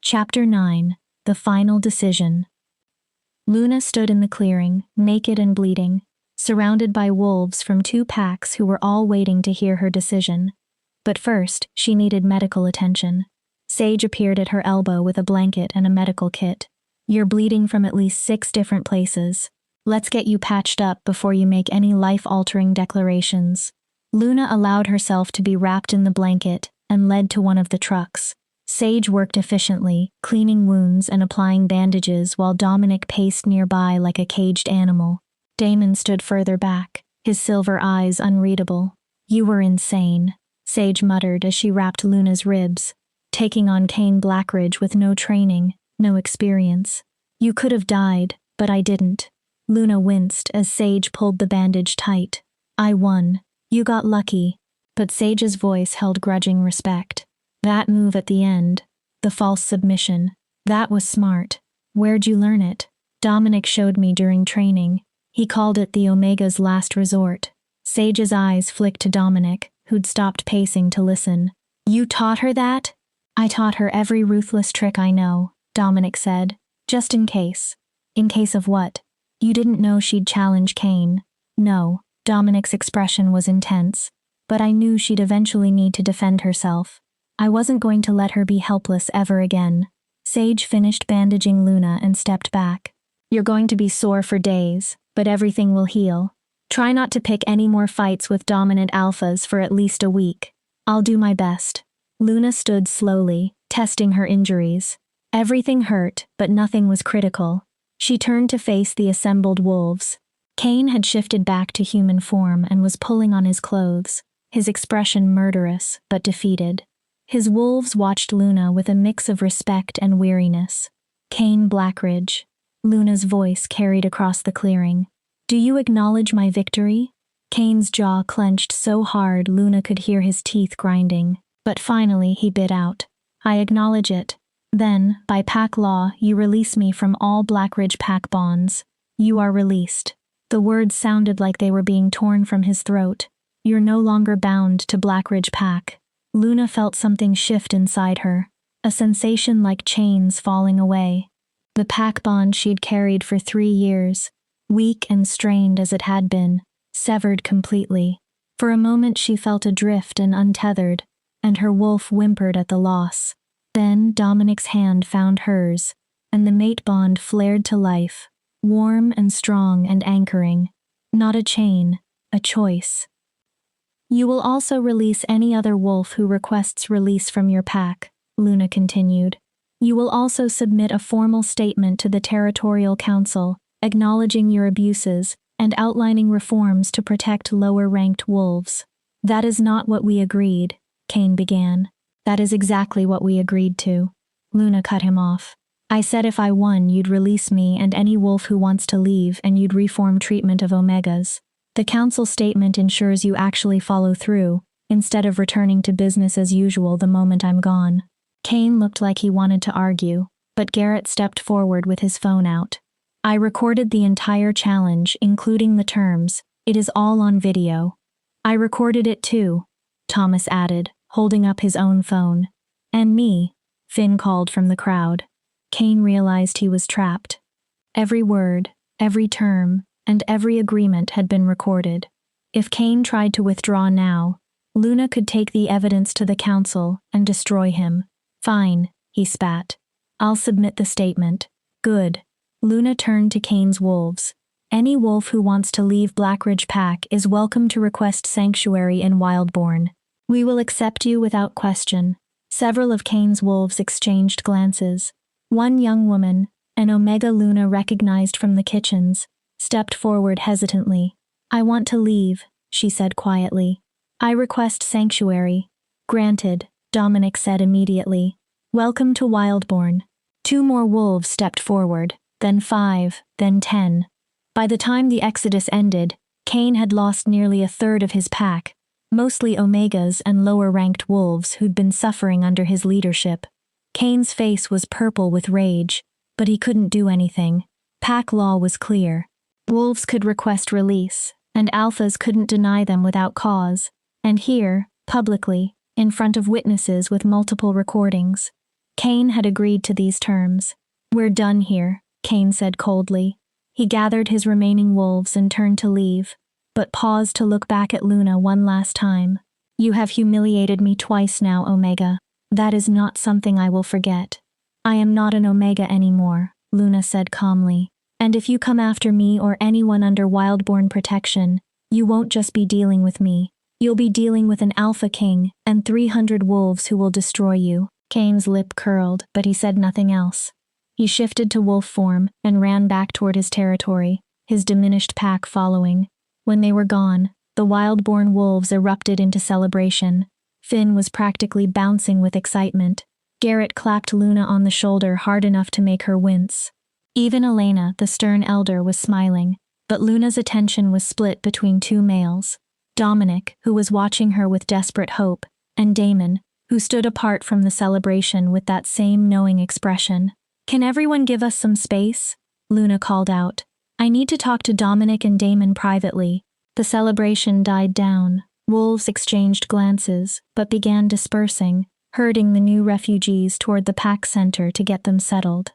Chapter 9. The Final Decision. Luna stood in the clearing, naked and bleeding, surrounded by wolves from 2 packs who were all waiting to hear her decision. But first, she needed medical attention. Sage appeared at her elbow with a blanket and a medical kit. You're bleeding from at least 6 different places. Let's get you patched up before you make any life-altering declarations. Luna allowed herself to be wrapped in the blanket and led to one of the trucks. Sage worked efficiently, cleaning wounds and applying bandages while Dominic paced nearby like a caged animal. Damon stood further back, his silver eyes unreadable. You were insane, Sage muttered as she wrapped Luna's ribs, taking on Kane Blackridge with no training, no experience. You could have died, but I didn't. Luna winced as Sage pulled the bandage tight. I won. You got lucky. But Sage's voice held grudging respect. That move at the end, the false submission, that was smart. Where'd you learn it? Dominic showed me during training. He called it the Omega's last resort. Sage's eyes flicked to Dominic, who'd stopped pacing to listen. You taught her that? I taught her every ruthless trick I know, Dominic said. Just in case. In case of what? You didn't know she'd challenge Kane. No, Dominic's expression was intense. But I knew she'd eventually need to defend herself. I wasn't going to let her be helpless ever again. Sage finished bandaging Luna and stepped back. You're going to be sore for days, but everything will heal. Try not to pick any more fights with dominant alphas for at least a week. I'll do my best. Luna stood slowly, testing her injuries. Everything hurt, but nothing was critical. She turned to face the assembled wolves. Kane had shifted back to human form and was pulling on his clothes, his expression murderous, but defeated. His wolves watched Luna with a mix of respect and weariness. Kane Blackridge. Luna's voice carried across the clearing. Do you acknowledge my victory? Kane's jaw clenched so hard Luna could hear his teeth grinding, but finally he bit out. I acknowledge it. Then, by pack law, you release me from all Blackridge pack bonds. You are released. The words sounded like they were being torn from his throat. You're no longer bound to Blackridge pack. Luna felt something shift inside her, a sensation like chains falling away. The pack bond she'd carried for 3 years, weak and strained as it had been, severed completely. For a moment she felt adrift and untethered, and her wolf whimpered at the loss. Then Dominic's hand found hers, and the mate bond flared to life, warm and strong and anchoring. Not a chain, a choice. You will also release any other wolf who requests release from your pack, Luna continued. You will also submit a formal statement to the Territorial Council, acknowledging your abuses and outlining reforms to protect lower-ranked wolves. That is not what we agreed, Kane began. That is exactly what we agreed to. Luna cut him off. I said if I won, you'd release me and any wolf who wants to leave, and you'd reform treatment of Omegas. The council statement ensures you actually follow through, instead of returning to business as usual the moment I'm gone. Kane looked like he wanted to argue, but Garrett stepped forward with his phone out. I recorded the entire challenge, including the terms. It is all on video. I recorded it too, Thomas added, holding up his own phone. And me, Finn called from the crowd. Kane realized he was trapped. Every word, every term, and every agreement had been recorded. If Kane tried to withdraw now, Luna could take the evidence to the council and destroy him. Fine, he spat. I'll submit the statement. Good. Luna turned to Kane's wolves. Any wolf who wants to leave Blackridge Pack is welcome to request sanctuary in Wildbourne. We will accept you without question. Several of Kane's wolves exchanged glances. One young woman, an Omega Luna recognized from the kitchens, stepped forward hesitantly. I want to leave, she said quietly. I request sanctuary. Granted, Dominic said immediately. Welcome to Wildbourne. 2 more wolves stepped forward, then 5, then 10. By the time the exodus ended, Kane had lost nearly a third of his pack, mostly Omegas and lower-ranked wolves who'd been suffering under his leadership. Kane's face was purple with rage, but he couldn't do anything. Pack law was clear. Wolves could request release, and alphas couldn't deny them without cause. And here, publicly, in front of witnesses with multiple recordings, Kane had agreed to these terms. We're done here, Kane said coldly. He gathered his remaining wolves and turned to leave, but paused to look back at Luna one last time. You have humiliated me twice now, Omega. That is not something I will forget. I am not an Omega anymore, Luna said calmly. And if you come after me or anyone under Wildborn protection, you won't just be dealing with me. You'll be dealing with an Alpha King and 300 wolves who will destroy you." Kane's lip curled, but he said nothing else. He shifted to wolf form and ran back toward his territory, his diminished pack following. When they were gone, the Wildborn wolves erupted into celebration. Finn was practically bouncing with excitement. Garrett clapped Luna on the shoulder hard enough to make her wince. Even Elena, the stern elder, was smiling, but Luna's attention was split between two males. Dominic, who was watching her with desperate hope, and Damon, who stood apart from the celebration with that same knowing expression. "Can everyone give us some space?" Luna called out. "I need to talk to Dominic and Damon privately." The celebration died down. Wolves exchanged glances, but began dispersing, herding the new refugees toward the pack center to get them settled.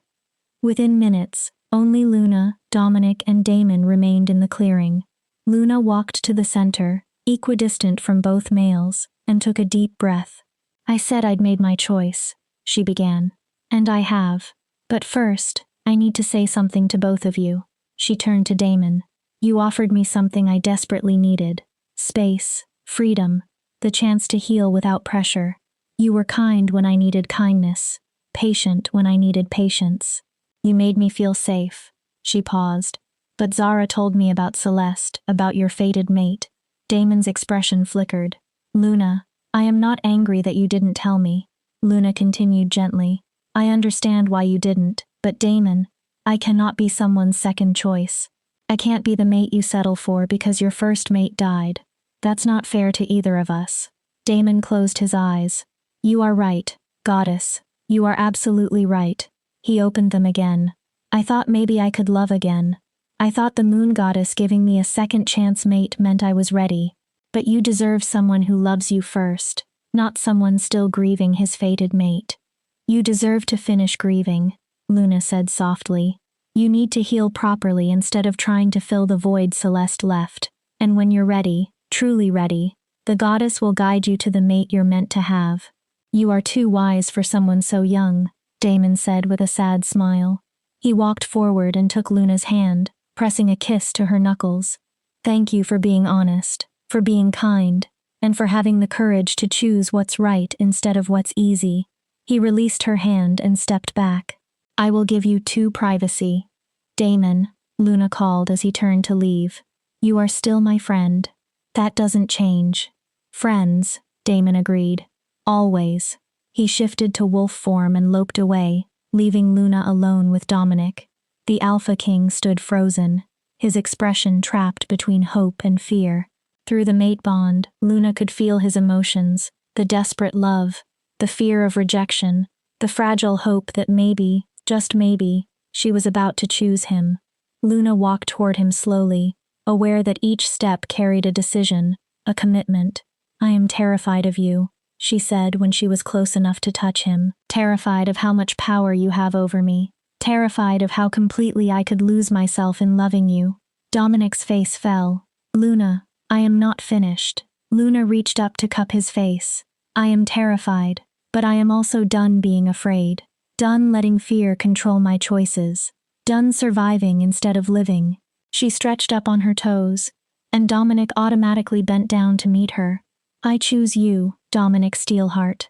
Within minutes, only Luna, Dominic, and Damon remained in the clearing. Luna walked to the center, equidistant from both males, and took a deep breath. "I said I'd made my choice," she began. "And I have. But first, I need to say something to both of you." She turned to Damon. "You offered me something I desperately needed. Space, freedom, the chance to heal without pressure. You were kind when I needed kindness, patient when I needed patience. You made me feel safe." She paused. "But Zara told me about Celeste, about your fated mate." Damon's expression flickered. "Luna, I am not angry that you didn't tell me." Luna continued gently. "I understand why you didn't, but Damon, I cannot be someone's second choice. I can't be the mate you settle for because your first mate died. That's not fair to either of us." Damon closed his eyes. "You are right, goddess. You are absolutely right." He opened them again. "I thought maybe I could love again. I thought the moon goddess giving me a second chance mate meant I was ready. But you deserve someone who loves you first, not someone still grieving his fated mate. You deserve to finish grieving," Luna said softly. "You need to heal properly instead of trying to fill the void Celeste left. And when you're ready, truly ready, the goddess will guide you to the mate you're meant to have." "You are too wise for someone so young," Damon said with a sad smile. He walked forward and took Luna's hand, pressing a kiss to her knuckles. "Thank you for being honest, for being kind, and for having the courage to choose what's right instead of what's easy." He released her hand and stepped back. "I will give you 2 privacy." "Damon," Luna called as he turned to leave. "You are still my friend. That doesn't change." "Friends," Damon agreed. "Always." He shifted to wolf form and loped away, leaving Luna alone with Dominic. The Alpha King stood frozen, his expression trapped between hope and fear. Through the mate bond, Luna could feel his emotions, the desperate love, the fear of rejection, the fragile hope that maybe, just maybe, she was about to choose him. Luna walked toward him slowly, aware that each step carried a decision, a commitment. "I am terrified of you," she said when she was close enough to touch him. "Terrified of how much power you have over me. Terrified of how completely I could lose myself in loving you." Dominic's face fell. "Luna, I am not finished." Luna reached up to cup his face. "I am terrified, but I am also done being afraid. Done letting fear control my choices. Done surviving instead of living." She stretched up on her toes, and Dominic automatically bent down to meet her. "I choose you, Dominic Steelheart.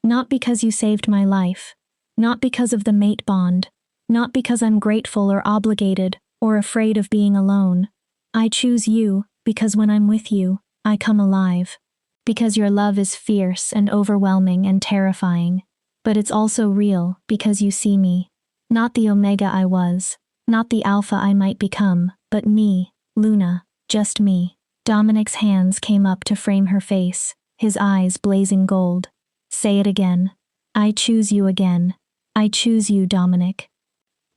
Not because you saved my life. Not because of the mate bond. Not because I'm grateful or obligated or afraid of being alone. I choose you because when I'm with you, I come alive. Because your love is fierce and overwhelming and terrifying. But it's also real because you see me. Not the Omega I was. Not the Alpha I might become, but me, Luna, just me." Dominic's hands came up to frame her face, his eyes blazing gold. "Say it again. I choose you again. I choose you, Dominic.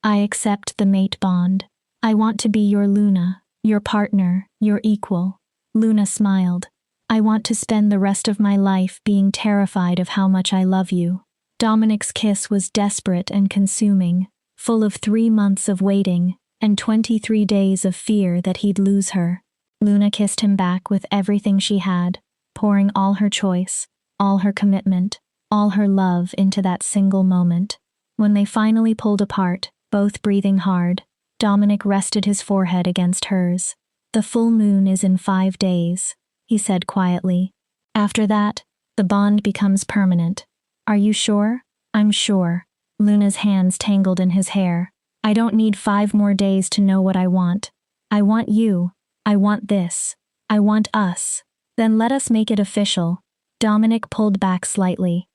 I accept the mate bond. I want to be your Luna, your partner, your equal." Luna smiled. "I want to spend the rest of my life being terrified of how much I love you." Dominic's kiss was desperate and consuming, full of 3 months of waiting and 23 days of fear that he'd lose her. Luna kissed him back with everything she had, pouring all her choice, all her commitment, all her love into that single moment. When they finally pulled apart, both breathing hard, Dominic rested his forehead against hers. The full moon is in 5 days, he said quietly. After that, the bond becomes permanent. Are you sure? I'm sure. Luna's hands tangled in his hair. I don't need 5 more days to know what I want. I want you. I want this. I want us. Then let us make it official. Dominic pulled back slightly.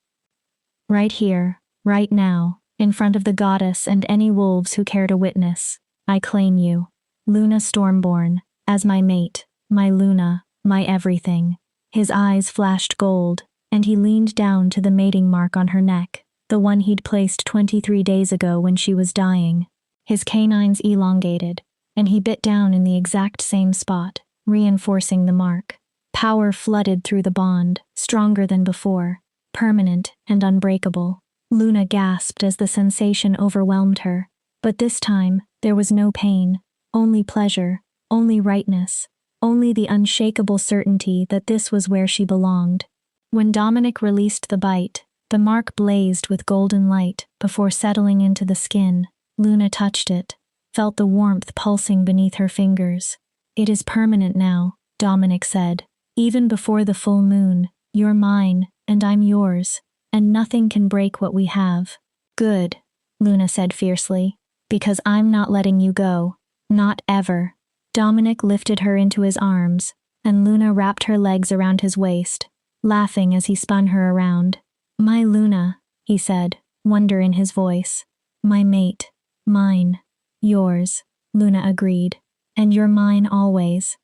Right here, right now, in front of the goddess and any wolves who care to witness, I claim you, Luna Stormborn, as my mate, my Luna, my everything. His eyes flashed gold, and he leaned down to the mating mark on her neck, the one he'd placed 23 days ago when she was dying. His canines elongated, and he bit down in the exact same spot, reinforcing the mark. Power flooded through the bond, stronger than before, permanent and unbreakable. Luna gasped as the sensation overwhelmed her, but this time there was no pain, only pleasure, only rightness, only the unshakable certainty that this was where she belonged. When Dominic released the bite, the mark blazed with golden light before settling into the skin. Luna touched it, felt the warmth pulsing beneath her fingers. It is permanent now, Dominic said. Even before the full moon, you're mine, and I'm yours, and nothing can break what we have. Good, Luna said fiercely, because I'm not letting you go. Not ever. Dominic lifted her into his arms, and Luna wrapped her legs around his waist, laughing as he spun her around. My Luna, he said, wonder in his voice. My mate. Mine. Yours, Luna agreed. And you're mine always.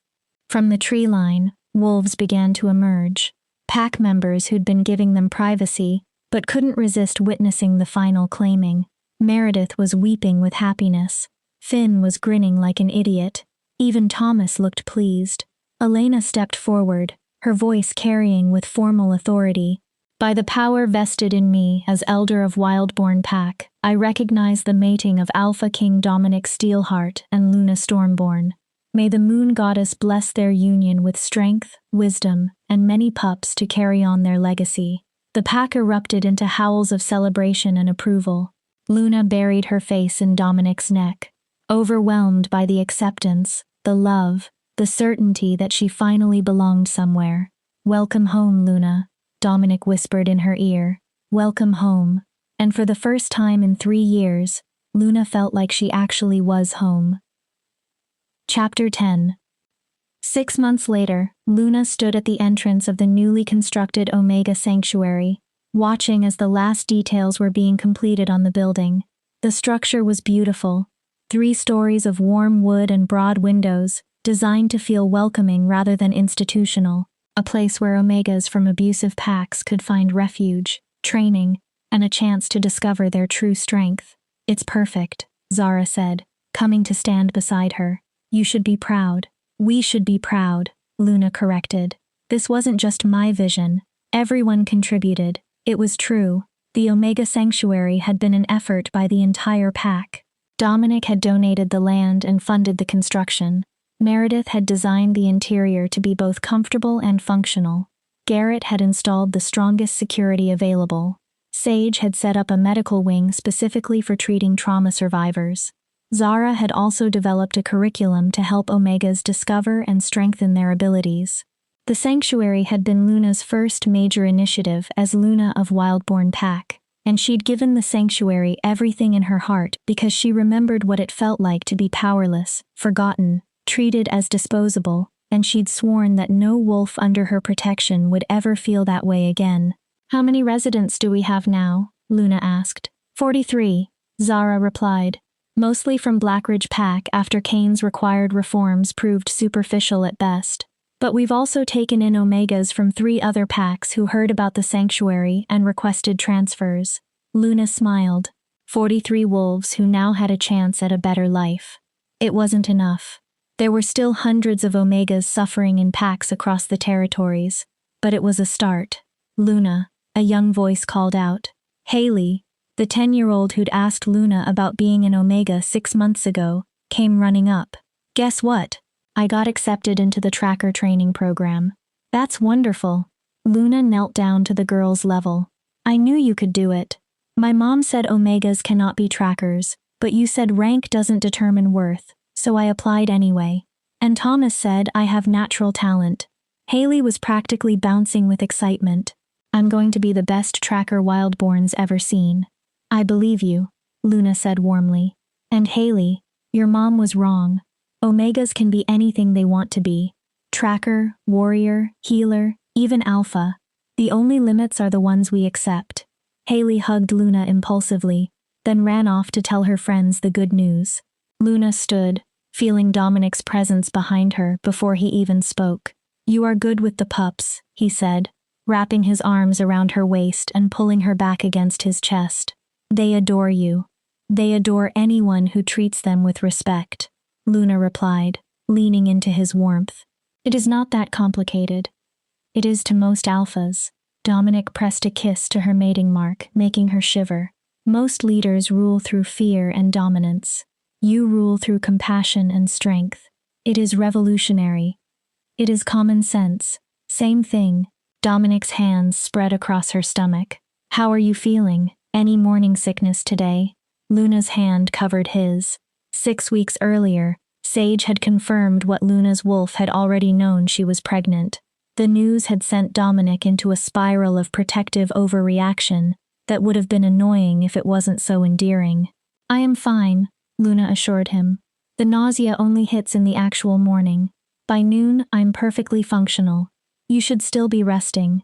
From the tree line, wolves began to emerge. Pack members who'd been giving them privacy, but couldn't resist witnessing the final claiming. Meredith was weeping with happiness. Finn was grinning like an idiot. Even Thomas looked pleased. Elena stepped forward, her voice carrying with formal authority. By the power vested in me as elder of Wildborn Pack, I recognize the mating of Alpha King Dominic Steelheart and Luna Stormborn. May the moon goddess bless their union with strength, wisdom, and many pups to carry on their legacy. The pack erupted into howls of celebration and approval. Luna buried her face in Dominic's neck, overwhelmed by the acceptance, the love, the certainty that she finally belonged somewhere. Welcome home, Luna, Dominic whispered in her ear. Welcome home. And for the first time in 3 years, Luna felt like she actually was home. Chapter 10. 6 months later, Luna stood at the entrance of the newly constructed Omega Sanctuary, watching as the last details were being completed on the building. The structure was beautiful. 3 stories of warm wood and broad windows, designed to feel welcoming rather than institutional, a place where Omegas from abusive packs could find refuge, training, and a chance to discover their true strength. It's perfect, Zara said, coming to stand beside her. You should be proud. We should be proud, Luna corrected. This wasn't just my vision. Everyone contributed. It was true. The Omega Sanctuary had been an effort by the entire pack. Dominic had donated the land and funded the construction. Meredith had designed the interior to be both comfortable and functional. Garrett had installed the strongest security available. Sage had set up a medical wing specifically for treating trauma survivors. Zara had also developed a curriculum to help Omegas discover and strengthen their abilities. The sanctuary had been Luna's first major initiative as Luna of Wildborn Pack, and she'd given the sanctuary everything in her heart because she remembered what it felt like to be powerless, forgotten, treated as disposable, and she'd sworn that no wolf under her protection would ever feel that way again. How many residents do we have now? Luna asked. 43, Zara replied. Mostly from Blackridge Pack after Kane's required reforms proved superficial at best. But we've also taken in Omegas from 3 other packs who heard about the sanctuary and requested transfers. Luna smiled. 43 wolves who now had a chance at a better life. It wasn't enough. There were still hundreds of Omegas suffering in packs across the territories. But it was a start. Luna, a young voice called out. Haley, the 10-year-old who'd asked Luna about being an Omega 6 months ago, came running up. Guess what? I got accepted into the tracker training program. That's wonderful. Luna knelt down to the girl's level. I knew you could do it. My mom said Omegas cannot be trackers, But you said rank doesn't determine worth, so I applied anyway. And Thomas said I have natural talent. Haley was practically bouncing with excitement. I'm going to be the best tracker Wildborn's ever seen. I believe you, Luna said warmly. And Haley, your mom was wrong. Omegas can be anything they want to be. Tracker, warrior, healer, even alpha. The only limits are the ones we accept. Haley hugged Luna impulsively, then ran off to tell her friends the good news. Luna stood, feeling Dominic's presence behind her before he even spoke. You are good with the pups, he said, wrapping his arms around her waist and pulling her back against his chest. They adore you. They adore anyone who treats them with respect, Luna replied, leaning into his warmth. It is not that complicated. It is to most alphas. Dominic pressed a kiss to her mating mark, making her shiver. Most leaders rule through fear and dominance. You rule through compassion and strength. It is revolutionary. It is common sense. Same thing. Dominic's hands spread across her stomach. How are you feeling? Any morning sickness today? Luna's hand covered his. 6 weeks earlier, Sage had confirmed what Luna's wolf had already known: she was pregnant. The news had sent Dominic into a spiral of protective overreaction that would have been annoying if it wasn't so endearing. I am fine, Luna assured him. The nausea only hits in the actual morning. By noon, I'm perfectly functional. You should still be resting.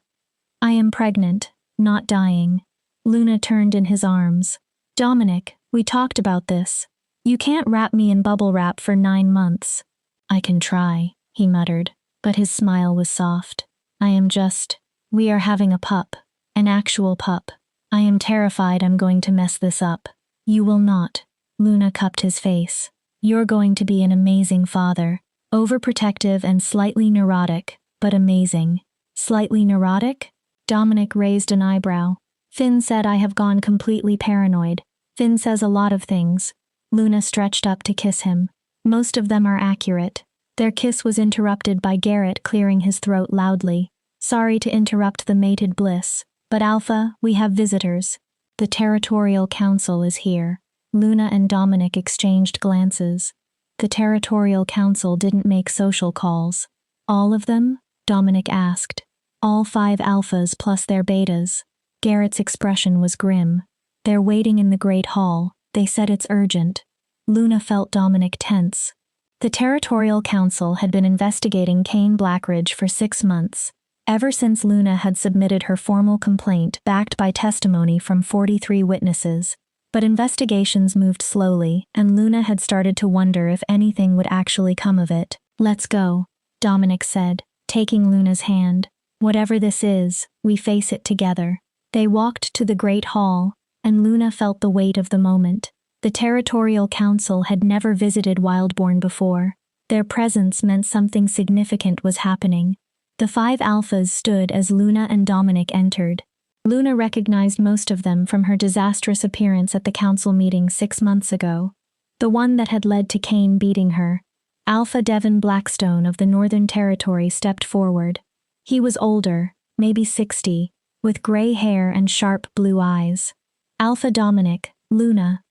I am pregnant, not dying. Luna turned in his arms. Dominic, we talked about this. You can't wrap me in bubble wrap for 9 months. I can try, he muttered, but his smile was soft. We are having a pup. An actual pup. I am terrified I'm going to mess this up. You will not. Luna cupped his face. You're going to be an amazing father. Overprotective and slightly neurotic, but amazing. Slightly neurotic? Dominic raised an eyebrow. Finn said I have gone completely paranoid. Finn says a lot of things. Luna stretched up to kiss him. Most of them are accurate. Their kiss was interrupted by Garrett clearing his throat loudly. Sorry to interrupt the mated bliss, but Alpha, we have visitors. The Territorial Council is here. Luna and Dominic exchanged glances. The Territorial Council didn't make social calls. All of them? Dominic asked. All 5 alphas plus their betas. Garrett's expression was grim. They're waiting in the Great Hall. They said it's urgent. Luna felt Dominic tense. The Territorial Council had been investigating Kane Blackridge for 6 months, ever since Luna had submitted her formal complaint backed by testimony from 43 witnesses. But investigations moved slowly, and Luna had started to wonder if anything would actually come of it. Let's go, Dominic said, taking Luna's hand. Whatever this is, we face it together. They walked to the Great Hall, and Luna felt the weight of the moment. The Territorial Council had never visited Wildborn before. Their presence meant something significant was happening. The 5 alphas stood as Luna and Dominic entered. Luna recognized most of them from her disastrous appearance at the council meeting 6 months ago. The one that had led to Kane beating her. Alpha Devon Blackstone of the Northern Territory stepped forward. He was older, maybe 60, with gray hair and sharp blue eyes. Alpha Dominic, Luna,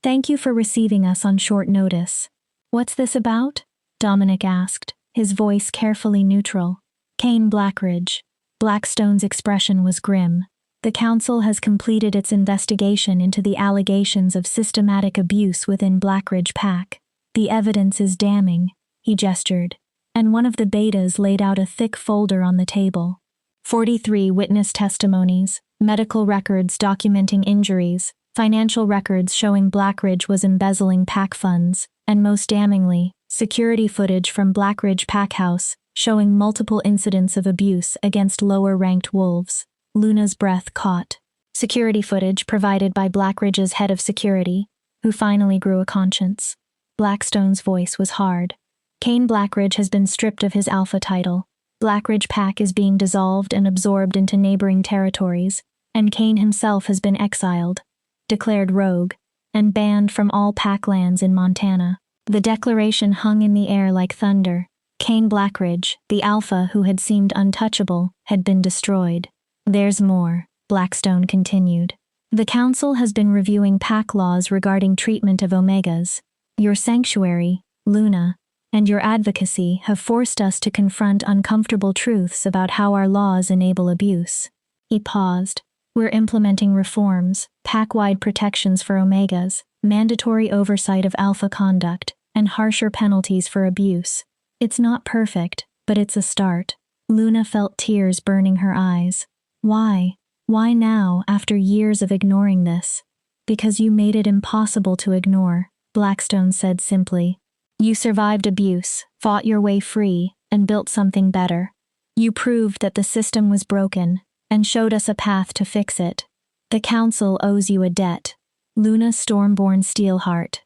thank you for receiving us on short notice. What's this about? Dominic asked, his voice carefully neutral. Kane Blackridge. Blackstone's expression was grim. The council has completed its investigation into the allegations of systematic abuse within Blackridge Pack. The evidence is damning, he gestured, and one of the betas laid out a thick folder on the table. 43 witness testimonies, medical records documenting injuries, financial records showing Blackridge was embezzling pack funds, and most damningly, security footage from Blackridge Pack House showing multiple incidents of abuse against lower-ranked wolves. Luna's breath caught. Security footage provided by Blackridge's head of security, who finally grew a conscience. Blackstone's voice was hard. Kane Blackridge has been stripped of his alpha title. Blackridge Pack is being dissolved and absorbed into neighboring territories, and Kane himself has been exiled, declared rogue, and banned from all pack lands in Montana. The declaration hung in the air like thunder. Kane Blackridge, the alpha who had seemed untouchable, had been destroyed. There's more, Blackstone continued. The Council has been reviewing pack laws regarding treatment of Omegas. Your sanctuary, Luna, and your advocacy have forced us to confront uncomfortable truths about how our laws enable abuse. He paused. We're implementing reforms, pack-wide protections for Omegas, mandatory oversight of alpha conduct, and harsher penalties for abuse. It's not perfect, but it's a start. Luna felt tears burning her eyes. Why? Why now, after years of ignoring this? Because you made it impossible to ignore, Blackstone said simply. You survived abuse, fought your way free, and built something better. You proved that the system was broken, and showed us a path to fix it. The Council owes you a debt. Luna Stormborn Steelheart.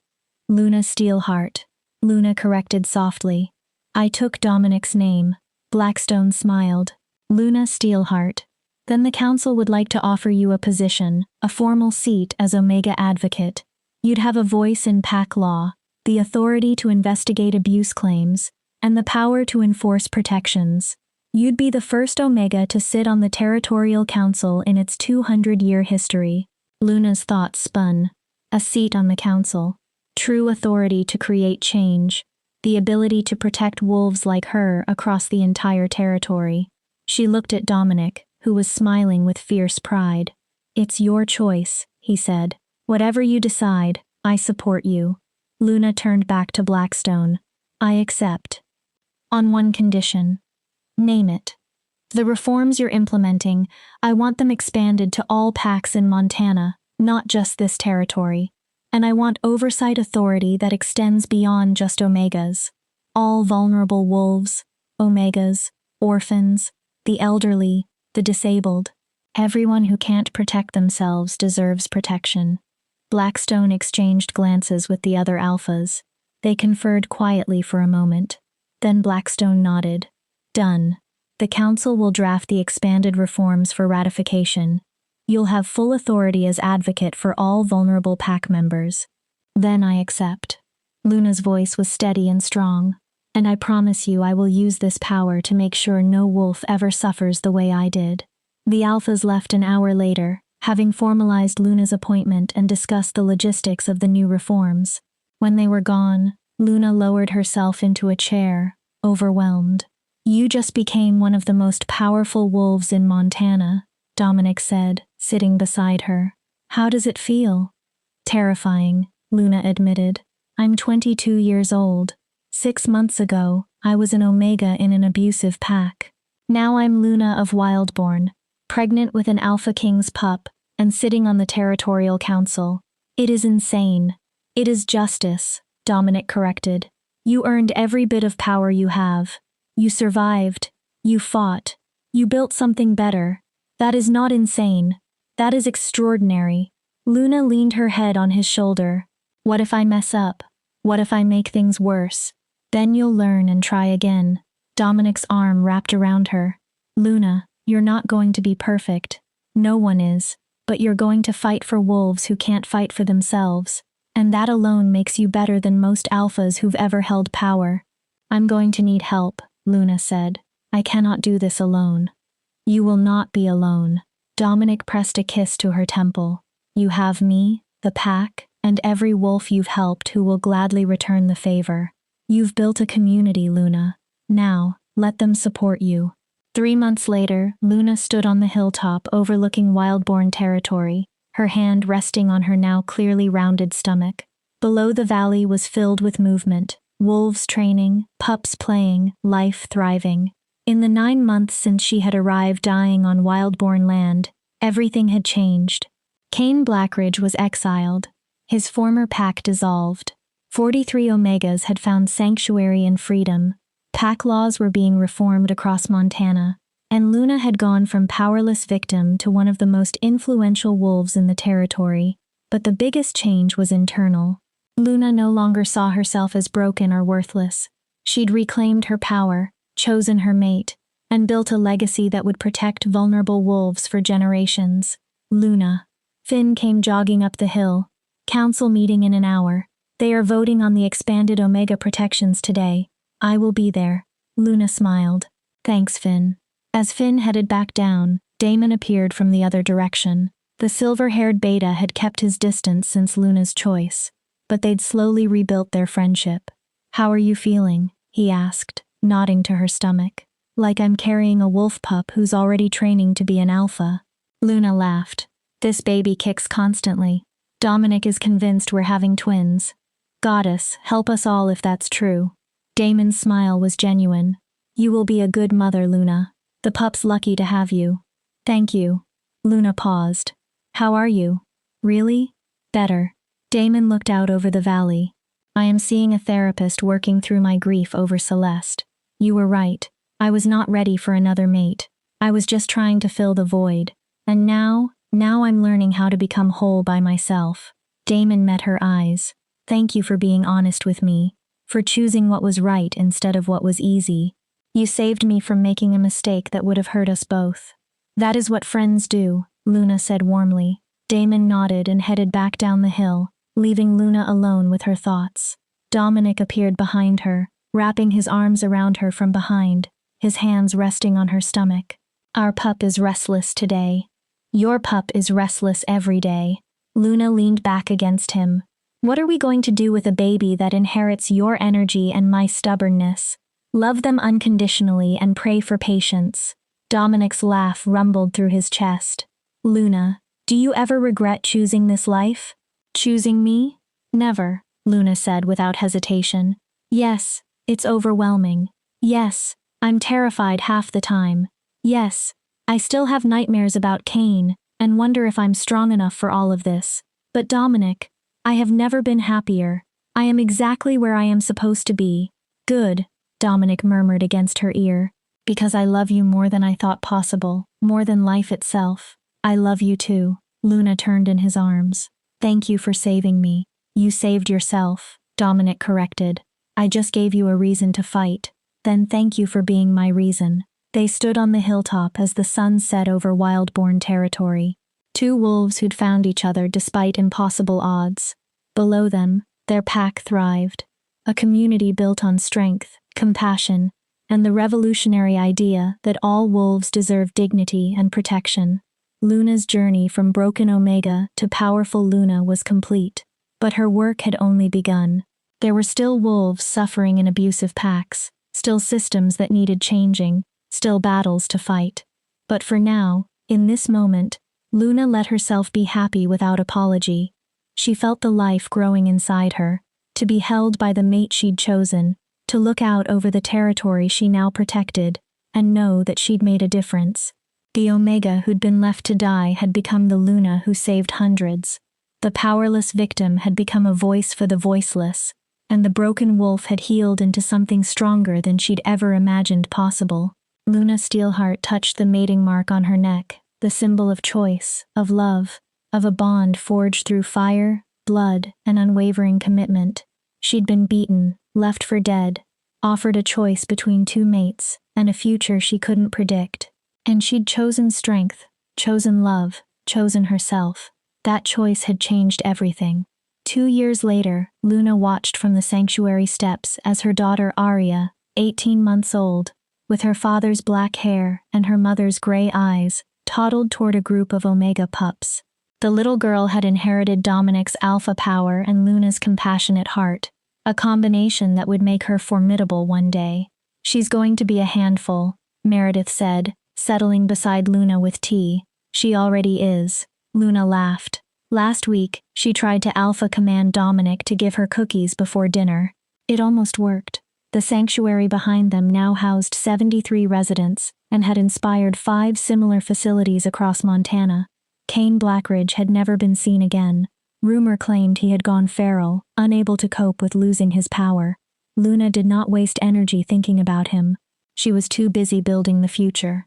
Luna Steelheart. Luna corrected softly. I took Dominic's name. Blackstone smiled. Luna Steelheart. Then the Council would like to offer you a position, a formal seat as Omega Advocate. You'd have a voice in pack law, the authority to investigate abuse claims, and the power to enforce protections. You'd be the first Omega to sit on the Territorial Council in its 200-year history. Luna's thoughts spun. A seat on the Council. True authority to create change. The ability to protect wolves like her across the entire territory. She looked at Dominic, who was smiling with fierce pride. It's your choice, he said. Whatever you decide, I support you. Luna turned back to Blackstone. I accept. On one condition. Name it. The reforms you're implementing, I want them expanded to all packs in Montana, not just this territory. And I want oversight authority that extends beyond just Omegas. All vulnerable wolves, Omegas, orphans, the elderly, the disabled. Everyone who can't protect themselves deserves protection. Blackstone exchanged glances with the other alphas. They conferred quietly for a moment. Then Blackstone nodded. Done. The Council will draft the expanded reforms for ratification. You'll have full authority as advocate for all vulnerable pack members. Then I accept. Luna's voice was steady and strong. And I promise you I will use this power to make sure no wolf ever suffers the way I did. The alphas left an hour later, having formalized Luna's appointment and discussed the logistics of the new reforms. When they were gone, Luna lowered herself into a chair, overwhelmed. You just became one of the most powerful wolves in Montana, Dominic said, sitting beside her. How does it feel? Terrifying, Luna admitted. I'm 22 years old. 6 months ago, I was an Omega in an abusive pack. Now I'm Luna of Wildborn, pregnant with an Alpha King's pup, and sitting on the Territorial Council. It is insane. It is justice, Dominic corrected. You earned every bit of power you have. You survived. You fought. You built something better. That is not insane. That is extraordinary. Luna leaned her head on his shoulder. What if I mess up? What if I make things worse? Then you'll learn and try again. Dominic's arm wrapped around her. Luna, you're not going to be perfect. No one is. But you're going to fight for wolves who can't fight for themselves. And that alone makes you better than most alphas who've ever held power. I'm going to need help, Luna said. I cannot do this alone. You will not be alone. Dominic pressed a kiss to her temple. You have me, the pack, and every wolf you've helped who will gladly return the favor. You've built a community, Luna. Now, let them support you. 3 months later, Luna stood on the hilltop overlooking Wildborn territory, her hand resting on her now clearly rounded stomach. Below the valley was filled with movement, wolves training, pups playing, life thriving. In the 9 months since she had arrived dying on Wildborn land, everything had changed. Kane Blackridge was exiled. His former pack dissolved. 43 Omegas had found sanctuary and freedom. Pack laws were being reformed across Montana, and Luna had gone from powerless victim to one of the most influential wolves in the territory. But the biggest change was internal. Luna no longer saw herself as broken or worthless. She'd reclaimed her power, chosen her mate, and built a legacy that would protect vulnerable wolves for generations. Luna. Finn came jogging up the hill. Council meeting in an hour. They are voting on the expanded Omega protections today. I will be there. Luna smiled. Thanks, Finn. As Finn headed back down, Damon appeared from the other direction. The silver-haired beta had kept his distance since Luna's choice, but they'd slowly rebuilt their friendship. "How are you feeling?" he asked, nodding to her stomach. "Like I'm carrying a wolf pup who's already training to be an alpha." Luna laughed. "This baby kicks constantly. Dominic is convinced we're having twins. Goddess, help us all if that's true." Damon's smile was genuine. "You will be a good mother, Luna. The pup's lucky to have you." "Thank you." Luna paused. "How are you?" "Really? Better." Damon looked out over the valley. "I am seeing a therapist working through my grief over Celeste. You were right. I was not ready for another mate. I was just trying to fill the void. And now I'm learning how to become whole by myself." Damon met her eyes. "Thank you for being honest with me, for choosing what was right instead of what was easy. You saved me from making a mistake that would have hurt us both." "That is what friends do," Luna said warmly. Damon nodded and headed back down the hill, leaving Luna alone with her thoughts. Dominic appeared behind her, wrapping his arms around her from behind, his hands resting on her stomach. "Our pup is restless today." "Your pup is restless every day." Luna leaned back against him. "What are we going to do with a baby that inherits your energy and my stubbornness? Love them unconditionally and pray for patience." Dominic's laugh rumbled through his chest. "Luna, do you ever regret choosing this life?" "Choosing me? Never," Luna said without hesitation. "Yes, it's overwhelming. Yes, I'm terrified half the time. Yes, I still have nightmares about Cain and wonder if I'm strong enough for all of this. But Dominic, I have never been happier. I am exactly where I am supposed to be." "Good," Dominic murmured against her ear. "Because I love you more than I thought possible, more than life itself." "I love you too." Luna turned in his arms. "Thank you for saving me." "You saved yourself," Dominic corrected. "I just gave you a reason to fight. Then thank you for being my reason." They stood on the hilltop as the sun set over Wildborn territory. Two wolves who'd found each other despite impossible odds. Below them, their pack thrived. A community built on strength, compassion, and the revolutionary idea that all wolves deserve dignity and protection. Luna's journey from broken Omega to powerful Luna was complete, but her work had only begun. There were still wolves suffering in abusive packs, still systems that needed changing, still battles to fight. But for now, in this moment, Luna let herself be happy without apology. She felt the life growing inside her, to be held by the mate she'd chosen, to look out over the territory she now protected, and know that she'd made a difference. The Omega who'd been left to die had become the Luna who saved hundreds. The powerless victim had become a voice for the voiceless, and the broken wolf had healed into something stronger than she'd ever imagined possible. Luna Steelheart touched the mating mark on her neck, the symbol of choice, of love, of a bond forged through fire, blood, and unwavering commitment. She'd been beaten, left for dead, offered a choice between two mates, and a future she couldn't predict. And she'd chosen strength, chosen love, chosen herself. That choice had changed everything. 2 years later, Luna watched from the sanctuary steps as her daughter Arya, 18 months old, with her father's black hair and her mother's gray eyes, toddled toward a group of Omega pups. The little girl had inherited Dominic's alpha power and Luna's compassionate heart, a combination that would make her formidable one day. "She's going to be a handful," Meredith said, settling beside Luna with tea. "She already is." Luna laughed. Last week, she tried to alpha command Dominic to give her cookies before dinner. It almost worked. The sanctuary behind them now housed 73 residents and had inspired 5 similar facilities across Montana. Cain Blackridge had never been seen again. Rumor claimed he had gone feral, unable to cope with losing his power. Luna did not waste energy thinking about him. She was too busy building the future.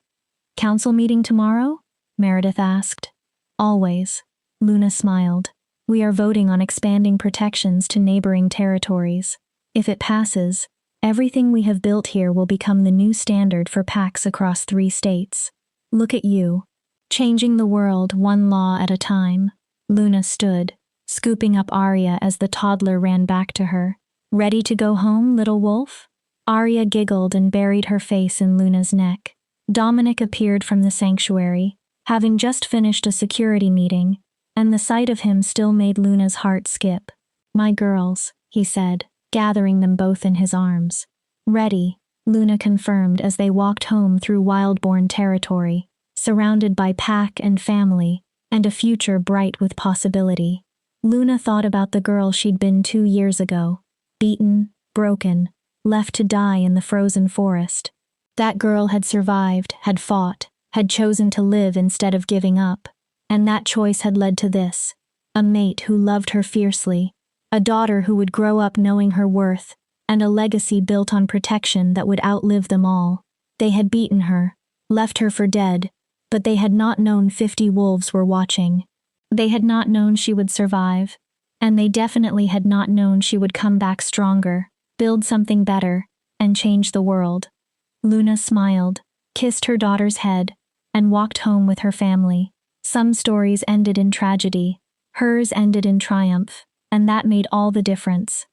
"Council meeting tomorrow?" Meredith asked. "Always." Luna smiled. "We are voting on expanding protections to neighboring territories. If it passes, everything we have built here will become the new standard for packs across 3 states. Look at you. Changing the world one law at a time." Luna stood, scooping up Arya as the toddler ran back to her. "Ready to go home, little wolf?" Arya giggled and buried her face in Luna's neck. Dominic appeared from the sanctuary, having just finished a security meeting, and the sight of him still made Luna's heart skip. "My girls," he said, gathering them both in his arms. "Ready," Luna confirmed as they walked home through Wildborn territory, surrounded by pack and family, and a future bright with possibility. Luna thought about the girl she'd been 2 years ago, beaten, broken, left to die in the frozen forest. That girl had survived, had fought, had chosen to live instead of giving up, and that choice had led to this: a mate who loved her fiercely, a daughter who would grow up knowing her worth, and a legacy built on protection that would outlive them all. They had beaten her, left her for dead, but they had not known 50 wolves were watching. They had not known she would survive, and they definitely had not known she would come back stronger, build something better, and change the world. Luna smiled, kissed her daughter's head, and walked home with her family. Some stories ended in tragedy, hers ended in triumph, and that made all the difference.